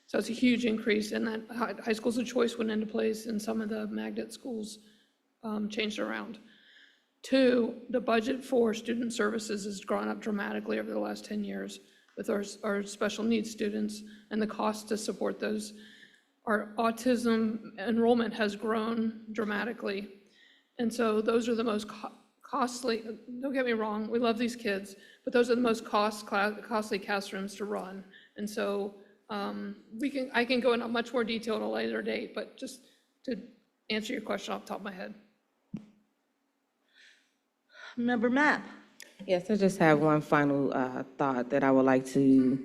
So it's a huge increase, and that high schools of choice went into place, and some of the magnet schools changed around. Two, the budget for student services has gone up dramatically over the last 10 years with our special needs students and the cost to support those. Our autism enrollment has grown dramatically. And so those are the most costly, don't get me wrong, we love these kids, but those are the most costly classrooms to run. And so I can go into much more detail at a later date, but just to answer your question off the top of my head. Member Mapp. Yes, I just have one final thought that I would like to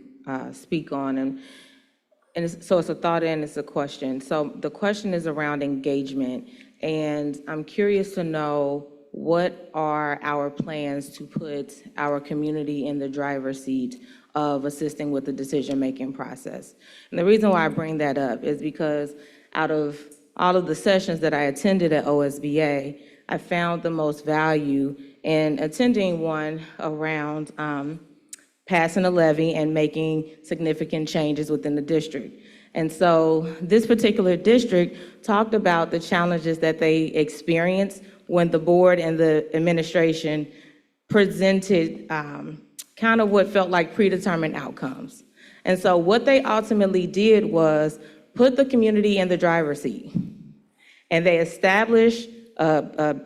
speak on. And so it's a thought and it's a question. So the question is around engagement. And I'm curious to know, what are our plans to put our community in the driver's seat of assisting with the decision-making process? And the reason why I bring that up is because out of all of the sessions that I attended at OSBA, I found the most value in attending one around passing a levy and making significant changes within the district. And so this particular district talked about the challenges that they experienced when the board and the administration presented kind of what felt like predetermined outcomes. And so what they ultimately did was put the community in the driver's seat. And they established a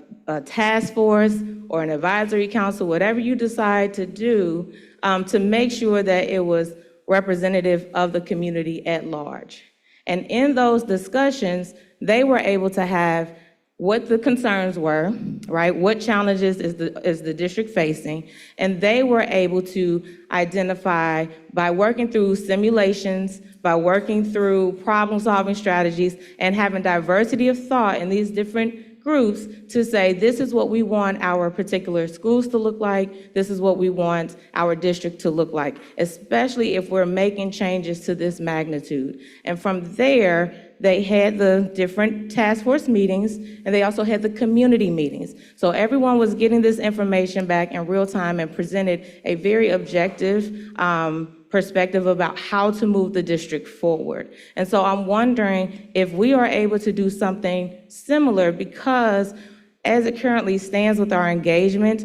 task force or an advisory council, whatever you decide to do, to make sure that it was representative of the community at large. And in those discussions, they were able to have what the concerns were, right? What challenges is the district facing? And they were able to identify, by working through simulations, by working through problem-solving strategies, and having diversity of thought in these different groups to say, this is what we want our particular schools to look like, this is what we want our district to look like, especially if we're making changes to this magnitude. And from there, they had the different task force meetings, and they also had the community meetings. So everyone was getting this information back in real time and presented a very objective perspective about how to move the district forward. And so I'm wondering if we are able to do something similar, because as it currently stands with our engagement,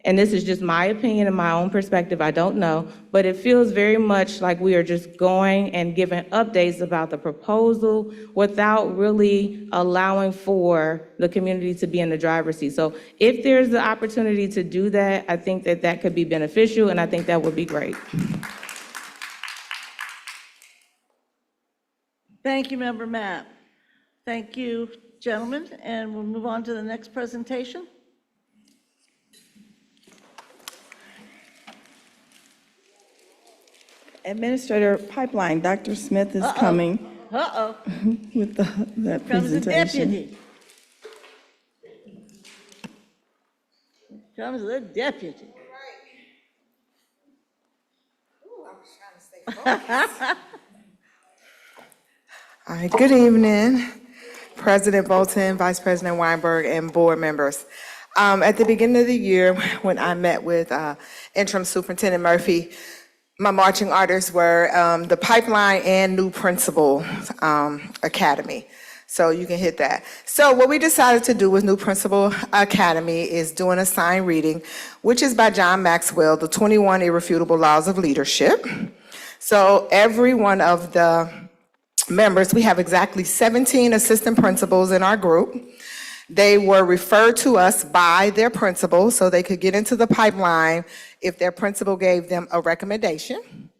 and this is just my opinion and my own perspective, I don't know, but it feels very much like we are just going and giving updates about the proposal without really allowing for the community to be in the driver's seat. So if there's the opportunity to do that, I think that that could be beneficial, and I think that would be great. Thank you, Member Mapp. Thank you, gentlemen, and we'll move on to the next presentation. Administrator Pipeline, Dr. Smith is coming with that Comes the presentation. deputy. Comes the deputy. All right, good evening, President Bolton, Vice President Weinberg, and board members. At the beginning of the year, when I met with Interim Superintendent Murphy, my marching orders were the Pipeline and New Principal Academy. So you can hit that. So what we decided to do with New Principal Academy is do an assigned reading, which is by John Maxwell, The 21 Irrefutable Laws of Leadership. So every one of the members, we have exactly 17 assistant principals in our group. They were referred to us by their principal so they could get into the pipeline if their principal gave them a recommendation.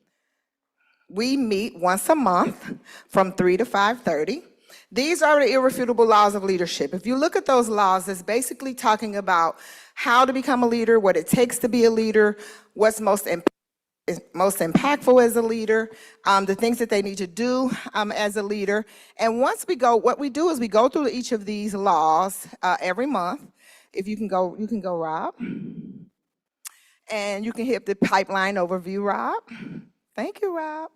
We meet once a month from 3 to 5:30. These are the irrefutable laws of leadership. If you look at those laws, it's basically talking about how to become a leader, what it takes to be a leader, what's most impactful as a leader, the things that they need to do as a leader. And once we go, what we do is we go through each of these laws every month. If you can go, Rob. And you can hit the pipeline overview, Rob. Thank you, Rob.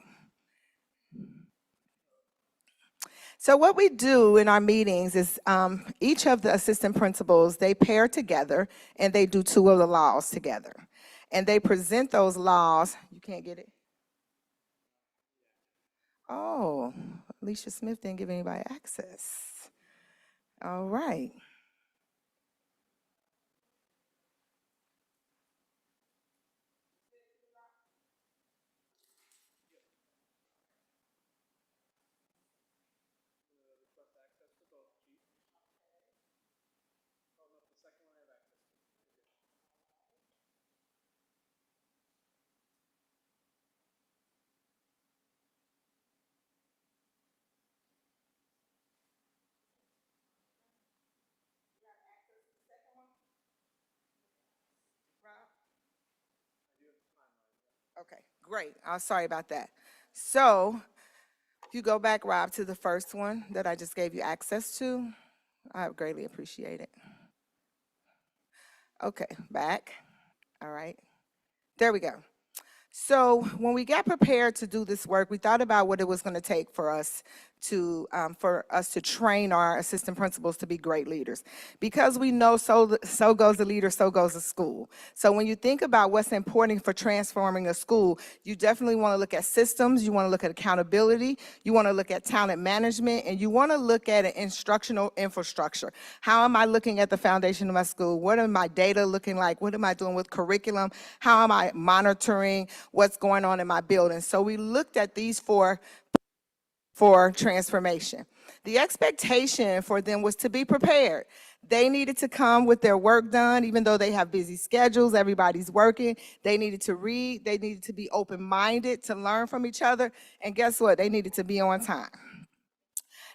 So what we do in our meetings is each of the assistant principals, they pair together and they do 2 of the laws together. And they present those laws. You can't get it? Oh, Alicia Smith didn't give anybody access. All right. Okay, great. I'm sorry about that. So if you go back, Rob, to the first one that I just gave you access to, I greatly appreciate it. Okay, back. All right. There we go. So when we got prepared to do this work, we thought about what it was going to take for us to train our assistant principals to be great leaders. Because we know so goes the leader, so goes the school. So when you think about what's important for transforming a school, you definitely want to look at systems, you want to look at accountability, you want to look at talent management, and you want to look at an instructional infrastructure. How am I looking at the foundation of my school? What are my data looking like? What am I doing with curriculum? How am I monitoring what's going on in my building? So we looked at these for transformation. The expectation for them was to be prepared. They needed to come with their work done, even though they have busy schedules, everybody's working. They needed to read, they needed to be open-minded to learn from each other, and guess what? They needed to be on time.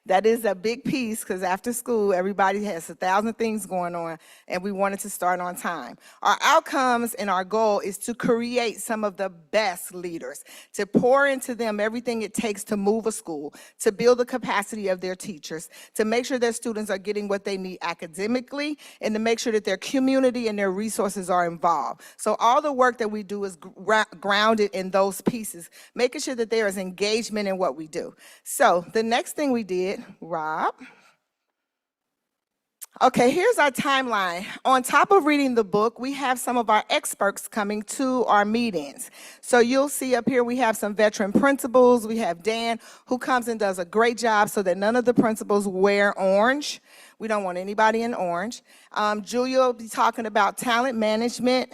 That is a big piece because after school, everybody has 1,000 things going on, and we wanted to start on time. Our outcomes and our goal is to create some of the best leaders, to pour into them everything it takes to move a school, to build the capacity of their teachers, to make sure their students are getting what they need academically, and to make sure that their community and their resources are involved. So all the work that we do is grounded in those pieces, making sure that there is engagement in what we do. So the next thing we did, Rob. Okay, here's our timeline. On top of reading the book, we have some of our experts coming to our meetings. So you'll see up here we have some veteran principals. We have Dan, who comes and does a great job so that none of the principals wear orange. We don't want anybody in orange. Julia will be talking about talent management.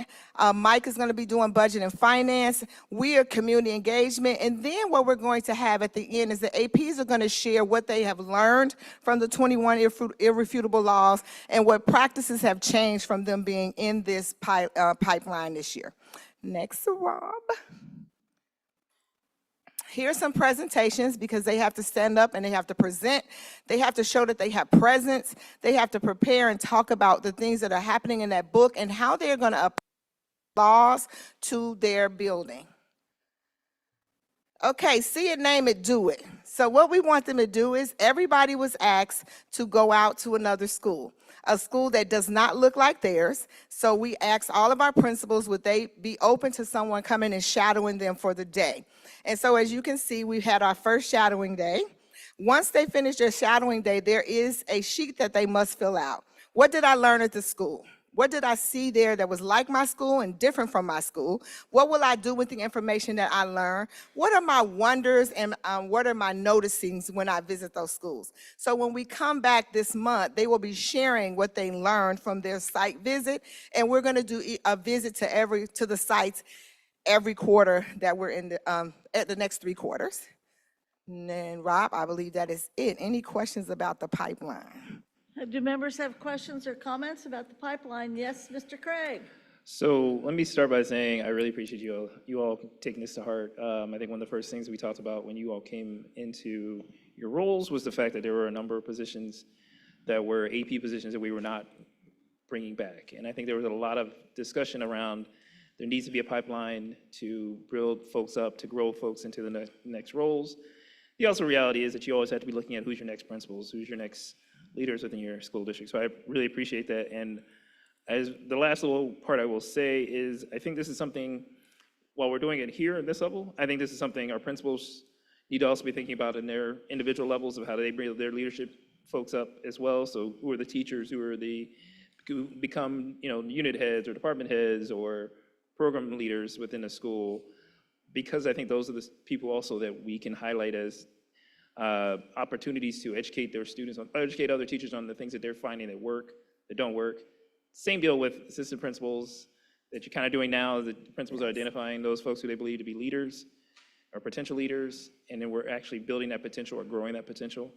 Mike is going to be doing budget and finance. We are community engagement. And then what we're going to have at the end is the APs are going to share what they have learned from the 21 irrefutable laws and what practices have changed from them being in this pipeline this year. Next, Rob. Here's some presentations because they have to stand up and they have to present. They have to show that they have presence. They have to prepare and talk about the things that are happening in that book and how they're going to apply laws to their building. Okay, see it, name it, do it. So what we want them to do is everybody was asked to go out to another school, a school that does not look like theirs. So we asked all of our principals, would they be open to someone coming and shadowing them for the day? And so as you can see, we had our first shadowing day. Once they finish their shadowing day, there is a sheet that they must fill out. What did I learn at the school? What did I see there that was like my school and different from my school? What will I do with the information that I learned? What are my wonders and what are my noticings when I visit those schools? So when we come back this month, they will be sharing what they learned from their site visit, and we're going to do a visit to the sites every quarter that we're in at the next 3 quarters. And then Rob, I believe that is it. Any questions about the pipeline? Do members have questions or comments about the pipeline? Yes, Mr. Craig. So let me start by saying I really appreciate you all taking this to heart. I think one of the first things we talked about when you all came into your roles was the fact that there were a number of positions that were AP positions that we were not bringing back. And I think there was a lot of discussion around there needs to be a pipeline to build folks up, to grow folks into the next roles. The also reality is that you always have to be looking at who's your next principals, who's your next leaders within your school district. So I really appreciate that. And as the last little part I will say is, I think this is something, while we're doing it here at this level, I think this is something our principals need to also be thinking about in their individual levels of how they bring their leadership folks up as well. So who are the teachers, who become, unit heads or department heads or program leaders within a school, because I think those are the people also that we can highlight as opportunities to educate their students, educate other teachers on the things that they're finding that work, that don't work. Same deal with assistant principals that you're kind of doing now. The principals are identifying those folks who they believe to be leaders or potential leaders, and then we're actually building that potential or growing that potential.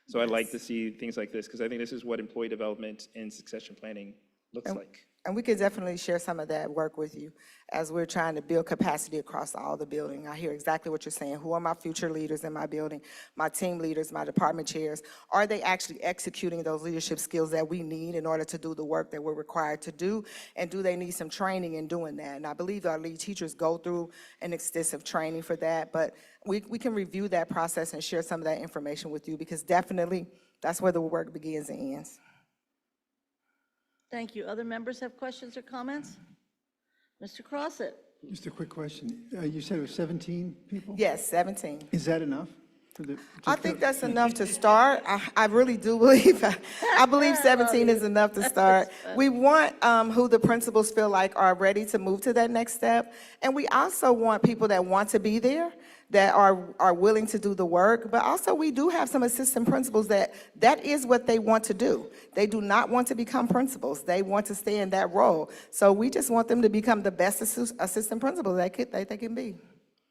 So I'd like to see things like this, because I think this is what employee development and succession planning looks like. And we could definitely share some of that work with you as we're trying to build capacity across all the building. I hear exactly what you're saying. Who are my future leaders in my building, my team leaders, my department chairs? Are they actually executing those leadership skills that we need in order to do the work that we're required to do? And do they need some training in doing that? And I believe our lead teachers go through an extensive training for that, but we can review that process and share some of that information with you, because definitely that's where the work begins and ends. Thank you. Other members have questions or comments? Mr. Crossett? Just a quick question. You said it was 17 people? Yes, 17. Is that enough? I think that's enough to start. I really do believe, I believe 17 is enough to start. We want who the principals feel like are ready to move to that next step. And we also want people that want to be there, that are willing to do the work. But also we do have some assistant principals that is what they want to do. They do not want to become principals. They want to stay in that role. So we just want them to become the best assistant principals they can be.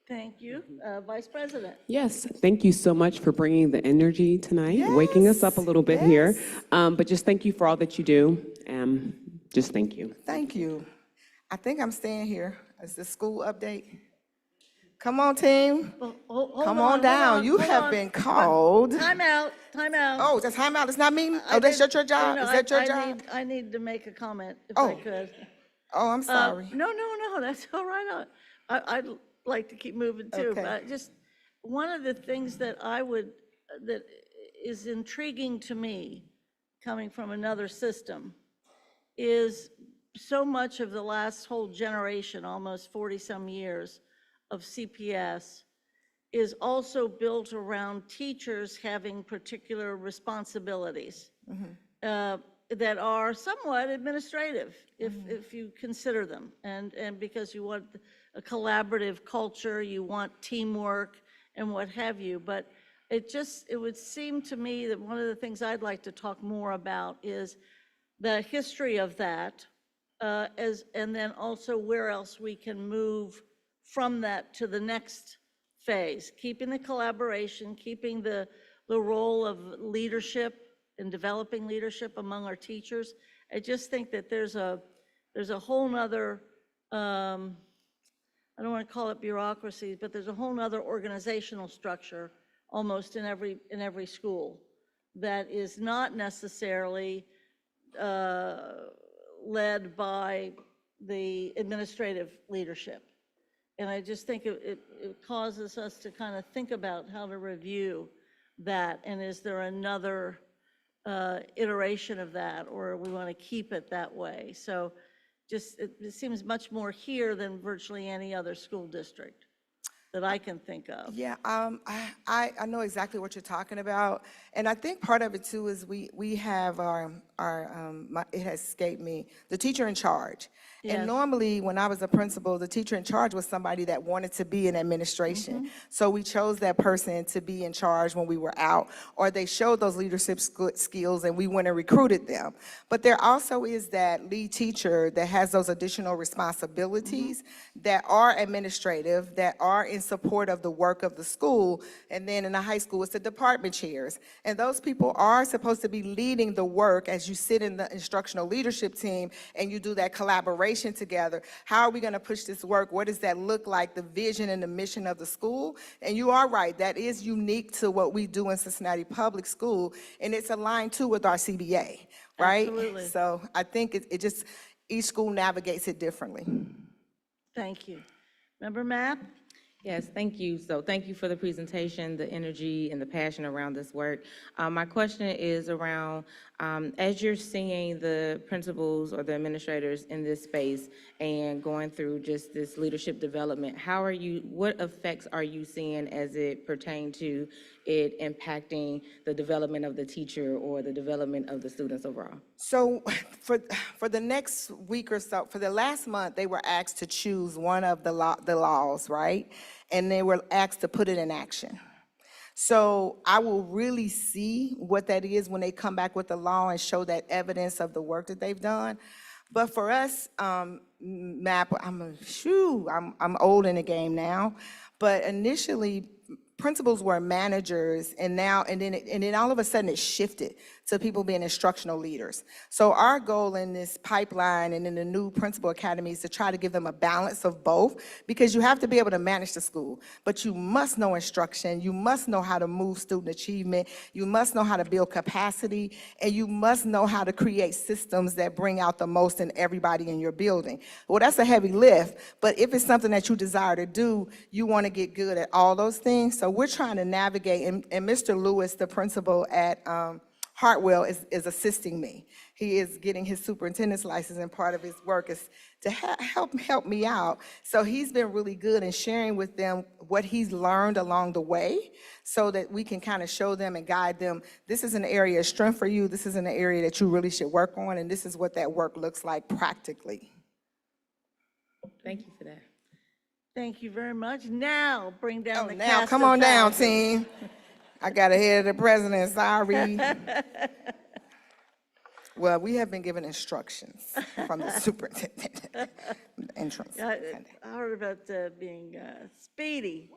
Thank you. Vice President? Yes, thank you so much for bringing the energy tonight, waking us up a little bit here. But just thank you for all that you do. Just thank you. Thank you. I think I'm staying here. Is the school update? Come on, team. Come on down. You have been called. Time out. Oh, that's time out. It's not me? Oh, that's your job? Is that your job? I need to make a comment if I could. Oh, I'm sorry. No, that's all right. I'd like to keep moving too, Okay. but just one of the things that that is intriguing to me, coming from another system, is so much of the last whole generation, almost 40-some years of CPS, is also built around teachers having particular responsibilities that are somewhat administrative, if you consider them, and because you want a collaborative culture, you want teamwork and what have you. But it would seem to me that one of the things I'd like to talk more about is the history of that, and then also where else we can move from that to the next phase, keeping the collaboration, keeping the role of leadership and developing leadership among our teachers. I just think that there's a whole nother, I don't want to call it bureaucracy, but there's a whole nother organizational structure almost in every school that is not necessarily led by the administrative leadership. And I just think it causes us to kind of think about how to review that, and is there another iteration of that, or we want to keep it that way. So just, it seems much more here than virtually any other school district that I can think of. Yeah, I know exactly what you're talking about, and I think part of it too is we have it has escaped me, the teacher in charge. Yes. And normally, when I was a principal, the teacher in charge was somebody that wanted to be in administration. So we chose that person to be in charge when we were out, or they showed those leadership skills and we went and recruited them. But there also is that lead teacher that has those additional responsibilities that are administrative, that are in support of the work of the school. And then in the high school, it's the department chairs. And those people are supposed to be leading the work as you sit in the instructional leadership team and you do that collaboration information together. How are we going to push this work? What does that look like, the vision and the mission of the school? And you are right, that is unique to what we do in Cincinnati Public School, and it's aligned too with our CBA, right? Absolutely. So I think it just, each school navigates it differently. Thank you. Member Mapp? Yes, thank you. So thank you for the presentation, the energy and the passion around this work. My question is around, as you're seeing the principals or the administrators in this space and going through just this leadership development, what effects are you seeing as it pertains to it impacting the development of the teacher or the development of the students overall? So for the next week or so, for the last month, they were asked to choose one of the laws, right? And they were asked to put it in action. So I will really see what that is when they come back with the law and show that evidence of the work that they've done. But for us, MAP, I'm old in the game now, but initially, principals were managers, and then all of a sudden it shifted to people being instructional leaders. So our goal in this pipeline and in the new principal academy is to try to give them a balance of both, because you have to be able to manage the school, but you must know instruction, you must know how to move student achievement, you must know how to build capacity, and you must know how to create systems that bring out the most in everybody in your building. Well, that's a heavy lift, but if it's something that you desire to do, you want to get good at all those things. So we're trying to navigate, and Mr. Lewis, the principal at Hartwell, is assisting me. He is getting his superintendent's license, and part of his work is to help me out. So he's been really good in sharing with them what he's learned along the way, so that we can kind of show them and guide them. This is an area of strength for you. This is an area that you really should work on, and this is what that work looks like practically. Thank you for that. Thank you very much. Now, bring down the Now, cast come of on down, thousands. team. I got ahead of the president, sorry. Well, we have been given instructions from the superintendent, interim superintendent. I heard about being speedy.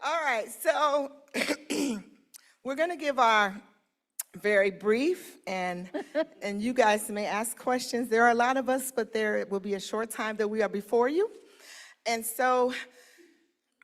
All right, so we're going to give our very brief, and you guys may ask questions. There are a lot of us, but there will be a short time that we are before you. And so,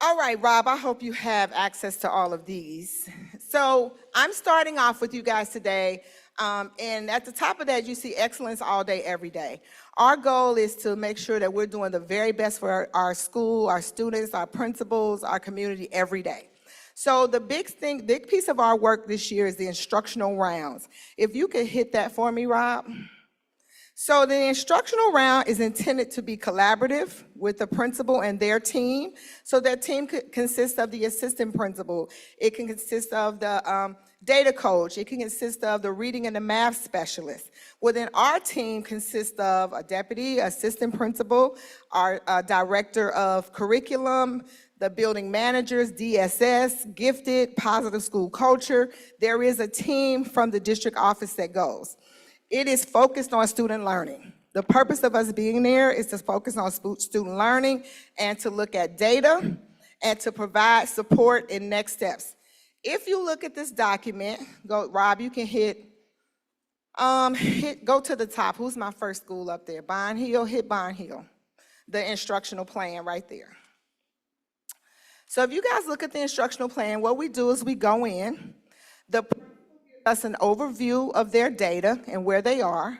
all right, Rob, I hope you have access to all of these. So I'm starting off with you guys today, and at the top of that, you see excellence all day, every day. Our goal is to make sure that we're doing the very best for our school, our students, our principals, our community every day. So the big piece of our work this year is the instructional rounds. If you could hit that for me, Rob. So the instructional round is intended to be collaborative with the principal and their team. So that team consists of the assistant principal. It can consist of the data coach. It can consist of the reading and the math specialist. Well, then our team consists of a deputy, assistant principal, our director of curriculum, the building managers, DSS, gifted, positive school culture. There is a team from the district office that goes. It is focused on student learning. The purpose of us being there is to focus on student learning and to look at data and to provide support in next steps. If you look at this document, Rob, you can go to the top. Who's my first school up there? Bond Hill, hit Bond Hill. The instructional plan right there. So if you guys look at the instructional plan, what we do is we go in, us an overview of their data and where they are,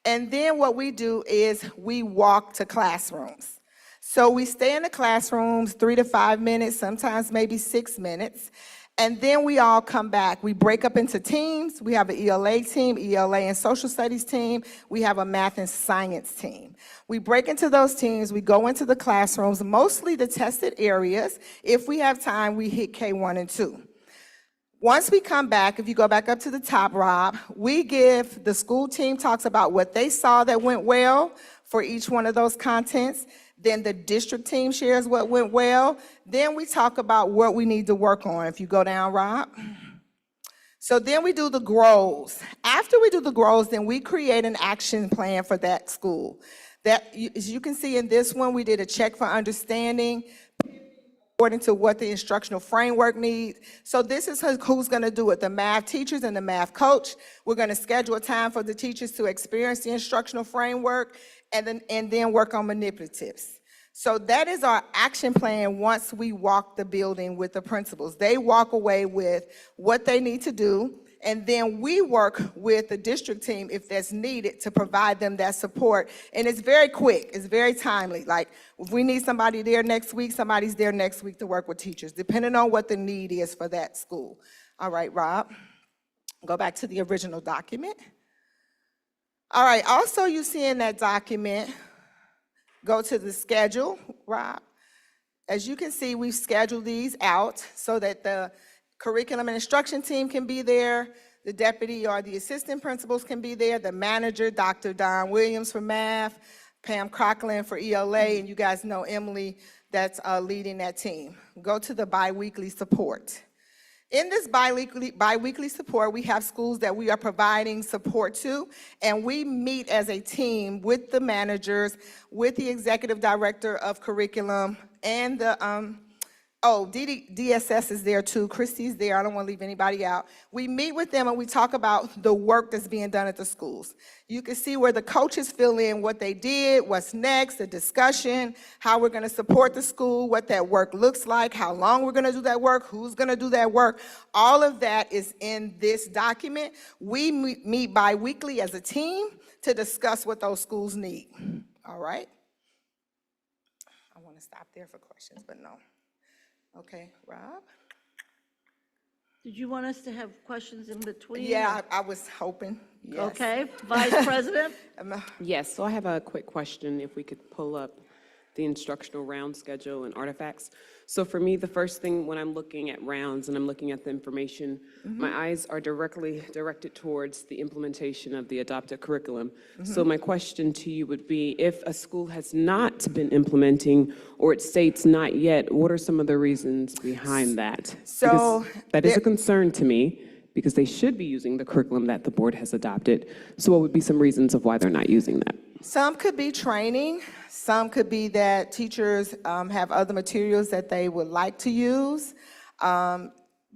and then what we do is we walk to classrooms. So we stay in the classrooms 3 to 5 minutes, sometimes maybe 6 minutes, and then we all come back. We break up into teams. We have an ELA team, ELA and social studies team. We have a math and science team. We break into those teams. We go into the classrooms, mostly the tested areas. If we have time, we hit K1 and 2. Once we come back, if you go back up to the top, Rob, the school team talks about what they saw that went well for each one of those contents. Then the district team shares what went well. Then we talk about what we need to work on. If you go down, Rob. So then we do the goals. After we do the goals, then we create an action plan for that school. As you can see in this one, we did a check for understanding, according to what the instructional framework needs. So this is who's gonna do it, the math teachers and the math coach. We're gonna schedule a time for the teachers to experience the instructional framework and then work on manipulatives. So that is our action plan once we walk the building with the principals. They walk away with what they need to do, and then we work with the district team if that's needed to provide them that support. And it's very quick, it's very timely. Like if we need somebody there next week, somebody's there next week to work with teachers, depending on what the need is for that school. All right, Rob, go back to the original document. All right, also you see in that document, go to the schedule, Rob. As you can see, we've scheduled these out so that the curriculum and instruction team can be there, the deputy or the assistant principals can be there, the manager, Dr. Don Williams for math, Pam Crocklin for ELA, and you guys know Emily that's leading that team. Go to the biweekly support. In this biweekly support, we have schools that we are providing support to, and we meet as a team with the managers, with the executive director of curriculum, and the, DSS is there too, Christy's there, I don't want to leave anybody out. We meet with them and we talk about the work that's being done at the schools. You can see where the coaches fill in what they did, what's next, the discussion, how we're going to support the school, what that work looks like, how long we're going to do that work, who's going to do that work. All of that is in this document. We meet bi-weekly as a team to discuss what those schools need. All right? I want to stop there for questions, but no. Okay, Rob? Did you want us to have questions in between? Yeah, I was hoping, yes. Okay, Vice President? Yes, so I have a quick question, if we could pull up the instructional round schedule and artifacts. So for me, the first thing when I'm looking at rounds and I'm looking at the information, my eyes are directly directed towards the implementation of the adopted curriculum. So my question to you would be, if a school has not been implementing or it states not yet, what are some of the reasons behind that? So Because that is a concern to me, because they should be using the curriculum that the board has adopted. So what would be some reasons of why they're not using that? Some could be training. Some could be that teachers have other materials that they would like to use.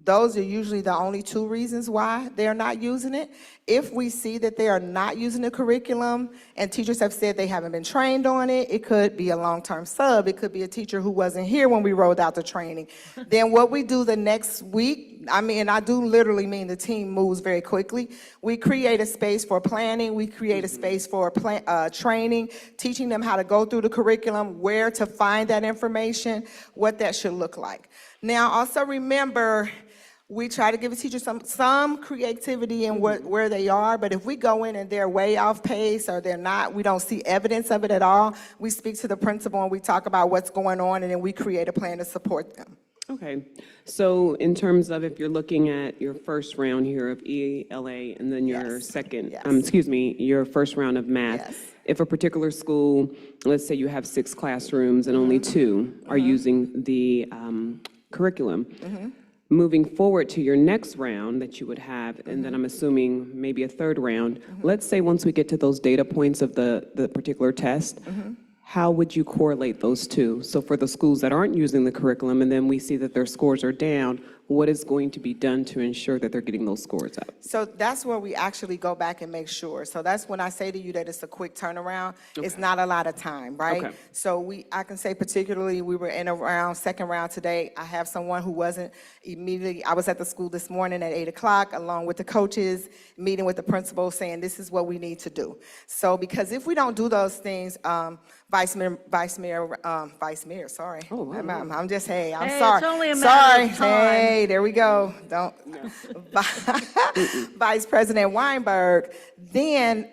Those are usually the only two reasons why they're not using it. If we see that they are not using the curriculum and teachers have said they haven't been trained on it, it could be a long-term sub. It could be a teacher who wasn't here when we rolled out the training. Then what we do the next week, and I do literally mean the team moves very quickly. We create a space for planning. We create a space for training, teaching them how to go through the curriculum, where to find that information, what that should look like. Now, also remember, we try to give a teacher some creativity in where they are, but if we go in and they're way off pace or they're not, we don't see evidence of it at all, we speak to the principal and we talk about what's going on, and then we create a plan to support them. Okay, so in terms of if you're looking at your first round here of ELA and then your second, your first round of math, if a particular school, let's say you have 6 classrooms and only 2 are using the curriculum, moving forward to your next round that you would have, and then I'm assuming maybe a third round, let's say once we get to those data points of the particular test, how would you correlate those two? So for the schools that aren't using the curriculum and then we see that their scores are down, what is going to be done to ensure that they're getting those scores up? So that's where we actually go back and make sure. So that's when I say to you that it's a quick turnaround. It's not a lot of time, right? Okay. So I can say particularly we were in a second round today. I have someone who wasn't immediately, I was at the school this morning at 8 o'clock along with the coaches, meeting with the principal saying this is what we need to do. So because if we don't do those things, Vice Mayor, sorry. Oh, wow. I'm just, hey, I'm Hey, sorry. it's only a matter of time. Hey, there we go. Don't. Vice President Weinberg, then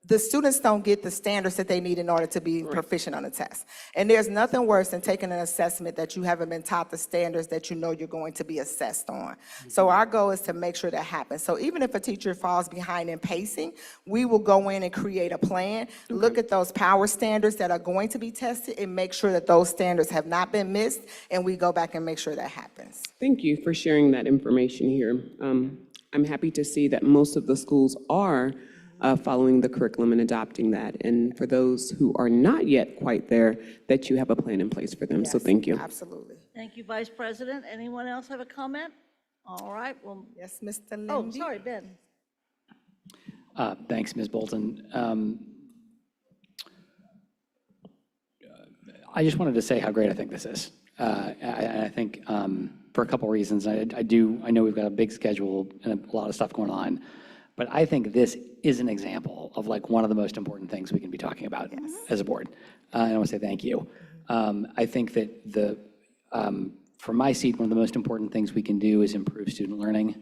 the students don't get the standards that they need in order to be proficient on the test. And there's nothing worse than taking an assessment that you haven't been taught the standards that you know you're going to be assessed on. So our goal is to make sure that happens. So even if a teacher falls behind in pacing, we will go in and create a plan, look at those power standards that are going to be tested and make sure that those standards have not been missed, and we go back and make sure that happens. Thank you for sharing that information here. I'm happy to see that most of the schools are following the curriculum and adopting that. And for those who are not yet quite there, that you have a plan in place for them. So thank you. Absolutely. Thank you, Vice President. Anyone else have a comment? All right, well. Yes, Mr. Lindy. Oh, sorry, Ben. Thanks, Ms. Bolton. I just wanted to say how great I think this is. I think for a couple reasons. I know we've got a big schedule and a lot of stuff going on, but I think this is an example of like one of the most important things we can be talking about as a board. And I want to say thank you. I think that from my seat, one of the most important things we can do is improve student learning.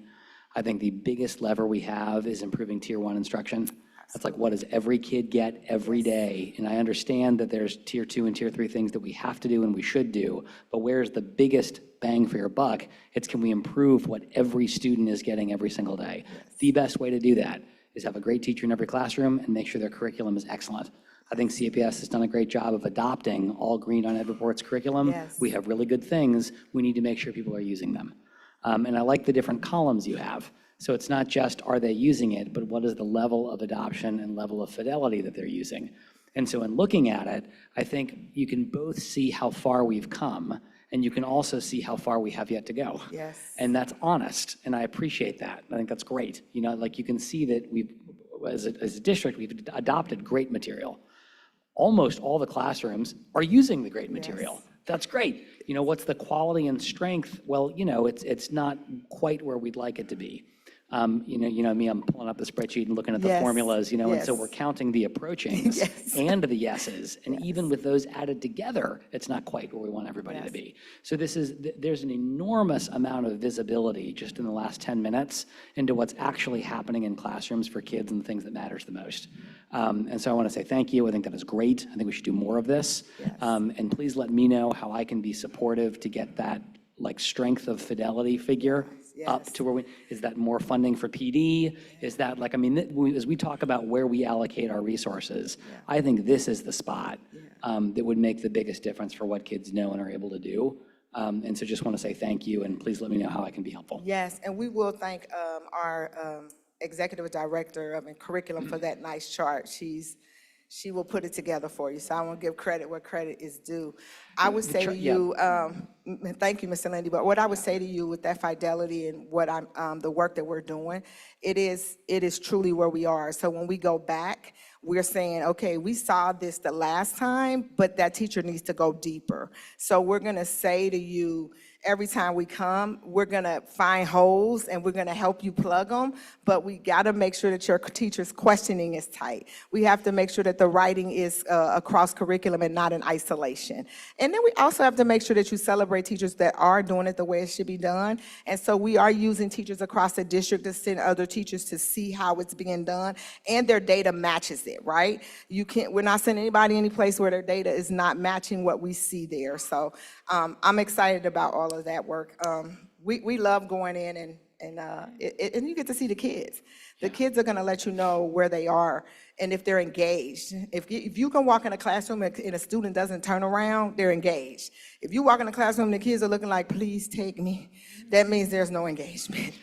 I think the biggest lever we have is improving Tier 1 instruction. That's like, what does every kid get every day? And I understand that there's Tier 2 and Tier 3 things that we have to do and we should do, but where's the biggest bang for your buck? It's, can we improve what every student is getting every single day? The best way to do that is have a great teacher in every classroom and make sure their curriculum is excellent. I think CPS has done a great job of adopting all Green on Ed Report's curriculum. We have really good things. We need to make sure people are using them. And I like the different columns you have. So it's not just are they using it, but what is the level of adoption and level of fidelity that they're using. And so in looking at it, I think you can both see how far we've come, and you can also see how far we have yet to go. Yes. And that's honest, and I appreciate that. I think that's great. You know, like you can see that we've, as a district, we've adopted great material. Almost all the classrooms are using the great material. That's great. You know, what's the quality and strength? Well, you know, it's not quite where we'd like it to be. You know me, I'm pulling up the spreadsheet and looking at the formulas, you know, and so we're counting the approachings and the yeses. And even with those added together, it's not quite where we want everybody to be. So there's an enormous amount of visibility just in the last 10 minutes into what's actually happening in classrooms for kids and the things that matters the most. And so I want to say thank you. I think that is great. I think we should do more of this. And please let me know how I can be supportive to get that like strength of fidelity figure up to where is that more funding for PD? Is that like, I mean, as we talk about where we allocate our resources, I think this is the spot that would make the biggest difference for what kids know and are able to do. And so just want to say thank you, and please let me know how I can be helpful. Yes, and we will thank our executive director of curriculum for that nice chart. She will put it together for you, so I want to give credit where credit is due. I would say to you, thank you, Mr. Lindy, but what I would say to you with that fidelity and what the work that we're doing, it is truly where we are. So when we go back, we're saying, okay, we saw this the last time, but that teacher needs to go deeper. So we're gonna say to you, every time we come, we're gonna find holes and we're gonna help you plug them, but we gotta make sure that your teacher's questioning is tight. We have to make sure that the writing is across curriculum and not in isolation. And then we also have to make sure that you celebrate teachers that are doing it the way it should be done. And so we are using teachers across the district to send other teachers to see how it's being done, and their data matches it, right? We're not sending anybody any place where their data is not matching what we see there. So I'm excited about all of that work. We love going in and you get to see the kids. The kids are gonna let you know where they are and if they're engaged. If you can walk in a classroom and a student doesn't turn around, they're engaged. If you walk in a classroom and the kids are looking like, please take me, that means there's no engagement.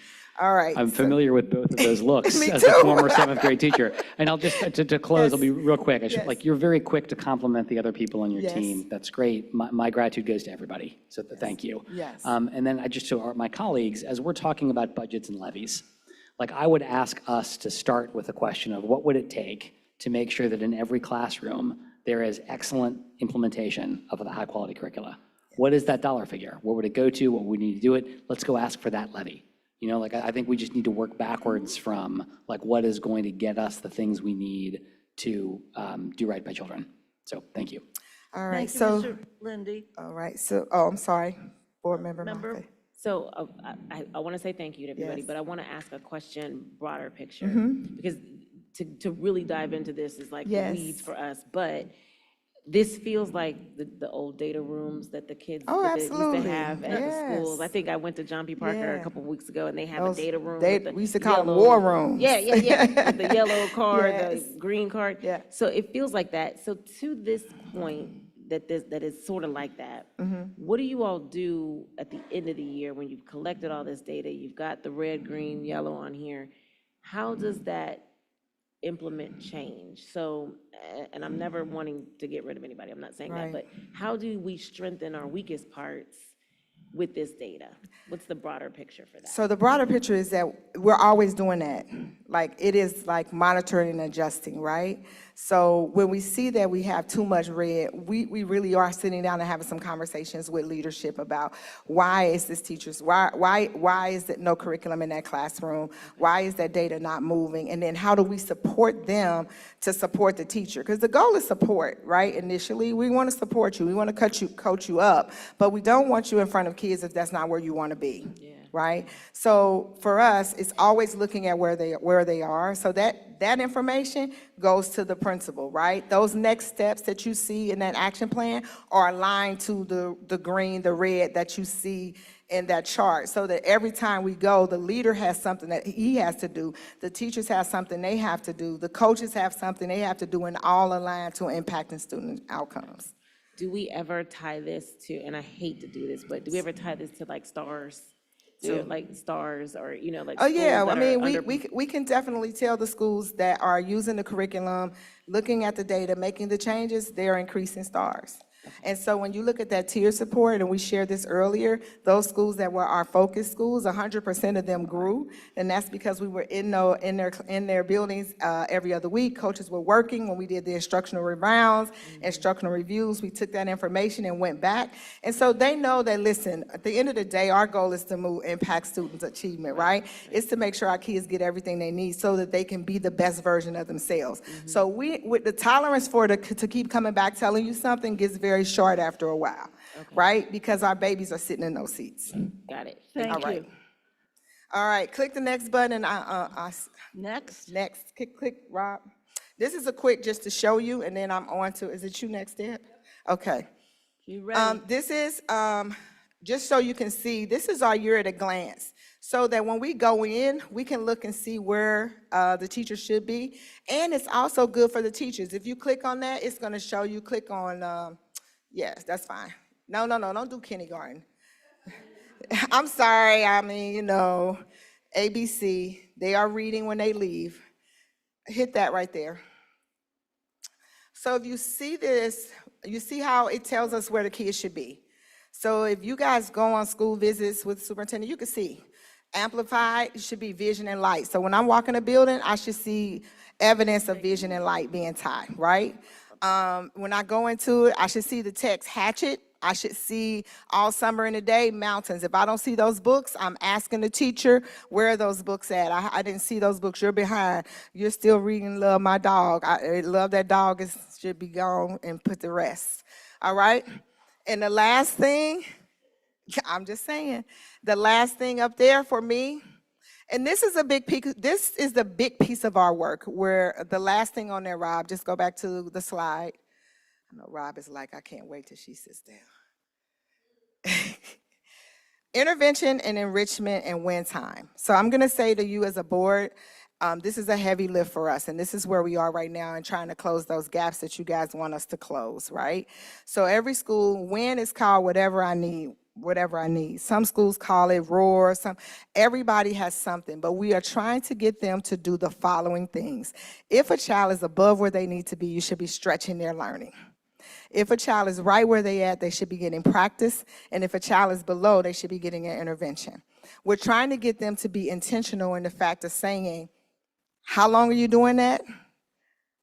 All right. I'm familiar with both of those looks Me as too. a former seventh grade teacher. And I'll just, to close, I'll be real quick. Like, you're very quick to compliment the other people on your team. That's great. My gratitude goes to everybody. So thank you. Yes. And then to my colleagues, as we're talking about budgets and levies, like I would ask us to start with a question of what would it take to make sure that in every classroom there is excellent implementation of the high quality curricula. What is that dollar figure? Where would it go to? What would we need to do it? Let's go ask for that levy. You know, like I think we just need to work backwards from like what is going to get us the things we need to do right by children. So thank you. All right, Thank you, Mr. Lindy. All right, so, I'm sorry, Board Member Moffitt. So I want to say thank you to everybody, but I want to ask a question, broader picture, because to really dive into this is like weeds for us, but this feels like the old data rooms that the kids that they used to have at the schools. I think I went to John P. Parker a couple of weeks ago, and they have a data room. We used to call them war rooms. Yeah. With the yellow card, the green card. Yeah. So it feels like that. So to this point, that is sort of like that. What do you all do at the end of the year when you've collected all this data? You've got the red, green, yellow on here. How does that implement change. So, and I'm never wanting to get rid of anybody, I'm not saying that, Right. but how do we strengthen our weakest parts with this data? What's the broader picture for that? So the broader picture is that we're always doing that. Like, it is like monitoring and adjusting, right? So when we see that we have too much red, we really are sitting down and having some conversations with leadership about why is this teacher's, why is it no curriculum in that classroom? Why is that data not moving? And then how do we support them to support the teacher? Because the goal is support, right? Initially, we want to support you. We want to coach you up, but we don't want you in front of kids if that's not where you want to be. Right? So for us, it's always looking at where they are. So that information goes to the principal, right? Those next steps that you see in that action plan are aligned to the green, the red that you see in that chart, so that every time we go, the leader has something that he has to do, the teachers have something they have to do, the coaches have something they have to do, and all aligned to impacting student outcomes. Do we ever tie this to, and I hate to do this, but do we ever tie this to like stars? Like stars or, like. Oh, yeah, schools I that mean, are we can definitely tell the schools that are using the curriculum, looking at the data, making the changes, they're increasing stars. And so when you look at that tier support, and we shared this earlier, those schools that were our focus schools, 100% of them grew, and that's because we were in their buildings every other week. Coaches were working when we did the instructional rounds, instructional reviews. We took that information and went back, and so they know that, listen, at the end of the day, our goal is to impact students' achievement, right? It's to make sure our kids get everything they need so that they can be the best version of themselves. So with the tolerance to keep coming back telling you something gets very short after a while, right? Because our babies are sitting in those seats. Got it. Thank you. All right, click the next button. Next. Next, click, Rob. This is a quick just to show you, and then I'm on to, is it you next, Deb? Okay. You ready? This is, just so you can see, this is our year at a glance. So that when we go in, we can look and see where the teacher should be. And it's also good for the teachers. If you click on that, it's gonna show you, click on, yes, that's fine. No, don't do kindergarten. I'm sorry, I mean, ABC, they are reading when they leave. Hit that right there. So if you see this, you see how it tells us where the kids should be. So if you guys go on school visits with the superintendent, you can see amplified, it should be vision and light. So when I'm walking a building, I should see evidence of vision and light being tied, right? When I go into it, I should see the text hatchet. I should see all summer and the day mountains. If I don't see those books, I'm asking the teacher, where are those books at? I didn't see those books. You're behind. You're still reading Love My Dog. Love That Dog should be gone and put the rest. All right? And the last thing, I'm just saying, the last thing up there for me, and this is the big piece of our work, where the last thing on there, Rob, just go back to the slide. I know Rob is like, I can't wait till she sits down. Intervention and enrichment and win time. So I'm gonna say to you as a board, this is a heavy lift for us, and this is where we are right now in trying to close those gaps that you guys want us to close, right? So every school, win is called whatever I need. Some schools call it roar, everybody has something, but we are trying to get them to do the following things. If a child is above where they need to be, you should be stretching their learning. If a child is right where they at, they should be getting practice, and if a child is below, they should be getting an intervention. We're trying to get them to be intentional in the fact of saying, how long are you doing that?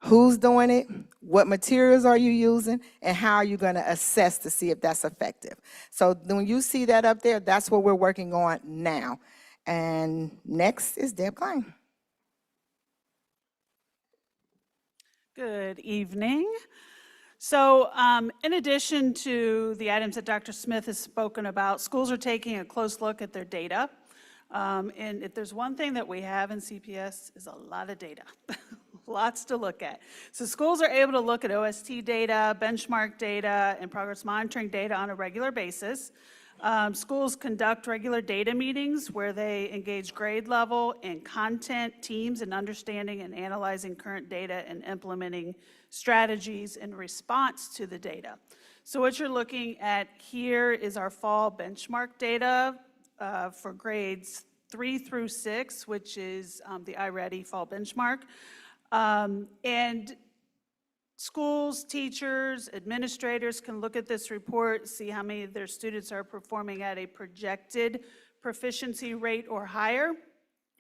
Who's doing it? What materials are you using? And how are you going to assess to see if that's effective? So when you see that up there, that's what we're working on now. And next is Deb Klein. Good evening. So in addition to the items that Dr. Smith has spoken about, schools are taking a close look at their data. And if there's one thing that we have in CPS is a lot of data. Lots to look at. So schools are able to look at OST data, benchmark data, and progress monitoring data on a regular basis. Schools conduct regular data meetings where they engage grade level and content teams in understanding and analyzing current data and implementing strategies in response to the data. So what you're looking at here is our fall benchmark data for grades 3 through 6, which is the iReady fall benchmark. And schools, teachers, administrators can look at this report, see how many of their students are performing at a projected proficiency rate or higher,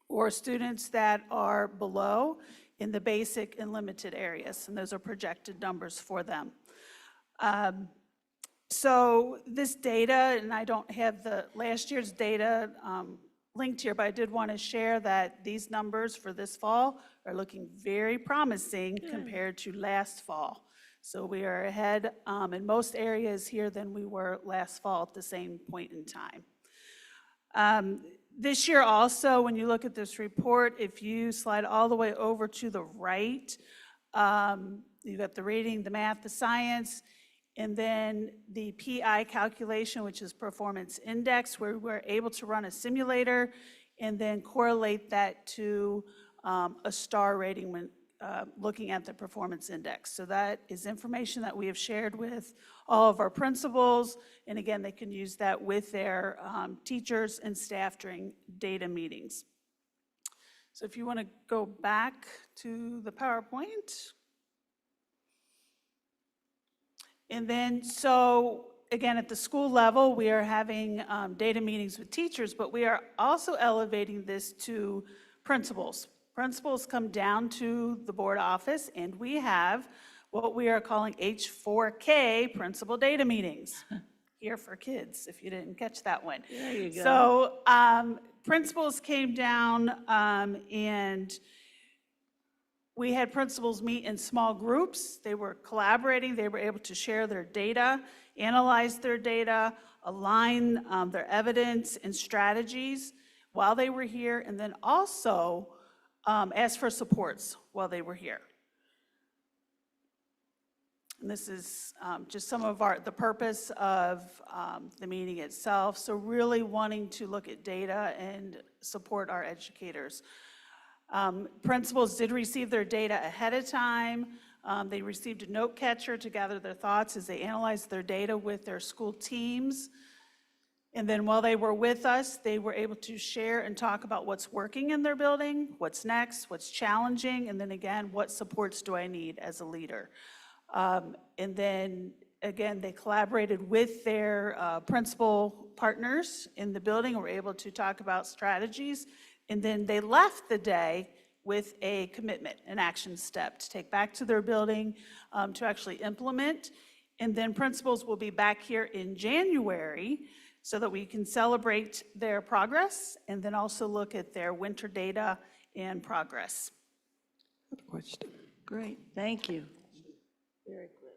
or students that are below in the basic and limited areas, and those are projected numbers for them. So this data, and I don't have the last year's data linked here, but I did want to share that these numbers for this fall are looking very promising compared to last fall. So we are ahead in most areas here than we were last fall at the same point in time. This year also, when you look at this report, if you slide all the way over to the right, you've got the reading, the math, the science, and then the PI calculation, which is performance index, where we're able to run a simulator and then correlate that to a star rating when looking at the performance index. So that is information that we have shared with all of our principals, and again, they can use that with their teachers and staff during data meetings. So if you want to go back to the PowerPoint. And then, so again, at the school level, we are having data meetings with teachers, but we are also elevating this to principals. Principals come down to the board office, and we have what we are calling H4K principal data meetings. Here for kids, if you didn't catch that one. There you go. So principals came down and we had principals meet in small groups. They were collaborating. They were able to share their data, analyze their data, align their evidence and strategies while they were here, and then also ask for supports while they were here. And this is just some of the purpose of the meeting itself. So really wanting to look at data and support our educators. Principals did receive their data ahead of time. They received a note catcher to gather their thoughts as they analyzed their data with their school teams. And then while they were with us, they were able to share and talk about what's working in their building, what's next, what's challenging, and then again, what supports do I need as a leader? And then again, they collaborated with their principal partners in the building and were able to talk about strategies. And then they left the day with a commitment, an action step to take back to their building to actually implement. And then principals will be back here in January so that we can celebrate their progress and then also look at their winter data and progress. Question. Great, thank you. Very quick.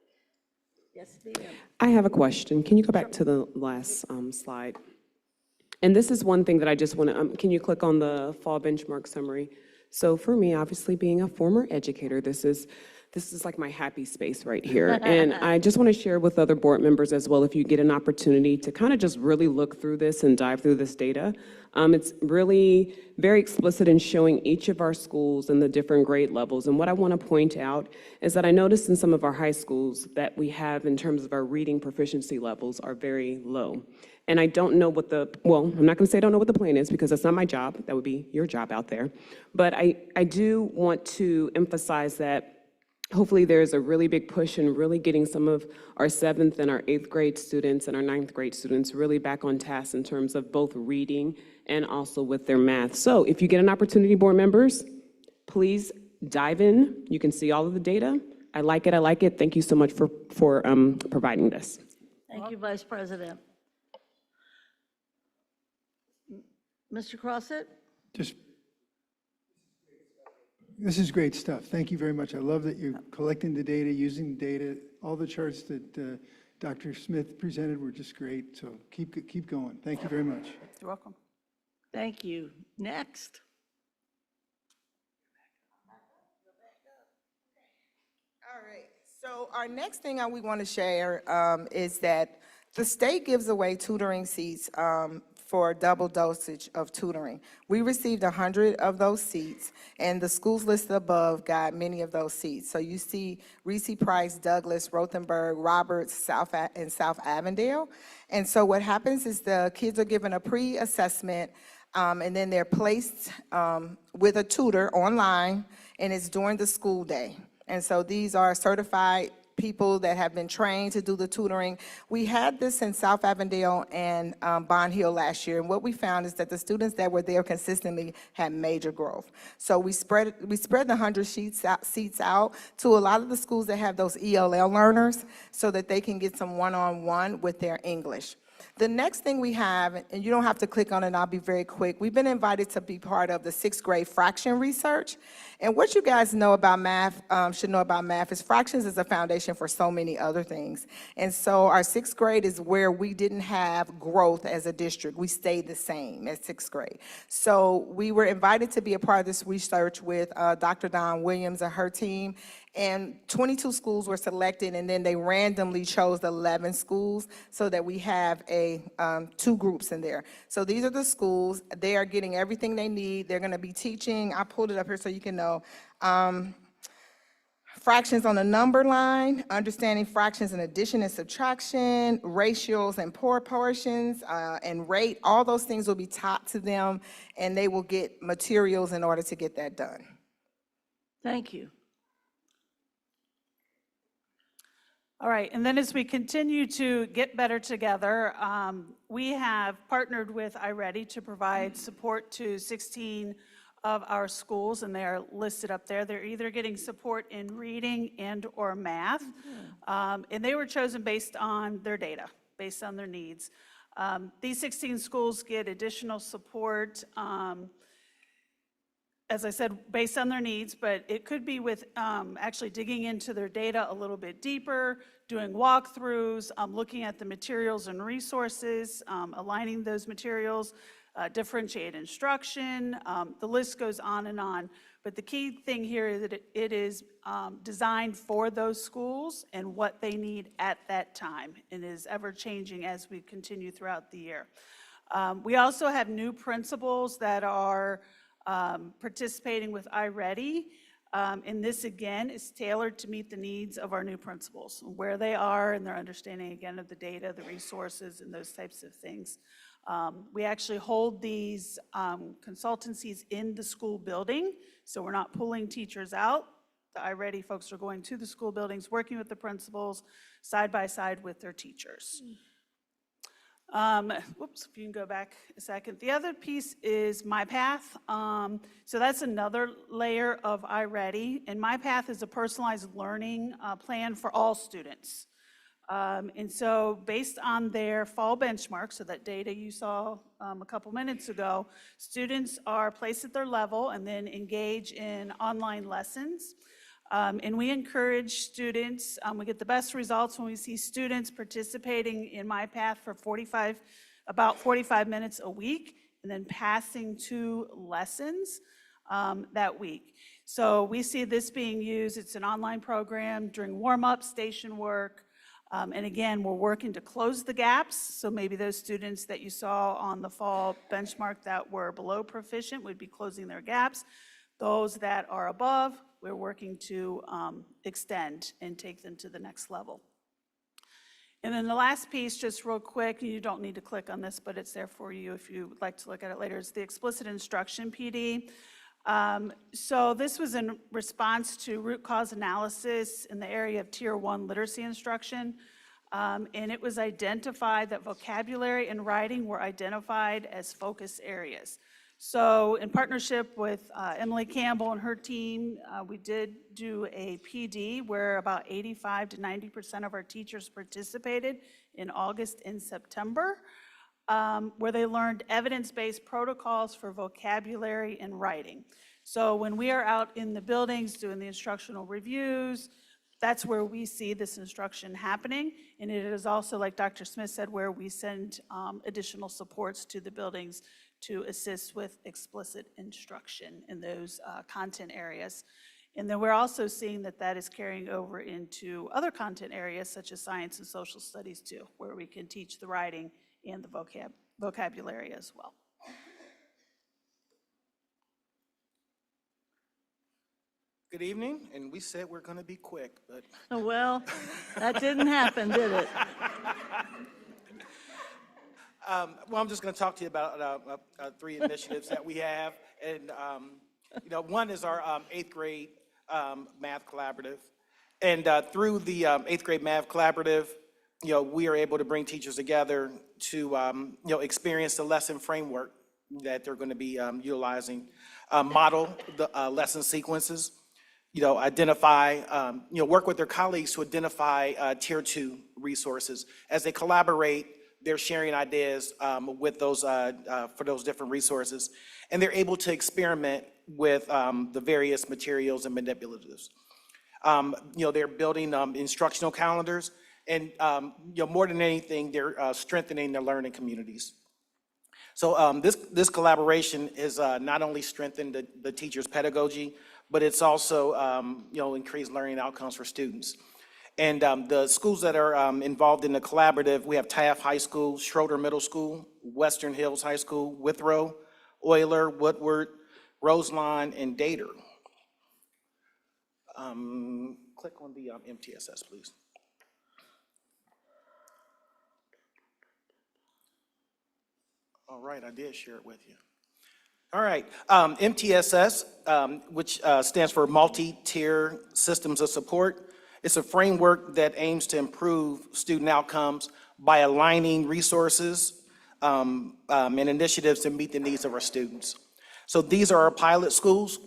Yes, ma'am. I have a question. Can you go back to the last slide? And this is one thing that I just want to, can you click on the fall benchmark summary? So for me, obviously being a former educator, this is like my happy space right here. And I just want to share with other board members as well, if you get an opportunity to kind of just really look through this and dive through this data. It's really very explicit in showing each of our schools and the different grade levels. And what I want to point out is that I noticed in some of our high schools that we have in terms of our reading proficiency levels are very low. And I don't know what I'm not going to say I don't know what the plan is because that's not my job. That would be your job out there. But I do want to emphasize that hopefully there's a really big push in really getting some of our 7th and our 8th grade students and our 9th grade students really back on task in terms of both reading and also with their math. So if you get an opportunity, board members, please dive in. You can see all of the data. I like it. I like it. Thank you so much for providing this. Thank you, Vice President. Mr. Crossett? This is great stuff. Thank you very much. I love that you're collecting the data, using the data. All the charts that Dr. Smith presented were just great. So keep going. Thank you very much. You're welcome. Thank you. Next. All right, so our next thing we want to share is that the state gives away tutoring seats for double dosage of tutoring. We received 100 of those seats, and the schools listed above got many of those seats. So you see Reese Price, Douglas, Rothenberg, Roberts, and South Avondale. And so what happens is the kids are given a pre-assessment And then they're placed with a tutor online, and it's during the school day. And so these are certified people that have been trained to do the tutoring. We had this in South Avondale and Bond Hill last year, and what we found is that the students that were there consistently had major growth. So we spread the 100 seats out to a lot of the schools that have those ELL learners so that they can get some one-on-one with their English. The next thing we have, and you don't have to click on it, I'll be very quick. We've been invited to be part of the 6th grade fraction research. And what you guys know about math, should know about math, is fractions is a foundation for so many other things. And so our 6th grade is where we didn't have growth as a district. We stayed the same as 6th grade. So we were invited to be a part of this research with Dr. Dawn Williams and her team. And 22 schools were selected, and then they randomly chose 11 schools so that we have two groups in there. So these are the schools. They are getting everything they need. They're going to be teaching. I pulled it up here so you can know. Fractions on the number line, understanding fractions in addition and subtraction, ratios and proportions, and rate. All those things will be taught to them, and they will get materials in order to get that done. Thank you. All right, and then as we continue to get better together, we have partnered with iReady to provide support to 16 of our schools, and they are listed up there. They're either getting support in reading and or math, and they were chosen based on their data, based on their needs. These 16 schools get additional support, as I said, based on their needs, but it could be with actually digging into their data a little bit deeper, doing walkthroughs, looking at the materials and resources, aligning those materials, differentiate instruction. The list goes on and on. But the key thing here is that it is designed for those schools and what they need at that time, and is ever changing as we continue throughout the year. We also have new principals that are participating with iReady, and this again is tailored to meet the needs of our new principals, where they are and their understanding again of the data, the resources, and those types of things. We actually hold these consultancies in the school building, so we're not pulling teachers out. The iReady folks are going to the school buildings, working with the principals side by side with their teachers. Whoops, if you can go back a second. The other piece is MyPath. So that's another layer of iReady, and MyPath is a personalized learning plan for all students. And so based on their fall benchmark, so that data you saw a couple minutes ago, students are placed at their level and then engage in online lessons. And we encourage students, we get the best results when we see students participating in MyPath for about 45 minutes a week, and then passing 2 lessons that week. So we see this being used, it's an online program during warm-up, station work, and again, we're working to close the gaps, so maybe those students that you saw on the fall benchmark that were below proficient would be closing their gaps. Those that are above, we're working to extend and take them to the next level. And then the last piece, just real quick, you don't need to click on this, but it's there for you if you would like to look at it later, is the explicit instruction PD. So this was in response to root cause analysis in the area of Tier 1 literacy instruction. And it was identified that vocabulary and writing were identified as focus areas. So in partnership with Emily Campbell and her team, we did do a PD where about 85 to 90% of our teachers participated in August and September, where they learned evidence-based protocols for vocabulary and writing. So when we are out in the buildings doing the instructional reviews, that's where we see this instruction happening. And it is also, like Dr. Smith said, where we send additional supports to the buildings to assist with explicit instruction in those content areas. And then we're also seeing that that is carrying over into other content areas such as science and social studies too, where we can teach the writing and the vocabulary as well. Good evening, and we said we're going to be quick, but... Oh, well, that didn't happen, did it? Well, I'm just going to talk to you about 3 initiatives that we have. And, one is our 8th grade math collaborative. And through the 8th grade math collaborative, we are able to bring teachers together to, experience the lesson framework that they're going to be utilizing, model the lesson sequences, identify, work with their colleagues to identify Tier 2 resources. As they collaborate, they're sharing ideas with those, for those different resources. And they're able to experiment with the various materials and manipulatives. They're building instructional calendars. And, more than anything, they're strengthening their learning communities. So this collaboration has not only strengthened the teacher's pedagogy, but it's also, increased learning outcomes for students. And the schools that are involved in the collaborative, we have Taft High School, Schroeder Middle School, Western Hills High School, Withrow, Euler, Woodward, Roseline, and Dater. Click on the MTSS, please. All right, I did share it with you. All right, MTSS, which stands for Multi-Tier Systems of Support. It's a framework that aims to improve student outcomes by aligning resources and initiatives to meet the needs of our students. So these are our pilot schools.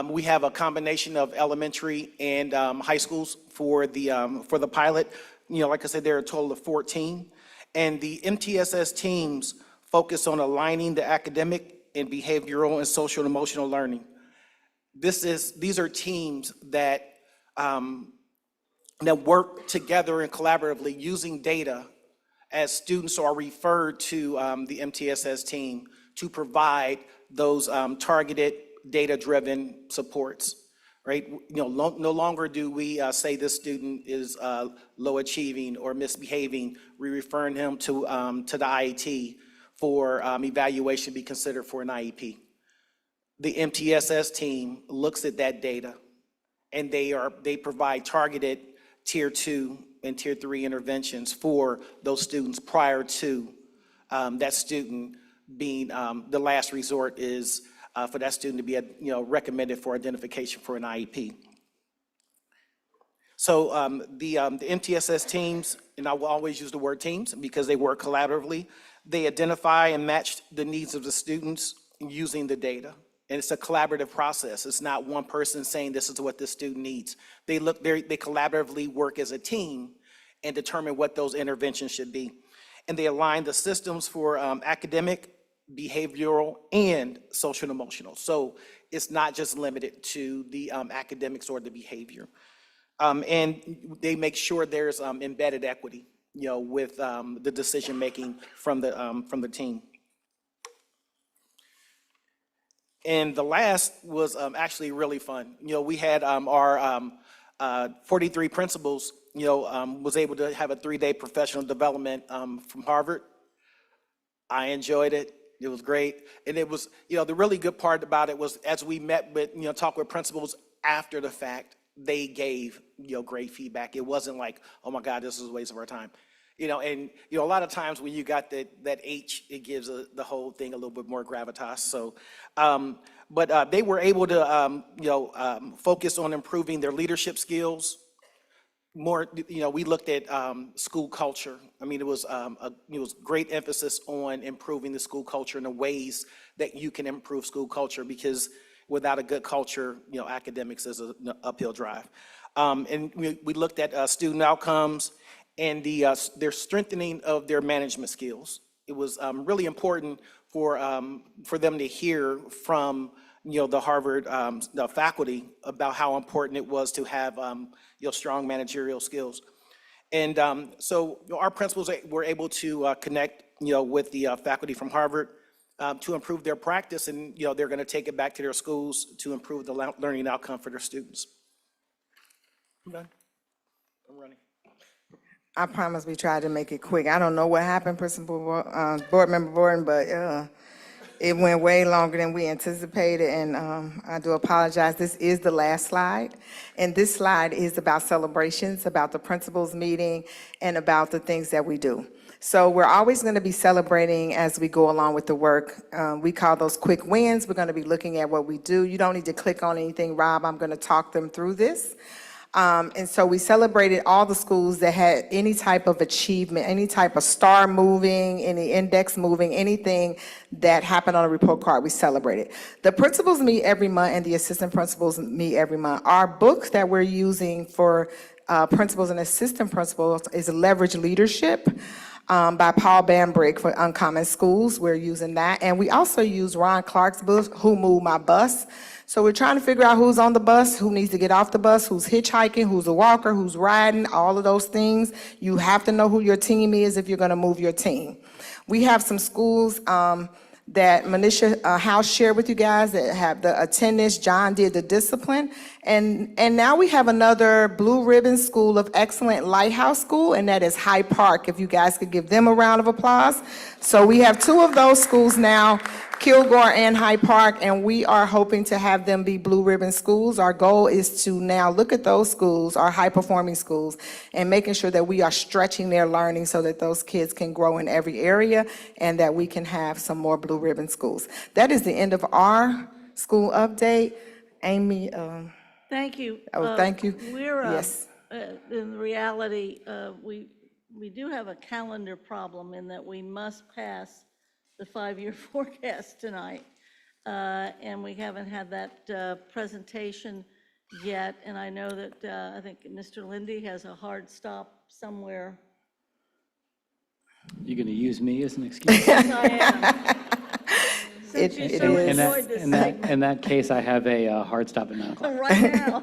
We have a combination of elementary and high schools for the pilot. Like I said, there are a total of 14. And the MTSS teams focus on aligning the academic and behavioral and social and emotional learning. These are teams that work together and collaboratively using data as students are referred to the MTSS team to provide those targeted data-driven supports, right? No longer do we say this student is low achieving or misbehaving. We're referring him to the IET for evaluation to be considered for an IEP. The MTSS team looks at that data and they provide targeted Tier 2 and Tier 3 interventions for those students prior to that student being, the last resort is for that student to be recommended for identification for an IEP. So the MTSS teams, and I will always use the word teams because they work collaboratively, they identify and match the needs of the students using the data. And it's a collaborative process. It's not one person saying this is what this student needs. They collaboratively work as a team and determine what those interventions should be. And they align the systems for academic, behavioral, and social and emotional. So it's not just limited to the academics or the behavior. And they make sure there's embedded equity, with the decision-making from the team. And the last was actually really fun. We had our 43 principals, was able to have a 3-day professional development from Harvard. I enjoyed it. It was great. And it was, the really good part about it was as we met with, talk with principals after the fact, they gave, great feedback. It wasn't like, oh my God, this is a waste of our time. And a lot of times when you got that H, it gives the whole thing a little bit more gravitas. So, but they were able to, focus on improving their leadership skills. More, we looked at school culture. I mean, it was great emphasis on improving the school culture and the ways that you can improve school culture, because without a good culture, academics is an uphill drive. And we looked at student outcomes and their strengthening of their management skills. It was really important for them to hear from the Harvard the faculty about how important it was to have strong managerial skills. And so our principals were able to connect with the faculty from Harvard to improve their practice, and they're going to take it back to their schools to improve the learning outcome for their students. I'm done. I'm running. I promise we tried to make it quick. I don't know what happened, Principal Board Member Borden, but it went way longer than we anticipated, and I do apologize. This is the last slide, and this slide is about celebrations, about the principals meeting, and about the things that we do. So we're always going to be celebrating as we go along with the work. We call those quick wins. We're going to be looking at what we do. You don't need to click on anything, Rob. I'm going to talk them through this. And so we celebrated all the schools that had any type of achievement, any type of star moving, any index moving, anything that happened on a report card, we celebrated. The principals meet every month and the assistant principals meet every month. Our books that we're using for principals and assistant principals is Leverage Leadership by Paul Bambrick for Uncommon Schools. We're using that. And we also use Ron Clark's book, Who Moved My Bus? So we're trying to figure out who's on the bus, who needs to get off the bus, who's hitchhiking, who's a walker, who's riding, all of those things. You have to know who your team is if you're going to move your team. We have some schools that Manisha House shared with you guys that have the attendance. John did the discipline. And now we have another Blue Ribbon School of Excellent Lighthouse School, and that is Hyde Park. If you guys could give them a round of applause. So we have two of those schools now, Kilgore and Hyde Park, and we are hoping to have them be Blue Ribbon schools. Our goal is to now look at those schools, our high-performing schools, and making sure that we are stretching their learning so that those kids can grow in every area and that we can have some more Blue Ribbon schools. That is the end of our school update. Amy, Thank you. thank you. We're, Yes. in reality, we do have a calendar problem in that we must pass the 5-year forecast tonight. And we haven't had that presentation yet. And I know that I think Mr. Lindy has a hard stop somewhere. You're going to use me as an excuse? Yes, I am. Since you so enjoyed this segment. In that case, I have a hard stop at 9 o'clock. Right now.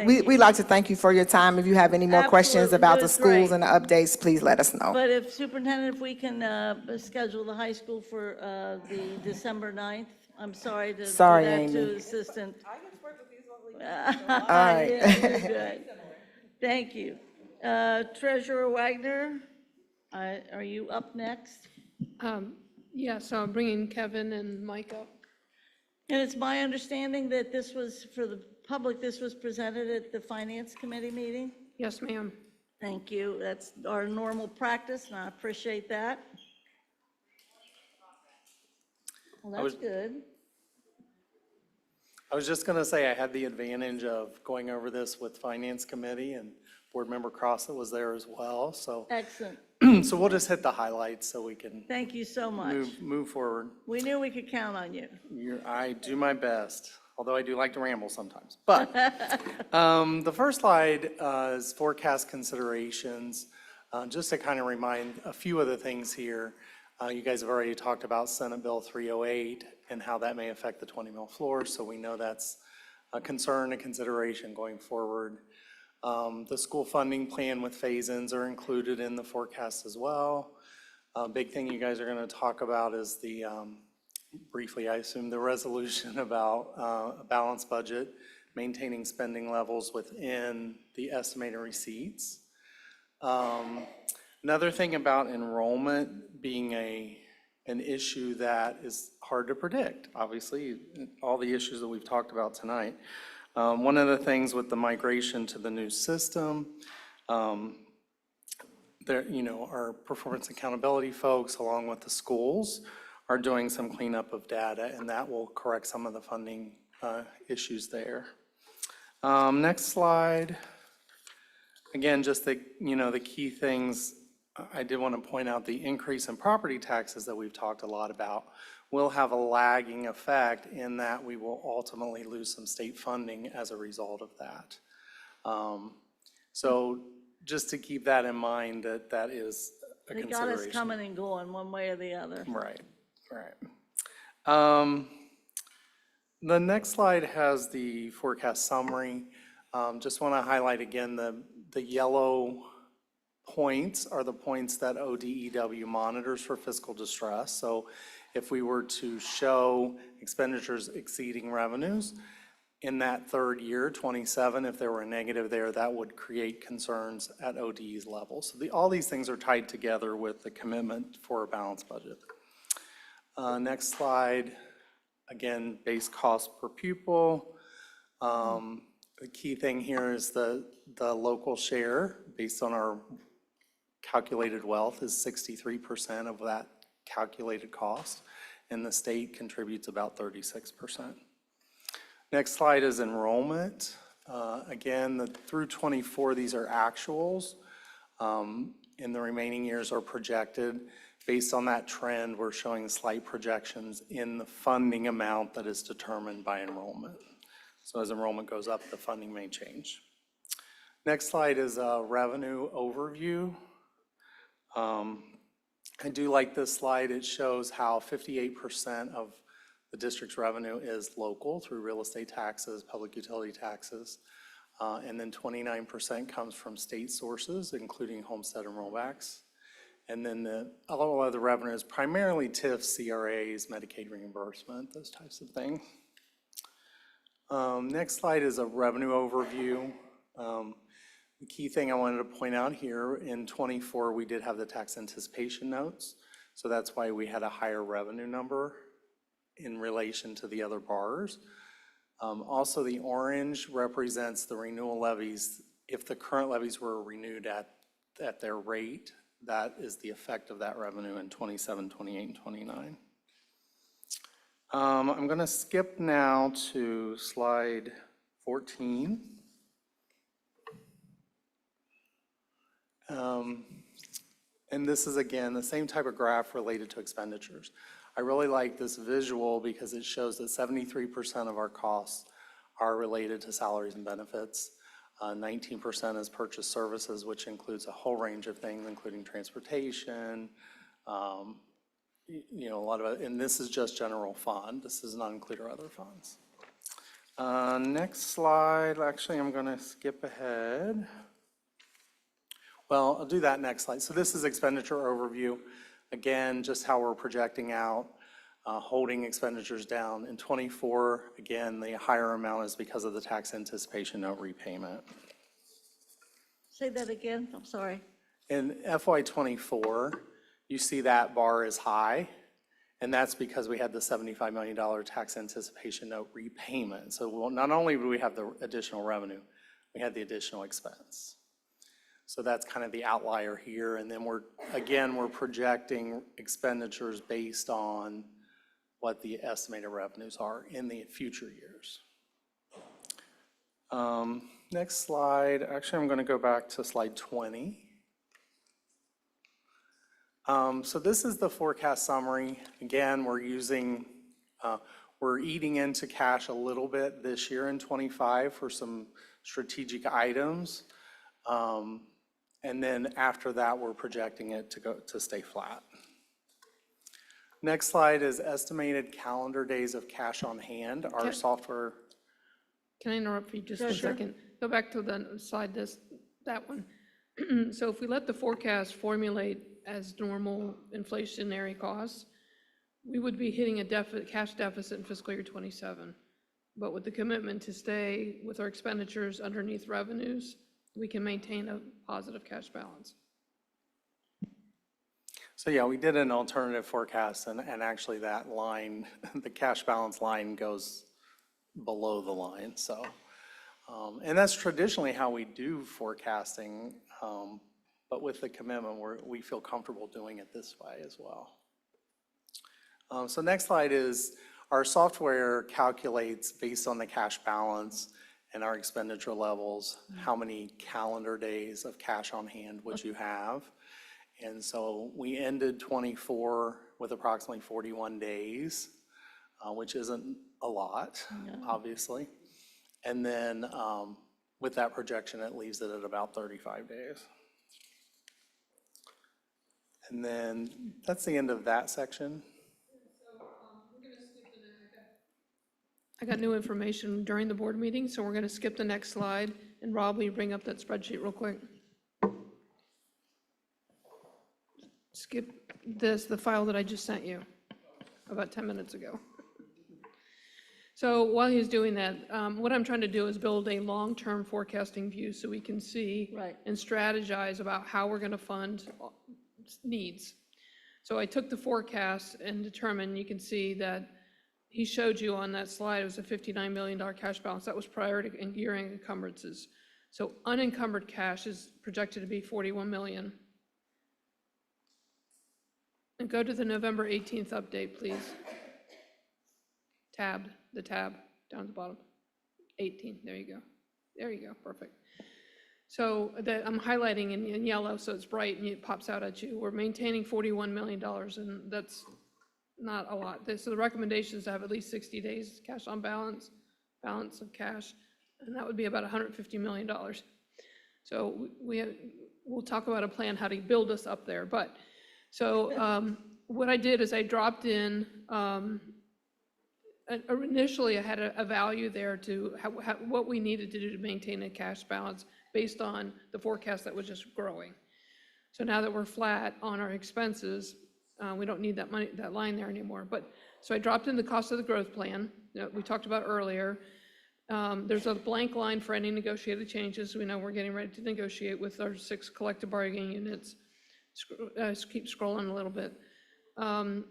We'd like to thank you for your time. If you have any more questions Absolutely. about It the was schools great. and the updates, please let us know. But if Superintendent, if we can schedule the high school for the December 9th, I'm sorry to do Sorry, that Amy. to the assistant. I can work with these lovely All right. Yeah, you're good. Thank you. Treasurer Wagner, are you up next? Yeah, so I'm bringing Kevin and Mike up. And it's my understanding that this was, for the public, this was presented at the Finance Committee meeting? Yes, ma'am. Thank you. That's our normal practice, and I appreciate that. Well, that's good. I was just going to say I had the advantage of going over this with Finance Committee, and Board Member Crossett was there as well. So, Excellent. so we'll just hit the highlights so we can Thank you so much. move forward. We knew we could count on you. I do my best, although I do like to ramble sometimes. But the first slide is forecast considerations. Just to kind of remind a few of the things here. You guys have already talked about Senate Bill 308 and how that may affect the 20 mil floor. So we know that's a concern and consideration going forward. The school funding plan with phase-ins are included in the forecast as well. A big thing you guys are going to talk about is the, briefly, I assume, the resolution about a balanced budget, maintaining spending levels within the estimated receipts. Another thing about enrollment being an issue that is hard to predict, obviously, all the issues that we've talked about tonight. One of the things with the migration to the new system, there, our performance accountability folks, along with the schools, are doing some cleanup of data, and that will correct some of the funding issues there. Next slide. Again, just the key things. I did want to point out the increase in property taxes that we've talked a lot about will have a lagging effect in that we will ultimately lose some state funding as a result of that. So just to keep that in mind, that is a They got consideration. us coming and going one way or the other. Right. The next slide has the forecast summary. Just want to highlight again the yellow points are the points that ODEW monitors for fiscal distress. So if we were to show expenditures exceeding revenues in that third year, 27, if there were a negative there, that would create concerns at ODE's level. So all these things are tied together with the commitment for a balanced budget. Next slide, again, base cost per pupil. The key thing here is the local share based on our calculated wealth is 63% of that calculated cost, and the state contributes about 36%. Next slide is enrollment. Again, through 24, these are actuals. In the remaining years are projected. Based on that trend, we're showing slight projections in the funding amount that is determined by enrollment. So as enrollment goes up, the funding may change. Next slide is a revenue overview. I do like this slide. It shows how 58% of the district's revenue is local through real estate taxes, public utility taxes, and then 29% comes from state sources, including homestead and rollbacks. And then a lot of the revenue is primarily TIFs, CRAs, Medicaid reimbursement, those types of things. Next slide is a revenue overview. The key thing I wanted to point out here, in 24, we did have the tax anticipation notes. So that's why we had a higher revenue number in relation to the other bars. Also, the orange represents the renewal levies. If the current levies were renewed at their rate, that is the effect of that revenue in 27, 28, and 29. I'm going to skip now to slide 14. And this is, again, the same type of graph related to expenditures. I really like this visual because it shows that 73% of our costs are related to salaries and benefits. 19% is purchase services, which includes a whole range of things, including transportation, a lot of it, and this is just general fund. This does not include our other funds. Next slide, actually, I'm going to skip ahead. Well, I'll do that next slide. So this is expenditure overview. Again, just how we're projecting out, holding expenditures down. In 24, again, the higher amount is because of the tax anticipation note repayment. Say that again, I'm sorry. In FY 24, you see that bar is high, and that's because we had the $75 million tax anticipation note repayment. So not only do we have the additional revenue, we had the additional expense. So that's kind of the outlier here. And then we're projecting expenditures based on what the estimated revenues are in the future years. Next slide, actually I'm going to go back to slide 20. So this is the forecast summary. Again, we're eating into cash a little bit this year in 25 for some strategic items. And then after that, we're projecting it to stay flat. Next slide is estimated calendar days of cash on hand. Our software. Can I interrupt you just a second? Go back to the slide, that one. So if we let the forecast formulate as normal inflationary costs, we would be hitting a cash deficit in fiscal year 27. But with the commitment to stay with our expenditures underneath revenues, we can maintain a positive cash balance. So yeah, we did an alternative forecast, and actually that line, the cash balance line goes below the line. So, and that's traditionally how we do forecasting, but with the commitment, we feel comfortable doing it this way as well. So next slide is our software calculates based on the cash balance and our expenditure levels, how many calendar days of cash on hand would you have? And so we ended 24 with approximately 41 days, which isn't a lot, obviously. And then with that projection, it leaves it at about 35 days. And then that's the end of that section. I got new information during the board meeting, so we're going to skip the next slide. And Rob, will you bring up that spreadsheet real quick? Skip the file that I just sent you about 10 minutes ago. So while he's doing that, what I'm trying to do is build a long-term forecasting view so we can see and strategize about how we're going to fund needs. So I took the forecast and determined, you can see that he showed you on that slide, it was a $59 million cash balance. That was prior to year-end encumbrances. So unencumbered cash is projected to be $41 million. And go to the November 18th update, please. The tab down at the bottom. 18, there you go. There you go, perfect. So that I'm highlighting in yellow, so it's bright and it pops out at you. We're maintaining $41 million, and that's not a lot. So the recommendation is to have at least 60 days cash on balance of cash, and that would be about $150 million. So we'll talk about a plan how to build us up there. But so what I did is I dropped in, initially I had a value there to what we needed to do to maintain a cash balance based on the forecast that was just growing. So now that we're flat on our expenses, we don't need that line there anymore. But so I dropped in the cost of the growth plan that we talked about earlier. There's a blank line for any negotiated changes. We know we're getting ready to negotiate with our 6 collective bargaining units. Keep scrolling a little bit. I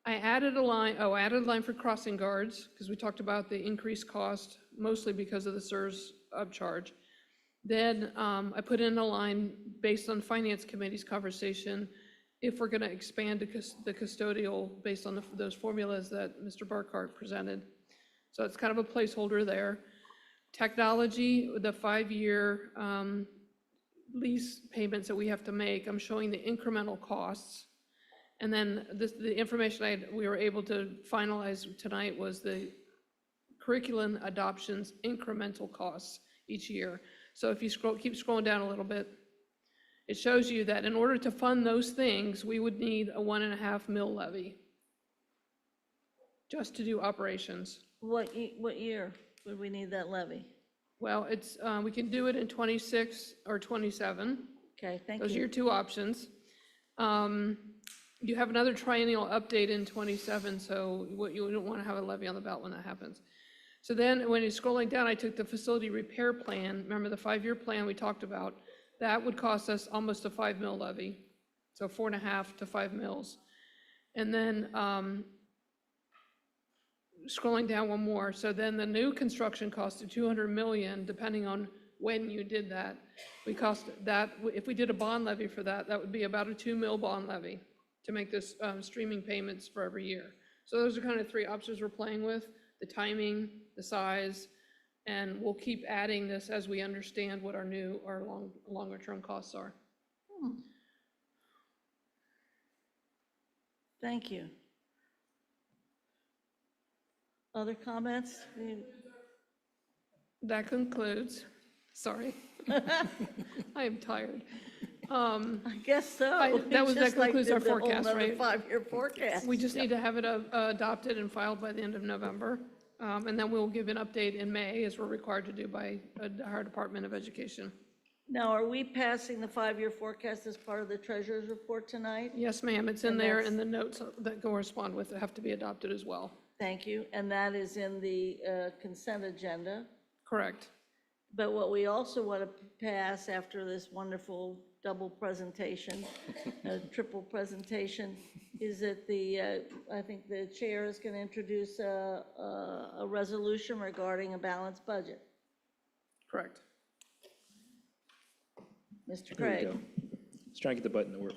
added a line for crossing guards because we talked about the increased cost, mostly because of the SERS upcharge. Then I put in a line based on Finance Committee's conversation if we're going to expand the custodial based on those formulas that Mr. Burkhart presented. So it's kind of a placeholder there. Technology, the 5-year lease payments that we have to make, I'm showing the incremental costs. And then the information we were able to finalize tonight was the curriculum adoptions incremental costs each year. So if you keep scrolling down a little bit, it shows you that in order to fund those things, we would need a 1.5 mil levy just to do operations. What year would we need that levy? Well, it's we can do it in 26 or 27. Okay, thank you. Those are your 2 options. You have another triennial update in 27, so you don't want to have a levy on the ballot when that happens. So then when you're scrolling down, I took the facility repair plan. Remember the 5-year plan we talked about? That would cost us almost a 5 mil levy, so 4.5 to 5 mils. And then scrolling down one more, so then the new construction cost of $200 million, depending on when you did that. If we did a bond levy for that, that would be about a 2 mil bond levy to make this streaming payments for every year. So those are kind of 3 options we're playing with: the timing, the size, and we'll keep adding this as we understand what our longer term costs are. Thank you. Other comments? That concludes. Sorry. I am tired. I guess so. That concludes our forecast, right? 5-year forecast. We just need to have it adopted and filed by the end of November. And then we'll give an update in May, as we're required to do by our Department of Education. Now, are we passing the 5-year forecast as part of the treasurer's report tonight? Yes, ma'am, it's in there, and the notes that correspond with it have to be adopted as well. Thank you, and that is in the consent agenda. Correct. But what we also want to pass after this wonderful double presentation, triple presentation, is that I think the chair is going to introduce a resolution regarding a balanced budget. Correct. Mr. There we Craig. go. Let's try and get the button to work.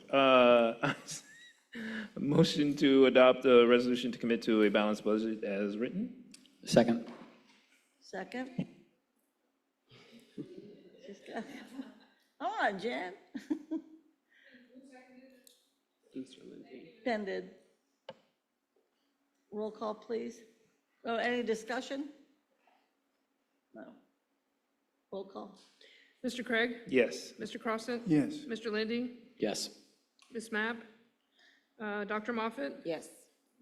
A motion to adopt a resolution to commit to a balanced budget as written. Second. Second. Come on, Jen. Penn did. Roll call, please. Oh, any discussion? No. Roll call. Mr. Craig? Yes. Mr. Crossett? Yes. Mr. Lindy? Yes. Ms. Mapp? Dr. Moffett? Yes.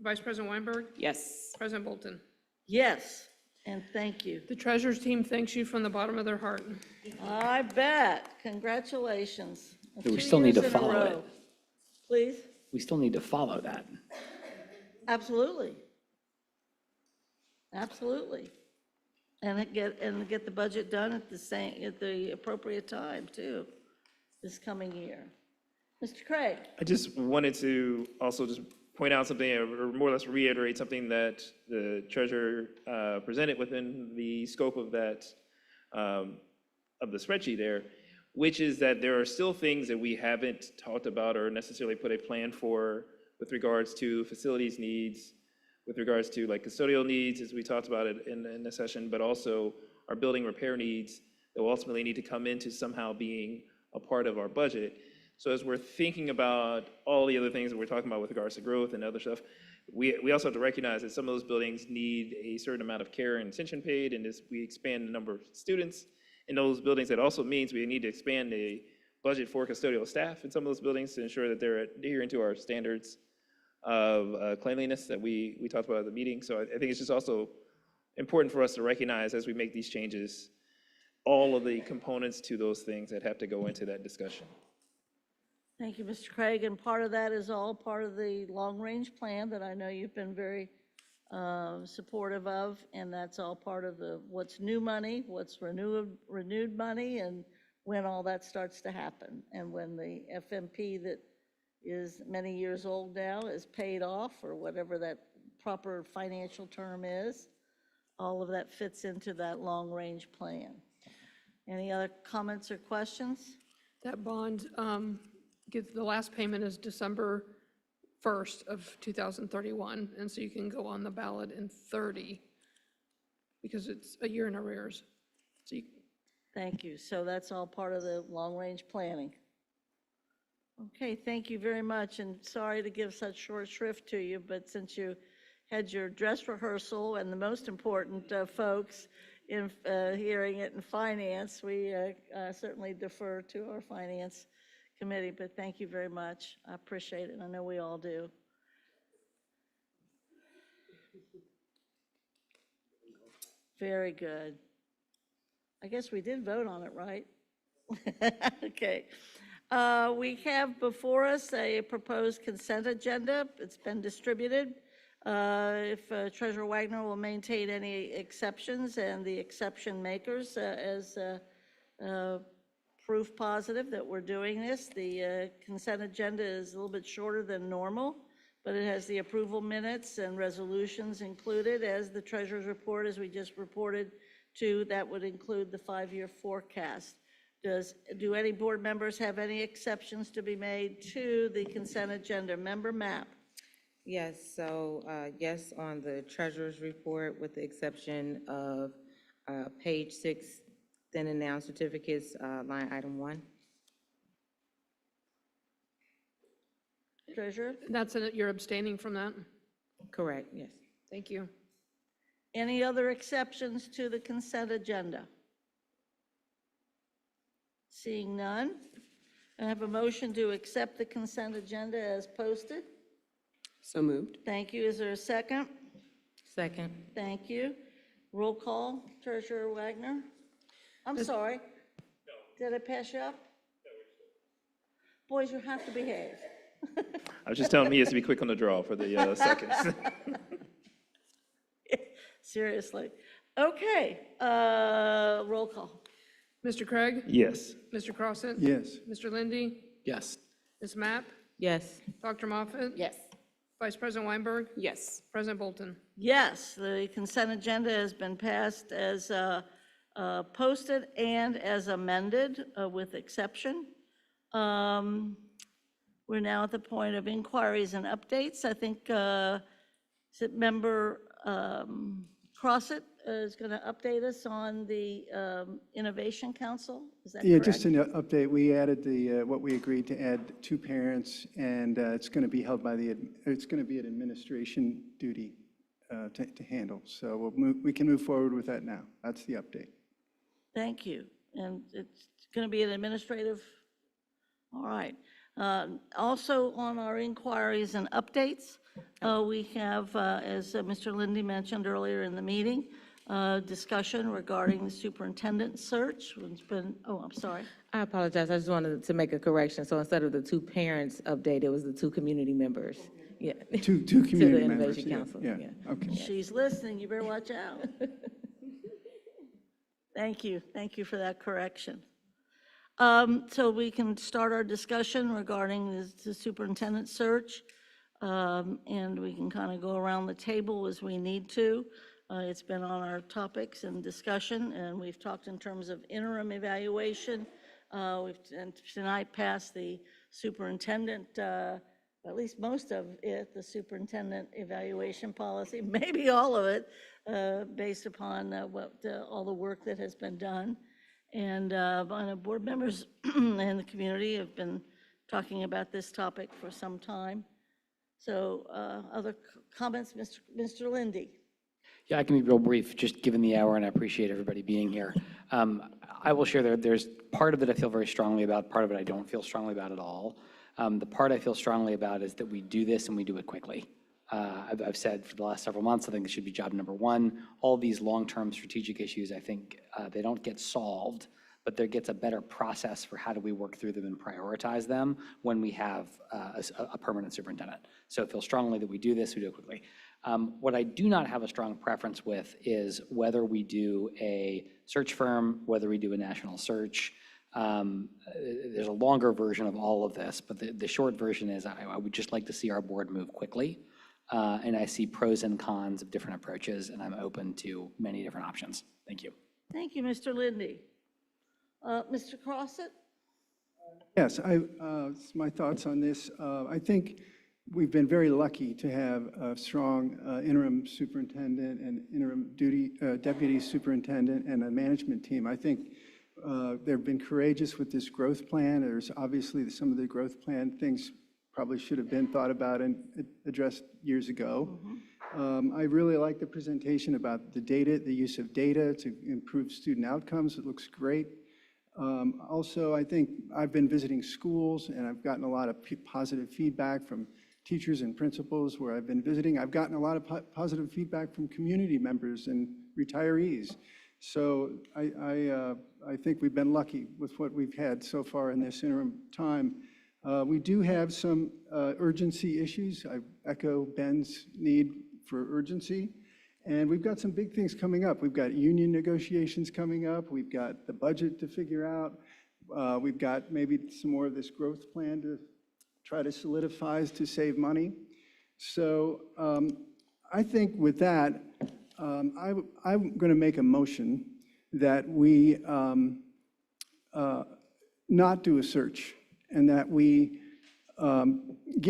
Vice President Weinberg? Yes. President Bolton? Yes, and thank you. The treasurer's team thanks you from the bottom of their heart. I bet. Congratulations. But we 2 still need years to in a follow row. it. Please? We still need to follow that. Absolutely. Absolutely. And get the budget done at the appropriate time too, this coming year. Mr. Craig? I just wanted to also just point out something, or more or less reiterate something that the treasurer presented within the scope of that, of the spreadsheet there, which is that there are still things that we haven't talked about or necessarily put a plan for with regards to facilities needs, with regards to like custodial needs, as we talked about it in the session, but also our building repair needs that will ultimately need to come into somehow being a part of our budget. So as we're thinking about all the other things that we're talking about with regards to growth and other stuff, we also have to recognize that some of those buildings need a certain amount of care and attention paid, and as we expand the number of students in those buildings, that also means we need to expand the budget for custodial staff in some of those buildings to ensure that they're adhering to our standards of cleanliness that we talked about at the meeting. So I think it's just also important for us to recognize as we make these changes, all of the components to those things that have to go into that discussion. Thank you, Mr. Craig, and part of that is all part of the long-range plan that I know you've been very supportive of, and that's all part of the what's new money, what's renewed money, and when all that starts to happen, and when the FMP that is many years old now is paid off, or whatever that proper financial term is, all of that fits into that long-range plan. Any other comments or questions? That bond, the last payment is December 1st of 2031, and so you can go on the ballot in 30, because it's a year in arrears. So Thank you. So that's all part of the long-range planning. Okay, thank you very much, and sorry to give such short shrift to you, but since you had your dress rehearsal and the most important folks in hearing it in finance, we certainly defer to our finance committee, but thank you very much. I appreciate it. I know we all do. Very good. I guess we did vote on it, right? Okay. We have before us a proposed consent agenda. It's been distributed. If Treasurer Wagner will maintain any exceptions and the exception makers as proof positive that we're doing this. The consent agenda is a little bit shorter than normal, but it has the approval minutes and resolutions included as the treasurer's report, as we just reported to. That would include the 5-year forecast. Do any board members have any exceptions to be made to the consent agenda? Member Mapp? Yes, so yes on the treasurer's report with the exception of page 6, then and now certificates, line item 1. Treasurer? you're abstaining from that? Correct, yes. Thank you. Any other exceptions to the consent agenda? Seeing none, I have a motion to accept the consent agenda as posted. So moved. Thank you. Is there a second? Second. Thank you. Roll call, Treasurer Wagner. I'm sorry. Did I pass you up? Boys, you have to behave. I was just telling me to be quick on the draw for the seconds. Seriously. Okay, roll call. Mr. Craig? Yes. Mr. Crossett? Yes. Mr. Lindy? Yes. Ms. Mapp? Yes. Dr. Moffett? Yes. Vice President Weinberg? Yes. President Bolton? Yes, the consent agenda has been passed as posted and as amended with exception. We're now at the point of inquiries and updates. I think, is it Member Crossett is going to update us on the Innovation Council? Is that Yeah, correct? just an update. We added what we agreed to add 2 parents, and it's going to be held by it's going to be an administration duty to handle. So we can move forward with that now. That's the update. Thank you. And it's going to be an administrative, all right. Also on our inquiries and updates, we have, as Mr. Lindy mentioned earlier in the meeting, discussion regarding the superintendent search. It's been, I'm sorry. I apologize. I just wanted to make a correction. So instead of the 2 parents update, it was the 2 community members. Yeah. Two To the community members. Innovation Council. Yeah. Okay. She's listening. You better watch out. Thank you. Thank you for that correction. So we can start our discussion regarding the superintendent search, and we can kind of go around the table as we need to. It's been on our topics and discussion, and we've talked in terms of interim evaluation. We've tonight passed the superintendent at least most of it, the superintendent evaluation policy, maybe all of it, based upon all the work that has been done. And I know board members and the community have been talking about this topic for some time. So other comments, Mr. Lindy? Yeah, I can be real brief, just given the hour, and I appreciate everybody being here. I will share there's part of it I feel very strongly about, part of it I don't feel strongly about at all. The part I feel strongly about is that we do this and we do it quickly. I've said for the last several months, I think it should be job number one. All these long-term strategic issues, I think they don't get solved, but there gets a better process for how do we work through them and prioritize them when we have a permanent superintendent. So I feel strongly that we do this, we do it quickly. What I do not have a strong preference with is whether we do a search firm, whether we do a national search. There's a longer version of all of this, but the short version is I would just like to see our board move quickly. And I see pros and cons of different approaches, and I'm open to many different options. Thank you. Thank you, Mr. Lindy. Mr. Crossett? Yes, my thoughts on this. I think we've been very lucky to have a strong interim superintendent and interim deputy superintendent and a management team. I think they've been courageous with this growth plan. There's obviously some of the growth plan things probably should have been thought about and addressed years ago. I really like the presentation about the data, the use of data to improve student outcomes. It looks great. Also, I think I've been visiting schools and I've gotten a lot of positive feedback from teachers and principals where I've been visiting. I've gotten a lot of positive feedback from community members and retirees. So I think we've been lucky with what we've had so far in this interim time. We do have some urgency issues. I echo Ben's need for urgency. And we've got some big things coming up. We've got union negotiations coming up. We've got the budget to figure out. We've got maybe some more of this growth plan to try to solidify to save money. So I think with that, I'm going to make a motion that we not do a search and that we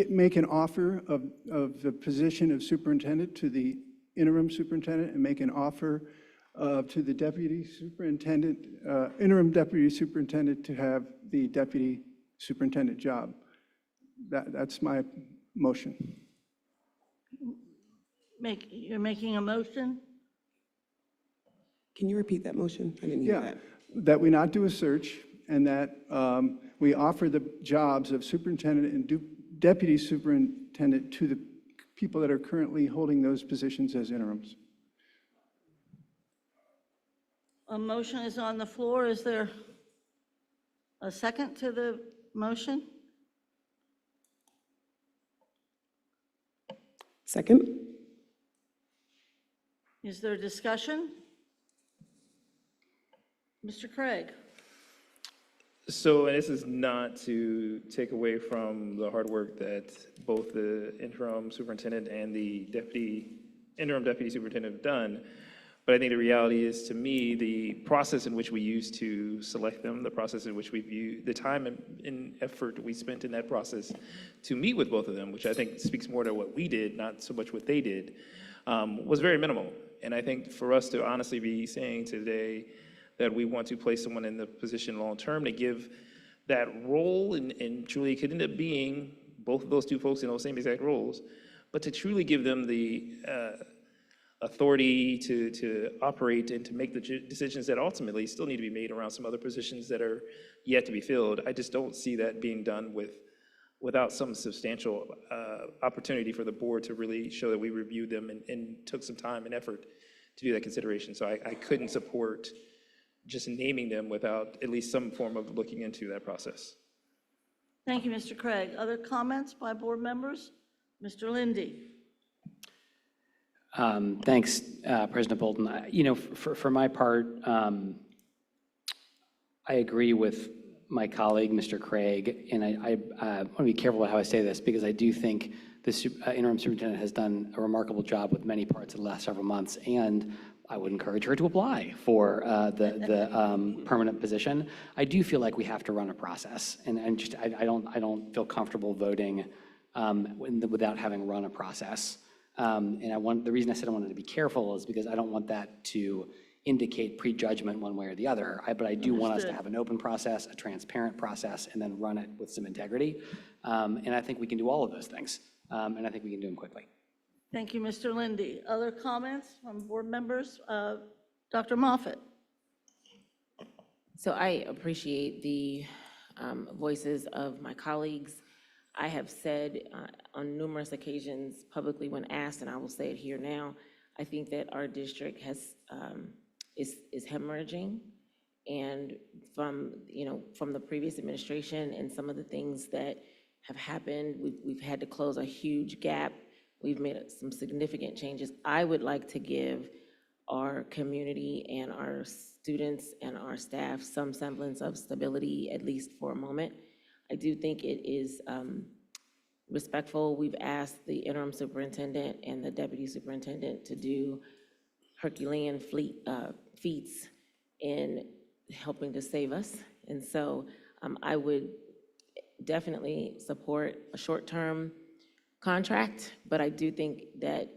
make an offer of the position of superintendent to the interim superintendent and make an offer to the deputy superintendent, interim deputy superintendent to have the deputy superintendent job. That's my motion. You're making a motion? Can you repeat that motion? I didn't hear that. That we not do a search and that we offer the jobs of superintendent and deputy superintendent to the people that are currently holding those positions as interims. A motion is on the floor. Is there a second to the motion? Second. Is there discussion? Mr. Craig? So, and this is not to take away from the hard work that both the interim superintendent and the interim deputy superintendent have done, but I think the reality is, to me, the process in which we used to select them, the process in which we view, the time and effort we spent in that process to meet with both of them, which I think speaks more to what we did, not so much what they did, was very minimal. And I think for us to honestly be saying today that we want to place someone in the position long-term to give that role, and truly it could end up being both of those two folks in those same exact roles, but to truly give them the authority to operate and to make the decisions that ultimately still need to be made around some other positions that are yet to be filled. I just don't see that being done without some substantial opportunity for the board to really show that we reviewed them and took some time and effort to do that consideration. So I couldn't support just naming them without at least some form of looking into that process. Thank you, Mr. Craig. Other comments by board members? Mr. Lindy? Thanks, President Bolton. For my part, I agree with my colleague, Mr. Craig, and I want to be careful about how I say this because I do think the interim superintendent has done a remarkable job with many parts of the last several months, and I would encourage her to apply for the permanent position. I do feel like we have to run a process, and I don't feel comfortable voting without having run a process. And the reason I said I wanted to be careful is because I don't want that to indicate prejudgment one way or the other. But I do want us to have an open process, a transparent process, and then run it with some integrity. And I think we can do all of those things. And I think we can do them quickly. Thank you, Mr. Lindy. Other comments from board members? Dr. Moffett? So I appreciate the voices of my colleagues. I have said on numerous occasions publicly when asked, and I will say it here now, I think that our district is hemorrhaging. And from the previous administration and some of the things that have happened, we've had to close a huge gap. We've made some significant changes. I would like to give our community and our students and our staff some semblance of stability, at least for a moment. I do think it is respectful. We've asked the interim superintendent and the deputy superintendent to do Herculean feats in helping to save us. And so I would definitely support a short-term contract, but I do think that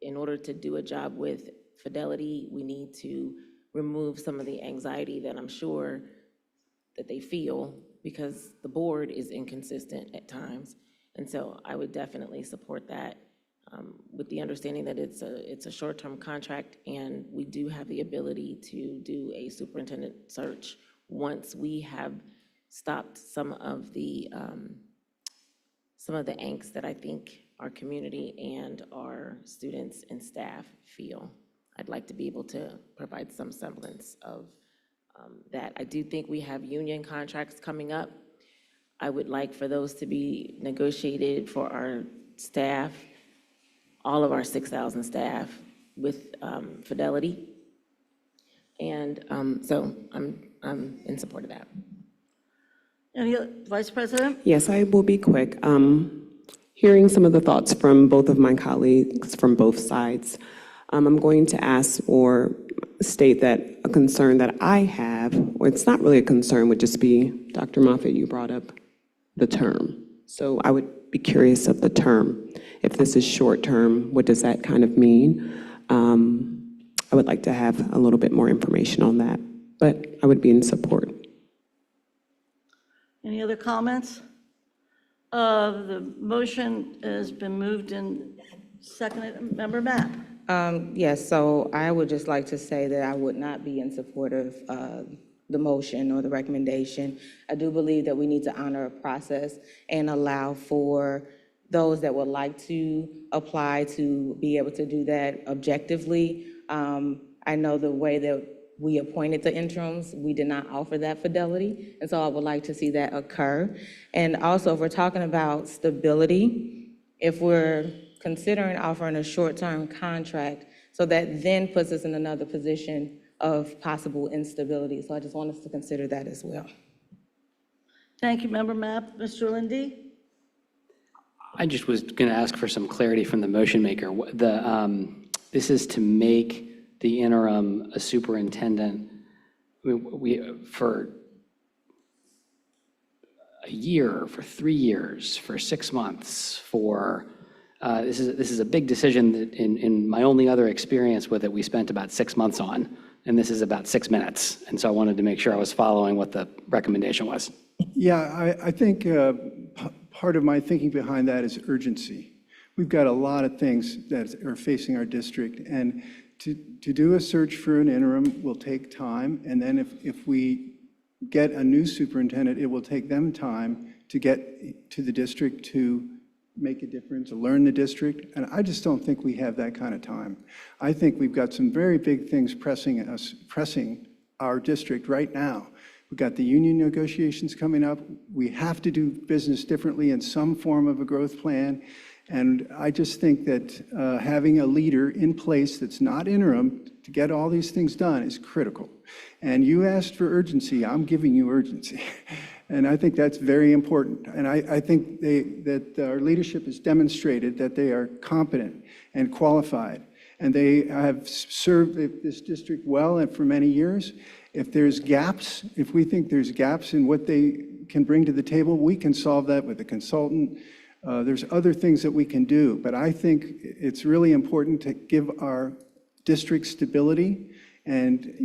in order to do a job with fidelity, we need to remove some of the anxiety that I'm sure that they feel because the board is inconsistent at times. And so I would definitely support that with the understanding that it's a short-term contract, and we do have the ability to do a superintendent search once we have stopped some of the angst that I think our community and our students and staff feel. I'd like to be able to provide some semblance of that. I do think we have union contracts coming up. I would like for those to be negotiated for our staff, all of our 6,000 staff, with fidelity. And so I'm in support of that. Any other, Vice President? Yes, I will be quick. Hearing some of the thoughts from both of my colleagues from both sides, I'm going to ask or state that a concern that I have, or it's not really a concern, would just be, Dr. Moffett, you brought up the term. So I would be curious of the term. If this is short-term, what does that kind of mean? I would like to have a little bit more information on that, but I would be in support. Any other comments? The motion has been moved and seconded. Member Mapp? Yes, so I would just like to say that I would not be in support of the motion or the recommendation. I do believe that we need to honor a process and allow for those that would like to apply to be able to do that objectively. I know the way that we appointed the interims, we did not offer that fidelity, and so I would like to see that occur. And also, if we're talking about stability, if we're considering offering a short-term contract, so that then puts us in another position of possible instability. So I just want us to consider that as well. Thank you, Member Mapp. Mr. Lindy? I just was going to ask for some clarity from the motion maker. This is to make the interim a superintendent. For a year, for 3 years, for 6 months, for this is a big decision that in my only other experience with it, we spent about 6 months on, and this is about 6 minutes. And so I wanted to make sure I was following what the recommendation was. Yeah, I think part of my thinking behind that is urgency. We've got a lot of things that are facing our district, and to do a search for an interim will take time, and then if we get a new superintendent, it will take them time to get to the district to make a difference, to learn the district, and I just don't think we have that kind of time. I think we've got some very big things pressing our district right now. We've got the union negotiations coming up. We have to do business differently in some form of a growth plan. And I just think that having a leader in place that's not interim to get all these things done is critical. And you asked for urgency. I'm giving you urgency. And I think that's very important. And I think that our leadership has demonstrated that they are competent and qualified. And they have served this district well and for many years. If there's gaps, if we think there's gaps in what they can bring to the table, we can solve that with a consultant. There's other things that we can do, but I think it's really important to give our district stability. And,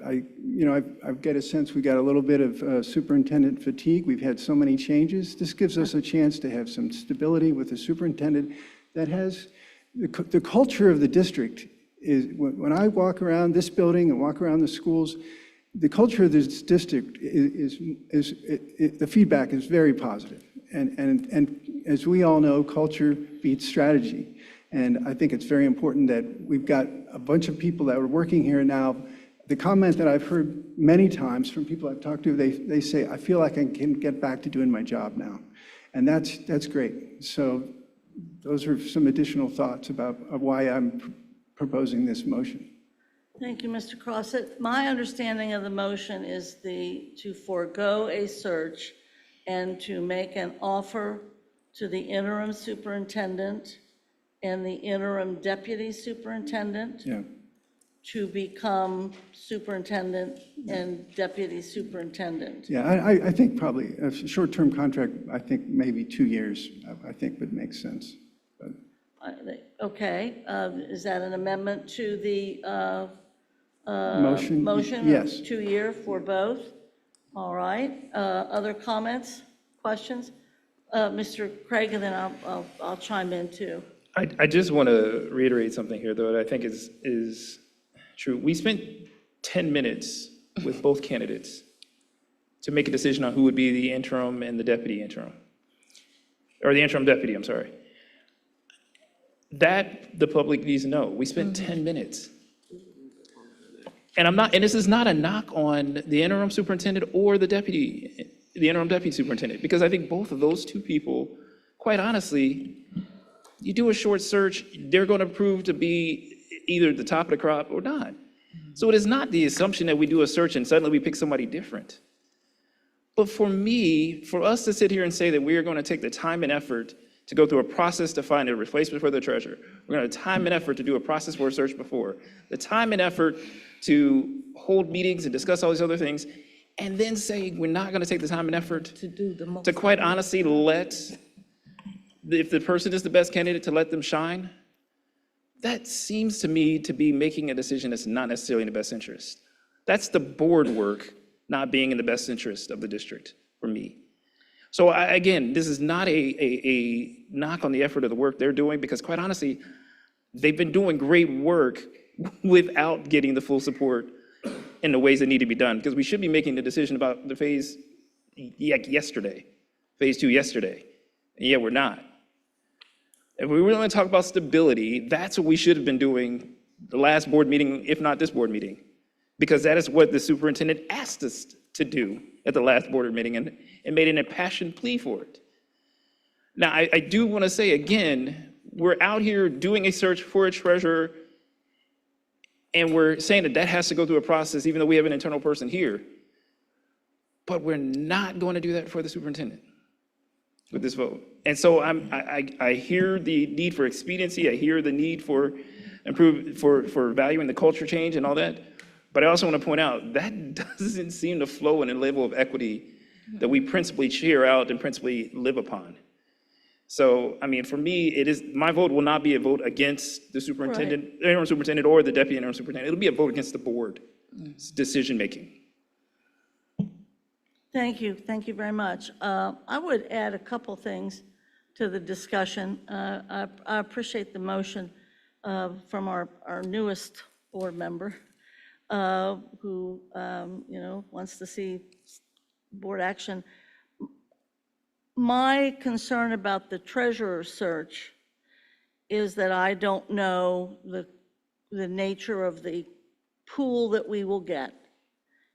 I get a sense we got a little bit of superintendent fatigue. We've had so many changes. This gives us a chance to have some stability with a superintendent that has, the culture of the district is, when I walk around this building and walk around the schools, the culture of this district the feedback is very positive. And as we all know, culture beats strategy. And I think it's very important that we've got a bunch of people that are working here now. The comment that I've heard many times from people I've talked to, they say, I feel like I can get back to doing my job now. And that's great. So those are some additional thoughts about why I'm proposing this motion. Thank you, Mr. Crossett. My understanding of the motion is to forego a search and to make an offer to the interim superintendent and the interim deputy superintendent to become superintendent and deputy superintendent. Yeah, I think probably a short-term contract, I think maybe 2 years, I think would make sense. But Okay, is that an amendment to the Motion? motion? Yes. 2 year for both? All right, other comments, questions? Mr. Craig, and then I'll chime in too. I just want to reiterate something here, though, that I think is true. We spent 10 minutes with both candidates to make a decision on who would be the interim and the deputy interim, or the interim deputy, I'm sorry. That the public needs to know. We spent 10 minutes. And this is not a knock on the interim superintendent or the interim deputy superintendent, because I think both of those two people, quite honestly, you do a short search, they're going to prove to be either the top of the crop or not. So it is not the assumption that we do a search and suddenly we pick somebody different. But for us to sit here and say that we are going to take the time and effort to go through a process to find a replacement for the treasurer, we're going to have time and effort to do a process for a search before, the time and effort to hold meetings and discuss all these other things, and then say we're not going to take the time and effort to quite honestly if the person is the best candidate, to let them shine, that seems to me to be making a decision that's not necessarily in the best interest. That's the board work not being in the best interest of the district for me. So again, this is not a knock on the effort of the work they're doing, because quite honestly, they've been doing great work without getting the full support in the ways that need to be done, because we should be making the decision about the phase yesterday, phase 2 yesterday, and yet we're not. If we really want to talk about stability, that's what we should have been doing the last board meeting, if not this board meeting, because that is what the superintendent asked us to do at the last board meeting and made an impassioned plea for it. Now, I do want to say again, we're out here doing a search for a treasurer, and we're saying that has to go through a process, even though we have an internal person here. But we're not going to do that for the superintendent with this vote. And so I hear the need for expediency. I hear the need for valuing the culture change and all that. But I also want to point out that doesn't seem to flow in a level of equity that we principally cheer out and principally live upon. So, I mean, for me, my vote will not be a vote against the superintendent, interim superintendent, or the deputy interim superintendent. It'll be a vote against the board's decision-making. Thank you very much. I would add a couple things to the discussion. I appreciate the motion from our newest board member who, wants to see board action. My concern about the treasurer search is that I don't know the nature of the pool that we will get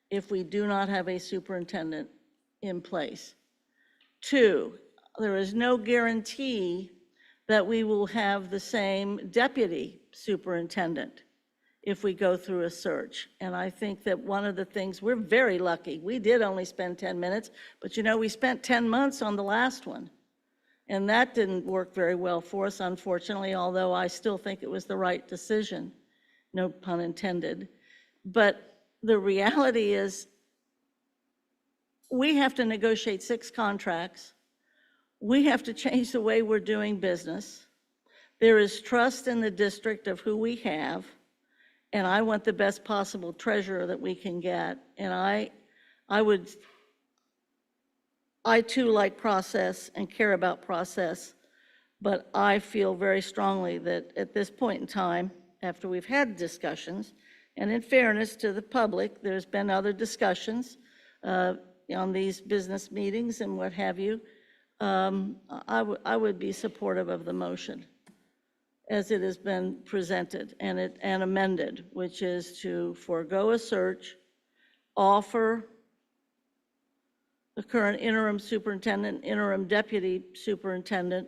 if we do not have a superintendent in place. 2, there is no guarantee that we will have the same deputy superintendent if we go through a search. And I think that one of the things, we're very lucky. We did only spend 10 minutes, but we spent 10 months on the last one. And that didn't work very well for us, unfortunately, although I still think it was the right decision, no pun intended. But the reality is we have to negotiate 6 contracts we have to change the way we're doing business. There is trust in the district of who we have, and I want the best possible treasurer that we can get. And I too like process and care about process, but I feel very strongly that at this point in time, after we've had discussions, and in fairness to the public, there's been other discussions on these business meetings and what have you, I would be supportive of the motion as it has been presented and amended, which is to forego a search, offer the current interim superintendent, interim deputy superintendent,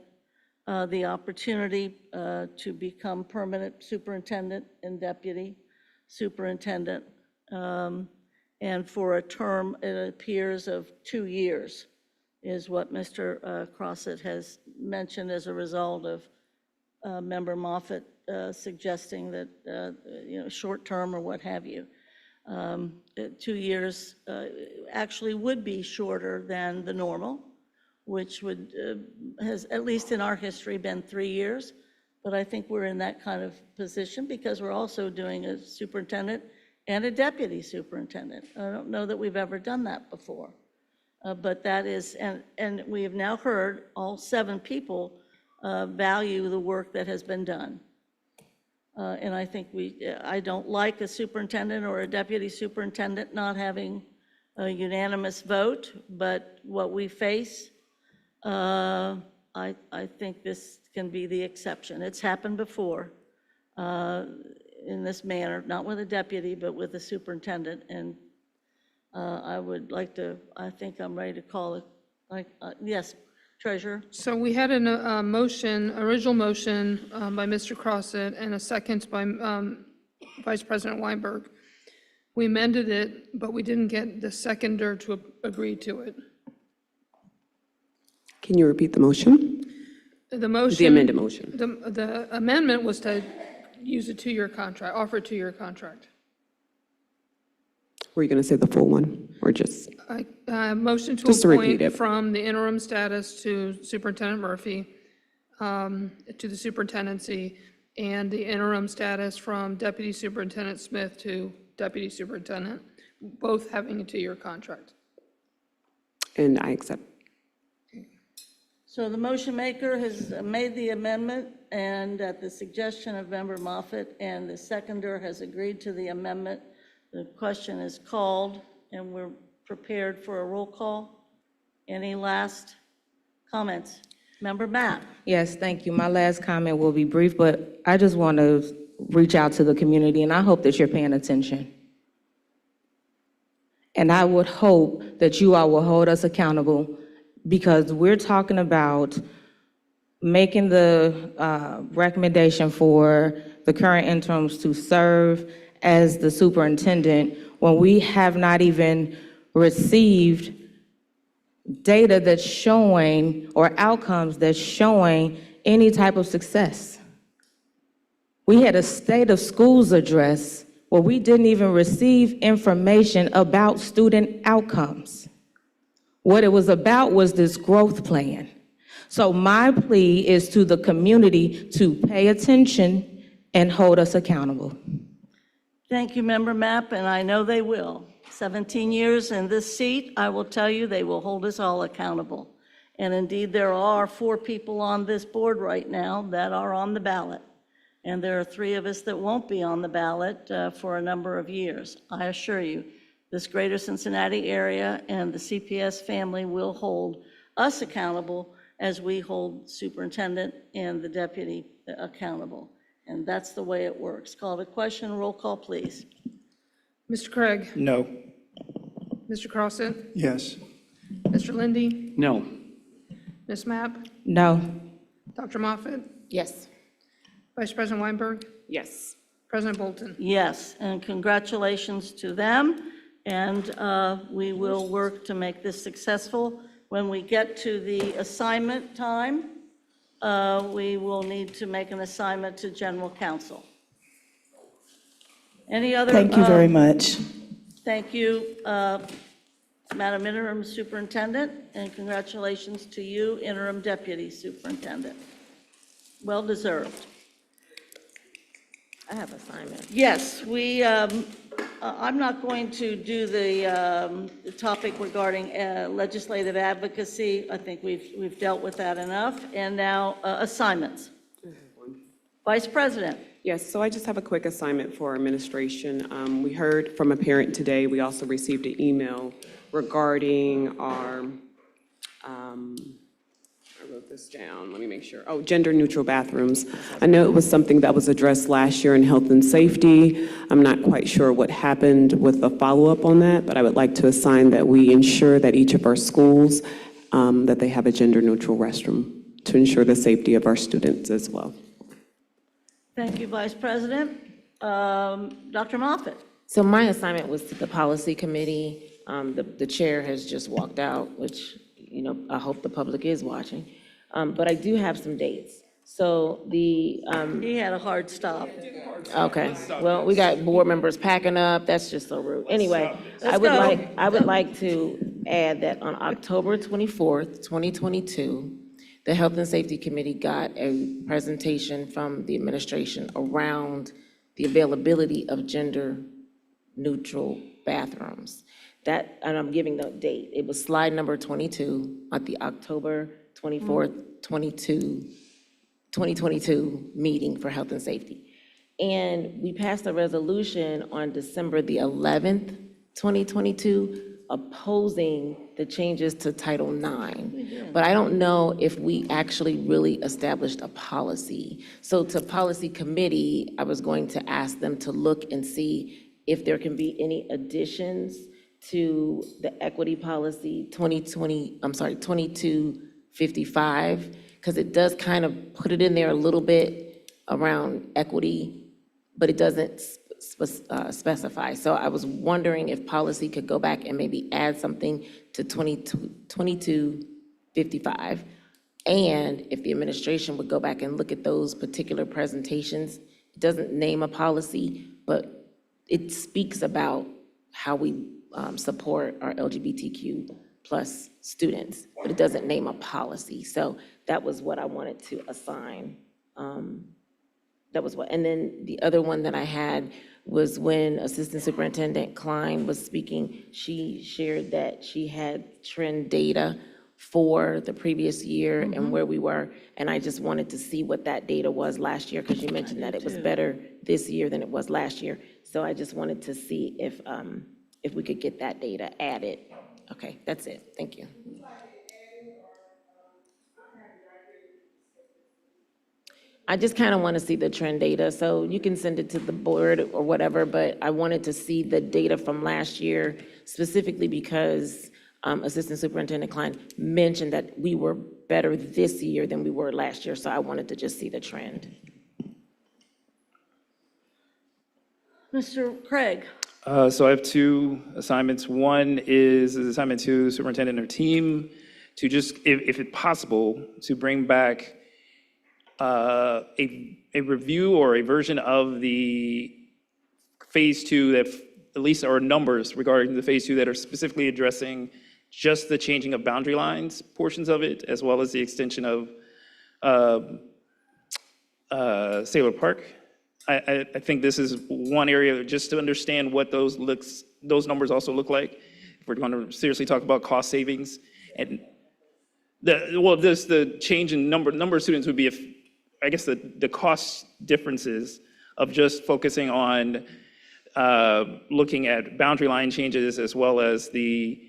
the opportunity to become permanent superintendent and deputy superintendent, and for a term, it appears, of 2 years, is what Mr. Crossett has mentioned as a result of Member Moffett suggesting that, short term or what have you. 2 years actually would be shorter than the normal, which has, at least in our history, been 3 years. But I think we're in that kind of position because we're also doing a superintendent and a deputy superintendent. I don't know that we've ever done that before. But that is, and we have now heard all 7 people value the work that has been done. And I think I don't like a superintendent or a deputy superintendent not having a unanimous vote, but what we face, I think this can be the exception. It's happened before in this manner, not with a deputy, but with a superintendent. And I would like to, I think I'm ready to call it, yes, Treasurer? So we had a original motion by Mr. Crossett and a second by Vice President Weinberg. We amended it, but we didn't get the seconder to agree to it. Can you repeat the motion? The motion. The amended motion. The amendment was to use a 2-year contract, offer a 2-year contract. Were you going to say the full one, or just? Motion to Just to repeat appoint it. from the interim status to Superintendent Murphy, to the superintendency, and the interim status from Deputy Superintendent Smith to Deputy Superintendent, both having a 2-year contract. And I accept. So the motion maker has made the amendment, and at the suggestion of Member Moffett, and the seconder has agreed to the amendment. The question is called, and we're prepared for a roll call. Any last comments? Member Mapp? Yes, thank you. My last comment will be brief, but I just want to reach out to the community, and I hope that you're paying attention. And I would hope that you all will hold us accountable, because we're talking about making the recommendation for the current interims to serve as the superintendent when we have not even received data that's showing, or outcomes that's showing, any type of success. We had a state of schools address where we didn't even receive information about student outcomes. What it was about was this growth plan. So my plea is to the community to pay attention and hold us accountable. Thank you, Member Mapp, and I know they will. 17 years in this seat, I will tell you, they will hold us all accountable. And indeed, there are 4 people on this board right now that are on the ballot. And there are 3 of us that won't be on the ballot for a number of years. I assure you, this greater Cincinnati area and the CPS family will hold us accountable as we hold superintendent and the deputy accountable. And that's the way it works. Call the question, roll call, please. Mr. Craig? No. Mr. Crossett? Yes. Mr. Lindy? No. Ms. Mapp? No. Dr. Moffett? Yes. Vice President Weinberg? Yes. President Bolton? Yes, and congratulations to them. And we will work to make this successful. When we get to the assignment time, we will need to make an assignment to General Counsel. Any other? Thank you very much. Thank you, Madam Interim Superintendent, and congratulations to you, Interim Deputy Superintendent. Well deserved. I have assignment. Yes, I'm not going to do the topic regarding legislative advocacy. I think we've dealt with that enough. And now assignments. Vice President. Yes, so I just have a quick assignment for our administration. We heard from a parent today. We also received an email regarding our, I wrote this down, let me make sure. Oh, gender-neutral bathrooms. I know it was something that was addressed last year in health and safety. I'm not quite sure what happened with the follow-up on that, but I would like to assign that we ensure that each of our schools, that they have a gender-neutral restroom to ensure the safety of our students as well. Thank you, Vice President. Dr. Moffitt. So my assignment was to the policy committee. The chair has just walked out, which, you know, I hope the public is watching. But I do have some dates. So the. He had a hard stop. Okay, well, we got board members packing up. That's just so rude. Anyway, I would like to add that on October 24th, 2022, the Health and Safety Committee got a presentation from the administration around the availability of gender-neutral bathrooms. That, and I'm giving the date. It was slide number 22 at the October 24th, 2022 meeting for Health and Safety. And we passed a resolution on December the 11th, 2022, opposing the changes to Title IX. But I don't know if we actually really established a policy. So to policy committee, I was going to ask them to look and see if there can be any additions to the equity policy 2255, because it does kind of put it in there a little bit around equity, but it doesn't specify. So I was wondering if policy could go back and maybe add something to 2255, and if the administration would go back and look at those particular presentations. It doesn't name a policy, but it speaks about how we support our LGBTQ plus students, but it doesn't name a policy. So that was what I wanted to assign. That was what, and then the other one that I had was when Assistant Superintendent Klein was speaking, she shared that she had trend data for the previous year and where we were, and I just wanted to see what that data was last year, because you mentioned that it was better this year than it was last year. So I just wanted to see if we could get that data added. Okay, that's it. Thank you. I just kind of want to see the trend data, so you can send it to the board or whatever, but I wanted to see the data from last year, specifically because Assistant Superintendent Klein mentioned that we were better this year than we were last year, so I wanted to just see the trend. Mr. Craig. So I have two assignments. One is an assignment to superintendent and her team to just, if it's possible, to bring back a review or a version of the phase two that, at least, or numbers regarding the phase two that are specifically addressing just the changing of boundary lines portions of it, as well as the extension of Sailor Park. I think this is one area just to understand what those numbers also look like. If we're going to seriously talk about cost savings, and the change in number of students would be, if I guess the cost differences of just focusing on looking at boundary line changes as well as the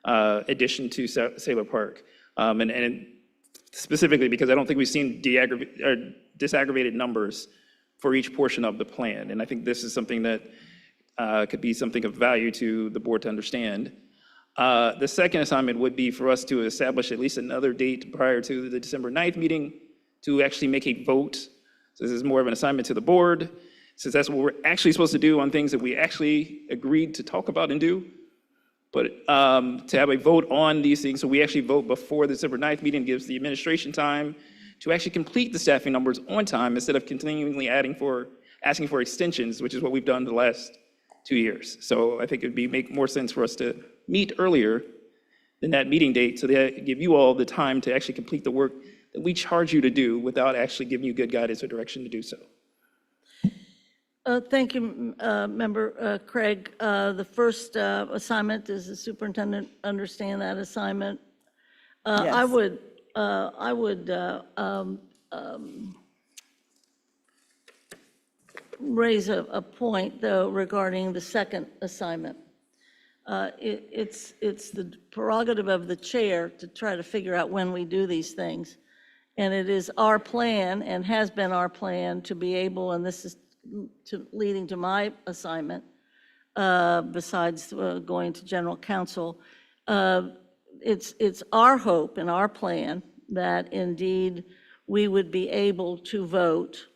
addition to Sailor Park, and specifically because I don't think we've seen disaggregated numbers for each portion of the plan. And I think this is something that could be something of value to the board to understand. The second assignment would be for us to establish at least another date prior to the December 9th meeting to actually make a vote. So this is more of an assignment to the board, since that's what we're actually supposed to do on things that we actually agreed to talk about and do. But to have a vote on these things, so we actually vote before the December 9th meeting, gives the administration time to actually complete the staffing numbers on time instead of continually asking for extensions, which is what we've done the last 2 years. So I think it'd make more sense for us to meet earlier than that meeting date so that give you all the time to actually complete the work that we charge you to do without actually giving you good guidance or direction to do so. Thank you, Member Craig. The first assignment, does the superintendent understand that assignment? I would raise a point, though, regarding the second assignment. It's the prerogative of the chair to try to figure out when we do these things. And it is our plan, and has been our plan, to be able, and this is leading to my assignment, besides going to general counsel, it's our hope and our plan that indeed we would be able to vote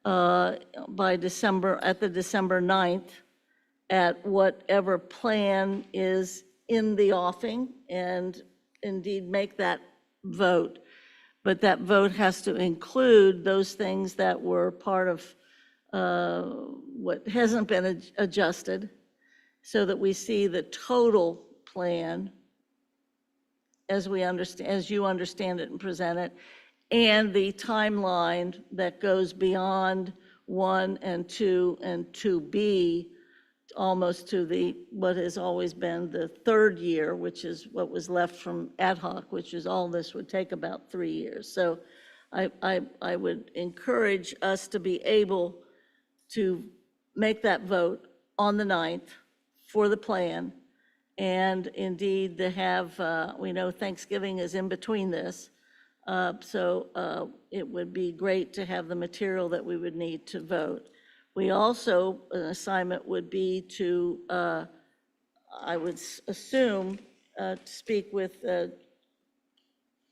by December, at the December 9th, at whatever plan is in the offing, and indeed make that vote. But that vote has to include those things that were part of what hasn't been adjusted, so that we see the total plan as we understand, as you understand it and present it, and the timeline that goes beyond 1 and 2 and 2B, almost to the, what has always been the third year, which is what was left from ad hoc, which is all this would take about 3 years. So I would encourage us to be able to make that vote on the 9th for the plan, and indeed to have, we know Thanksgiving is in between this, so it would be great to have the material that we would need to vote. We also, an assignment would be to, I would assume, to speak with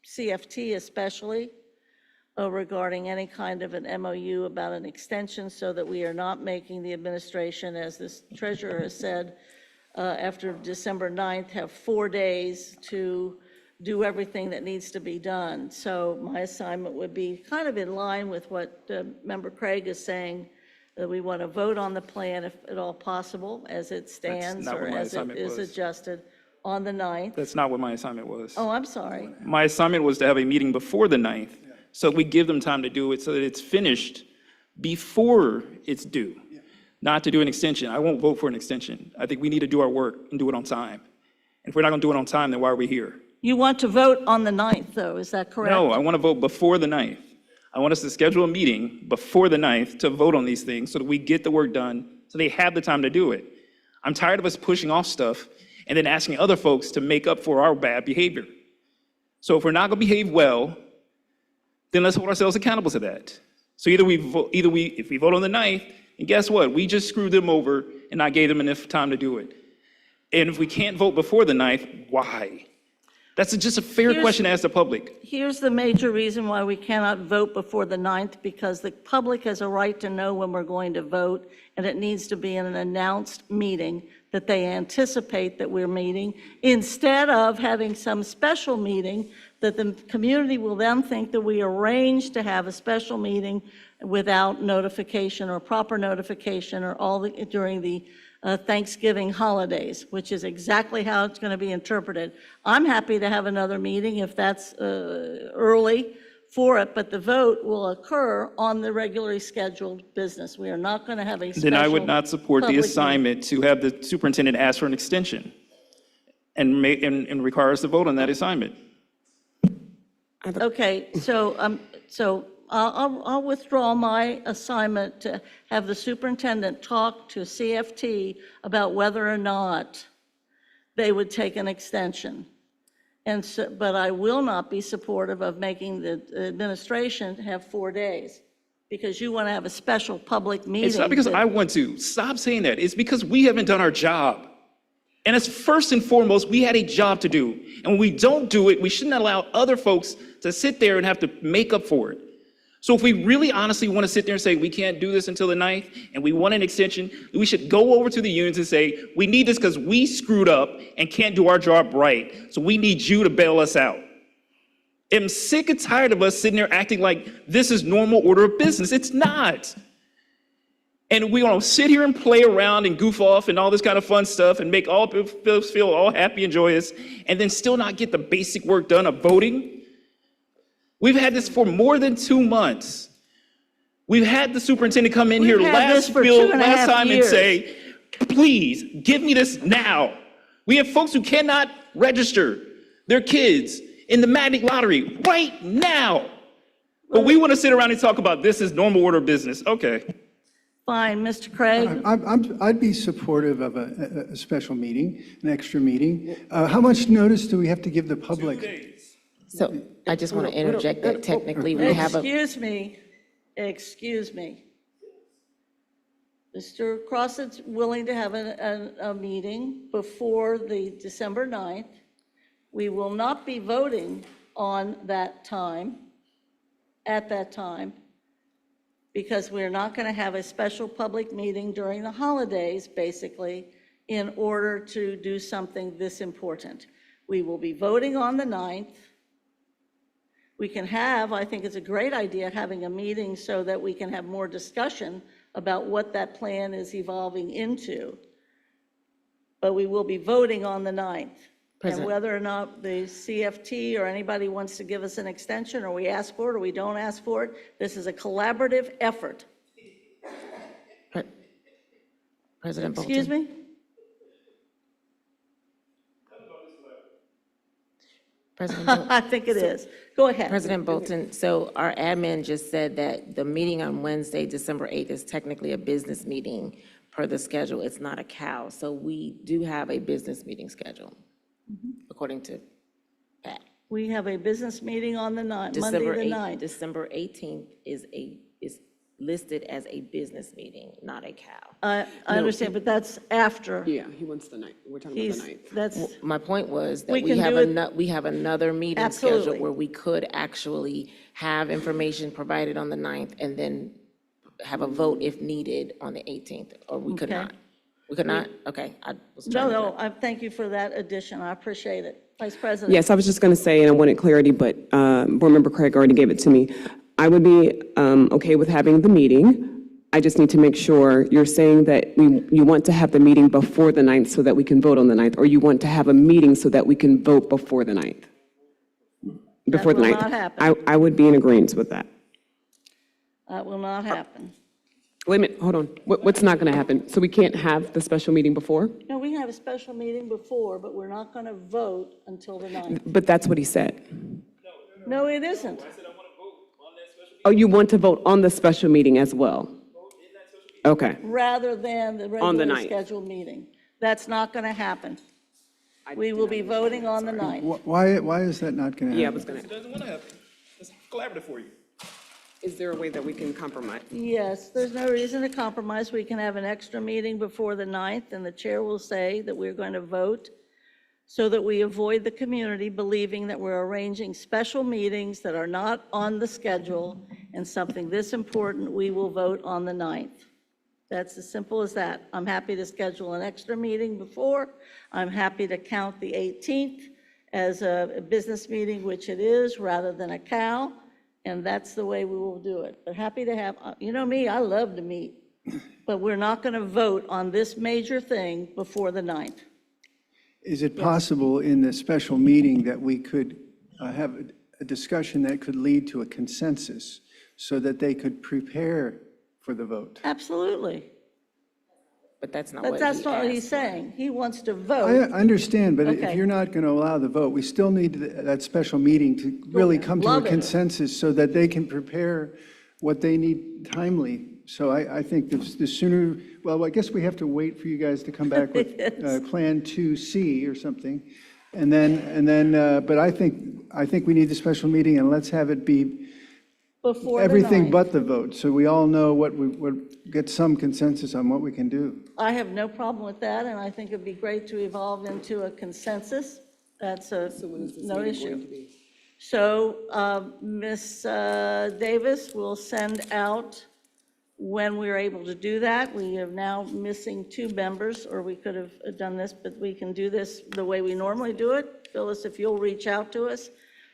CFT especially, regarding any kind of an MOU about an extension, so that we are not making the administration, as this treasurer has said, after December 9th, have 4 days to do everything that needs to be done. So my assignment would be kind of in line with what Member Craig is saying, that we want to vote on the plan, if at all possible, as it stands or as it is adjusted on the 9th. That's not what my assignment was. Oh, I'm sorry. My assignment was to have a meeting before the 9th, so we give them time to do it so that it's finished before it's due, not to do an extension. I won't vote for an extension. I think we need to do our work and do it on time. And if we're not going to do it on time, then why are we here? You want to vote on the 9th, though, is that correct? No, I want to vote before the 9th. I want us to schedule a meeting before the 9th to vote on these things so that we get the work done, so they have the time to do it. I'm tired of us pushing off stuff and then asking other folks to make up for our bad behavior. So if we're not going to behave well, then let's hold ourselves accountable to that. So if we vote on the 9th, and guess what? We just screwed them over and not gave them enough time to do it. And if we can't vote before the 9th, why? That's just a fair question to ask the public. Here's the major reason why we cannot vote before the 9th, because the public has a right to know when we're going to vote, and it needs to be in an announced meeting that they anticipate that we're meeting, instead of having some special meeting that the community will then think that we arranged to have a special meeting without notification or proper notification, or during the Thanksgiving holidays, which is exactly how it's going to be interpreted. I'm happy to have another meeting if that's early for it, but the vote will occur on the regularly scheduled business. We are not going to have a special. Then I would not support the public assignment to have the superintendent ask for an extension and require us to vote on that assignment. Okay, so I'll withdraw my assignment to have the superintendent talk to CFT about whether or not they would take an extension. And so, but I will not be supportive of making the administration have 4 days, because you want to have a special public meeting. It's not because I want to. Stop saying that. It's because we haven't done our job. And it's first and foremost, we had a job to do. And when we don't do it, we shouldn't allow other folks to sit there and have to make up for it. So if we really honestly want to sit there and say, we can't do this until the 9th, and we want an extension, we should go over to the unions and say, we need this because we screwed up and can't do our job right. So we need you to bail us out. I'm sick and tired of us sitting there acting like this is normal order of business. It's not. And we're gonna sit here and play around and goof off and all this kind of fun stuff and make all people feel all happy and joyous, and then still not get the basic work done of voting? We've had this for more than 2 months. We've had the superintendent come in here We've had this for 2.5 time and years. say, please, give me this now. We have folks who cannot register their kids in the Magnet Lottery right now. But we want to sit around and talk about this as normal order of business. Okay. Fine, Mr. Craig. I'd be supportive of a special meeting, an extra meeting. How much notice do we have to give the public? 2 days. So I just want to interject that technically we have a, Excuse me. Mr. Crossett's willing to have a meeting before the December 9th. We will not be voting on that time, at that time, because we're not going to have a special public meeting during the holidays, basically, in order to do something this important. We will be voting on the 9th. We can have, I think it's a great idea, having a meeting so that we can have more discussion about what that plan is evolving into. But we will be voting on the 9th. And whether or not the CFT or anybody wants to give us an extension, or we ask for it or we don't ask for it, this is a collaborative effort. President Bolton. Excuse me? President Bolton. I think it is. Go ahead. President Bolton, so our admin just said that the meeting on Wednesday, December 8th, is technically a business meeting per the schedule. It's not a cow. So we do have a business meeting schedule, according to Pat. We have a business meeting on the 9th, Monday the 9th. December 18th is listed as a business meeting, not a cow. I understand, but that's after. Yeah, he wants the night. We're talking about the night. That's, My point was that We we can have do it- we have another meeting Absolutely. scheduled where we could actually have information provided on the 9th and then have a vote if needed on the 18th, or we could Okay. not. We could not? Okay, I was no, trying to. no, I thank you for that addition. I appreciate it. Vice President. Yes, I was just going to say, and I wanted clarity, but Board Member Craig already gave it to me. I would be okay with having the meeting. I just need to make sure you're saying that you want to have the meeting before the 9th so that we can vote on the 9th, or you want to have a meeting so that we can vote before the 9th? Before the will 9th. not happen. I would be in agreement with that. That will not happen. Wait a minute, hold on. What's not going to happen? So we can't have the special meeting before? No, we have a special meeting before, but we're not going to vote until the 9th. But that's what he said. No, it isn't. Oh, you want to vote on the special meeting as well? Okay. Rather than the On the regularly 9th. scheduled meeting. That's not going to happen. We will be voting on the 9th. Why is that not going to happen? Yeah, I was going to. Doesn't want to happen. It's collaborative for you. Is there a way that we can compromise? Yes, there's no reason to compromise. We can have an extra meeting before the 9th, and the chair will say that we're going to vote so that we avoid the community believing that we're arranging special meetings that are not on the schedule, and something this important, we will vote on the 9th. That's as simple as that. I'm happy to schedule an extra meeting before. I'm happy to count the 18th as a business meeting, which it is, rather than a cow. And that's the way we will do it. But happy to have, you know me, I love to meet, but we're not going to vote on this major thing before the 9th. Is it possible in the special meeting that we could have a discussion that could lead to a consensus so that they could prepare for the vote? Absolutely. But that's not But what that's not what he's saying. He wants to vote. I understand, but Okay. if you're not going to allow the vote, we still need that special meeting to really come to a Love it. consensus so that they can prepare what they need timely. So I think the sooner, well, I guess we have to wait for you guys to come back with Yes. Plan 2C or something. And then, but I think we need the special meeting, and let's have it be Before the everything 9th. but the vote, so we all know get some consensus on what we can do. I have no problem with that, and I think it'd be great to evolve into a consensus. That's no issue. So Ms. Davis will send out when we're able to do that. We are now missing 2 members, or we could have done this, but we can do this the way we normally do it. Phyllis, if you'll reach out to us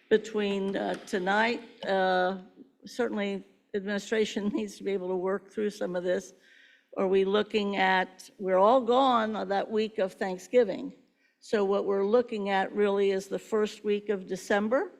between tonight, certainly administration needs to be able to work through some of this. are we looking at, we're all gone on that week of Thanksgiving. So what we're looking at really is the first week of December.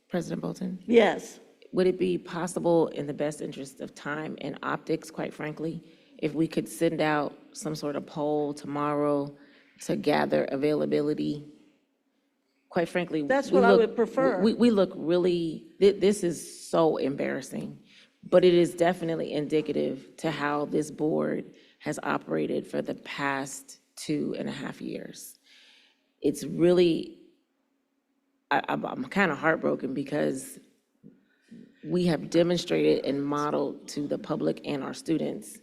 President Bolton? Yes. Would it be possible, in the best interest of time and optics, quite frankly, if we could send out some sort of poll tomorrow to gather availability? Quite frankly, That's what I would prefer. We look really, this is so embarrassing, but it is definitely indicative to how this board has operated for the past 2.5 years. It's really, I'm kind of heartbroken because we have demonstrated and modeled to the public and our students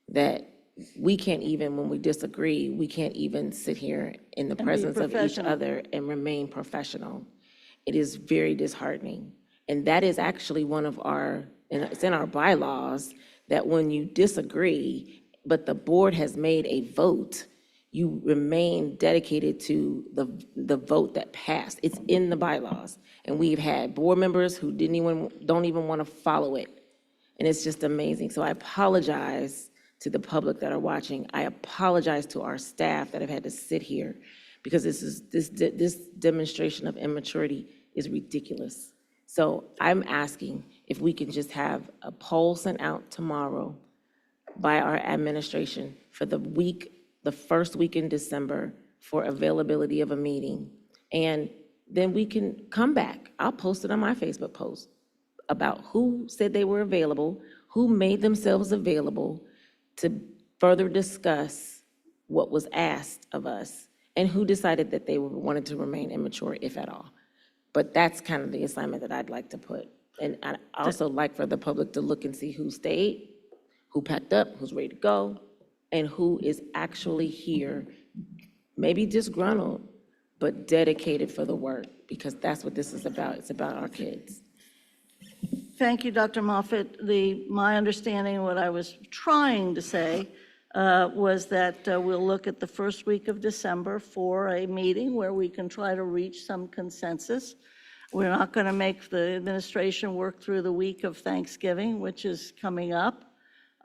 that we can't even, when we disagree, we can't even sit here in the presence of each professional. other and remain professional. It is very disheartening. And that is actually one of our, and it's in our bylaws, that when you disagree, but the board has made a vote, you remain dedicated to the vote that passed. It's in the bylaws. And we've had board members who don't even want to follow it. And it's just amazing. So I apologize to the public that are watching. I apologize to our staff that have had to sit here, because this demonstration of immaturity is ridiculous. So I'm asking if we can just have a poll sent out tomorrow by our administration for the first week in December for availability of a meeting. And then we can come back. I'll post it on my Facebook post about who said they were available, who made themselves available to further discuss what was asked of us, and who decided that they wanted to remain immature, if at all. But that's kind of the assignment that I'd like to put. And I'd also like for the public to look and see who stayed, who packed up, who's ready to go, and who is actually here, maybe disgruntled, but dedicated for the work, because that's what this is about. It's about our kids. Thank you, Dr. Moffitt. My understanding, what I was trying to say, was that we'll look at the first week of December for a meeting where we can try to reach some consensus. We're not going to make the administration work through the week of Thanksgiving, which is coming up.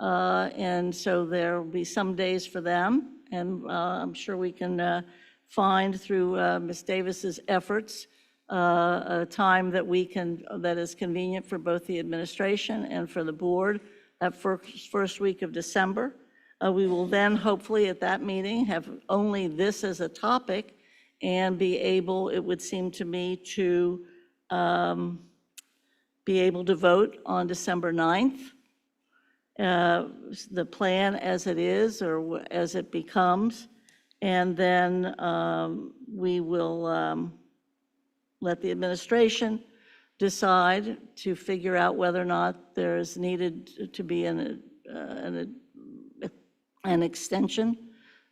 And so there will be some days for them. And I'm sure we can find through Ms. Davis's efforts a time that is convenient for both the administration and for the board, that first week of December. We will then hopefully at that meeting have only this as a topic and be able, it would seem to me, to be able to vote on December 9th. The plan as it is or as it becomes, and then we will let the administration decide to figure out whether or not there is needed to be an extension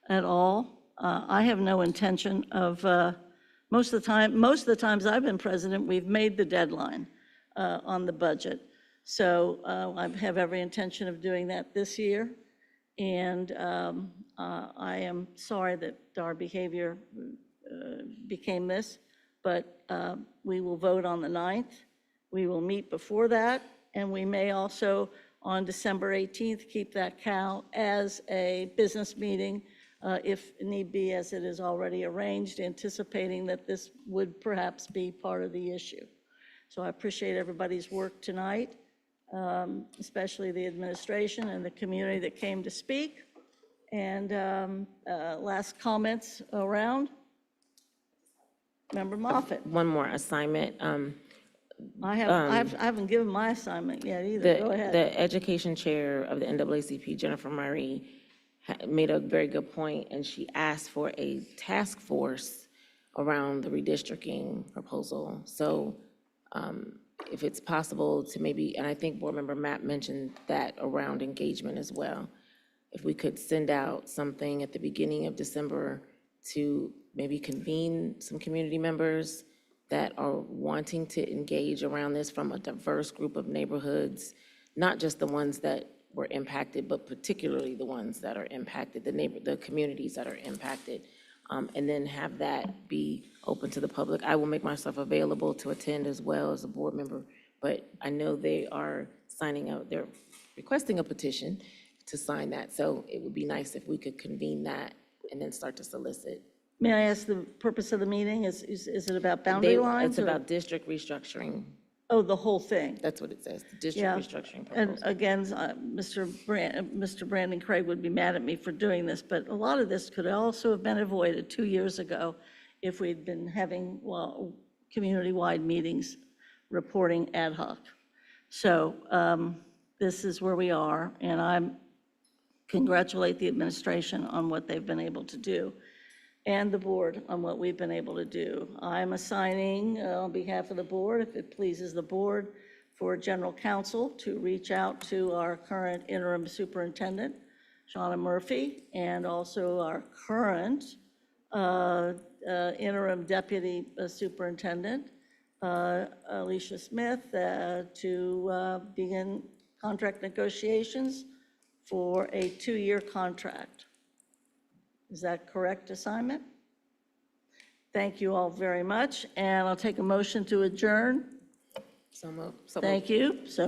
at all. I have no intention of, most of the times I've been president, we've made the deadline on the budget. So I have every intention of doing that this year. And I am sorry that our behavior became this, but we will vote on the 9th. We will meet before that, and we may also, on December 18th, keep that CAL as a business meeting, if need be, as it is already arranged, anticipating that this would perhaps be part of the issue. So I appreciate everybody's work tonight, especially the administration and the community that came to speak. And last comments around? Member Moffitt. One more assignment. I haven't given my assignment yet either. Go ahead. The education chair of the NAACP, Jennifer Murray, made a very good point, and she asked for a task force around the redistricting proposal. So if it's possible to maybe, and I think Board Member Mapp mentioned that around engagement as well, if we could send out something at the beginning of December to maybe convene some community members that are wanting to engage around this from a diverse group of neighborhoods, not just the ones that were impacted, but particularly the ones that are impacted, the communities that are impacted, and then have that be open to the public. I will make myself available to attend as well as a board member, but I know they are they're requesting a petition to sign that, so it would be nice if we could convene that and then start to solicit. May I ask the purpose of the meeting? Is it about boundary lines? It's or- about district restructuring. Oh, the whole thing? That's what it says, the district Yeah. restructuring And proposal. again, Mr. Brandon Craig would be mad at me for doing this, but a lot of this could also have been avoided 2 years ago if we'd been having, well, community-wide meetings reporting ad hoc. So this is where we are, and I congratulate the administration on what they've been able to do and the board on what we've been able to do. I'm assigning, on behalf of the board, if it pleases the board, for general counsel to reach out to our current interim superintendent, Shauna Murphy, and also our current interim deputy superintendent, Alicia Smith, to begin contract negotiations for a 2-year contract. Is that correct assignment? Thank you all very much, and I'll take a motion to adjourn. So moved. Thank you. So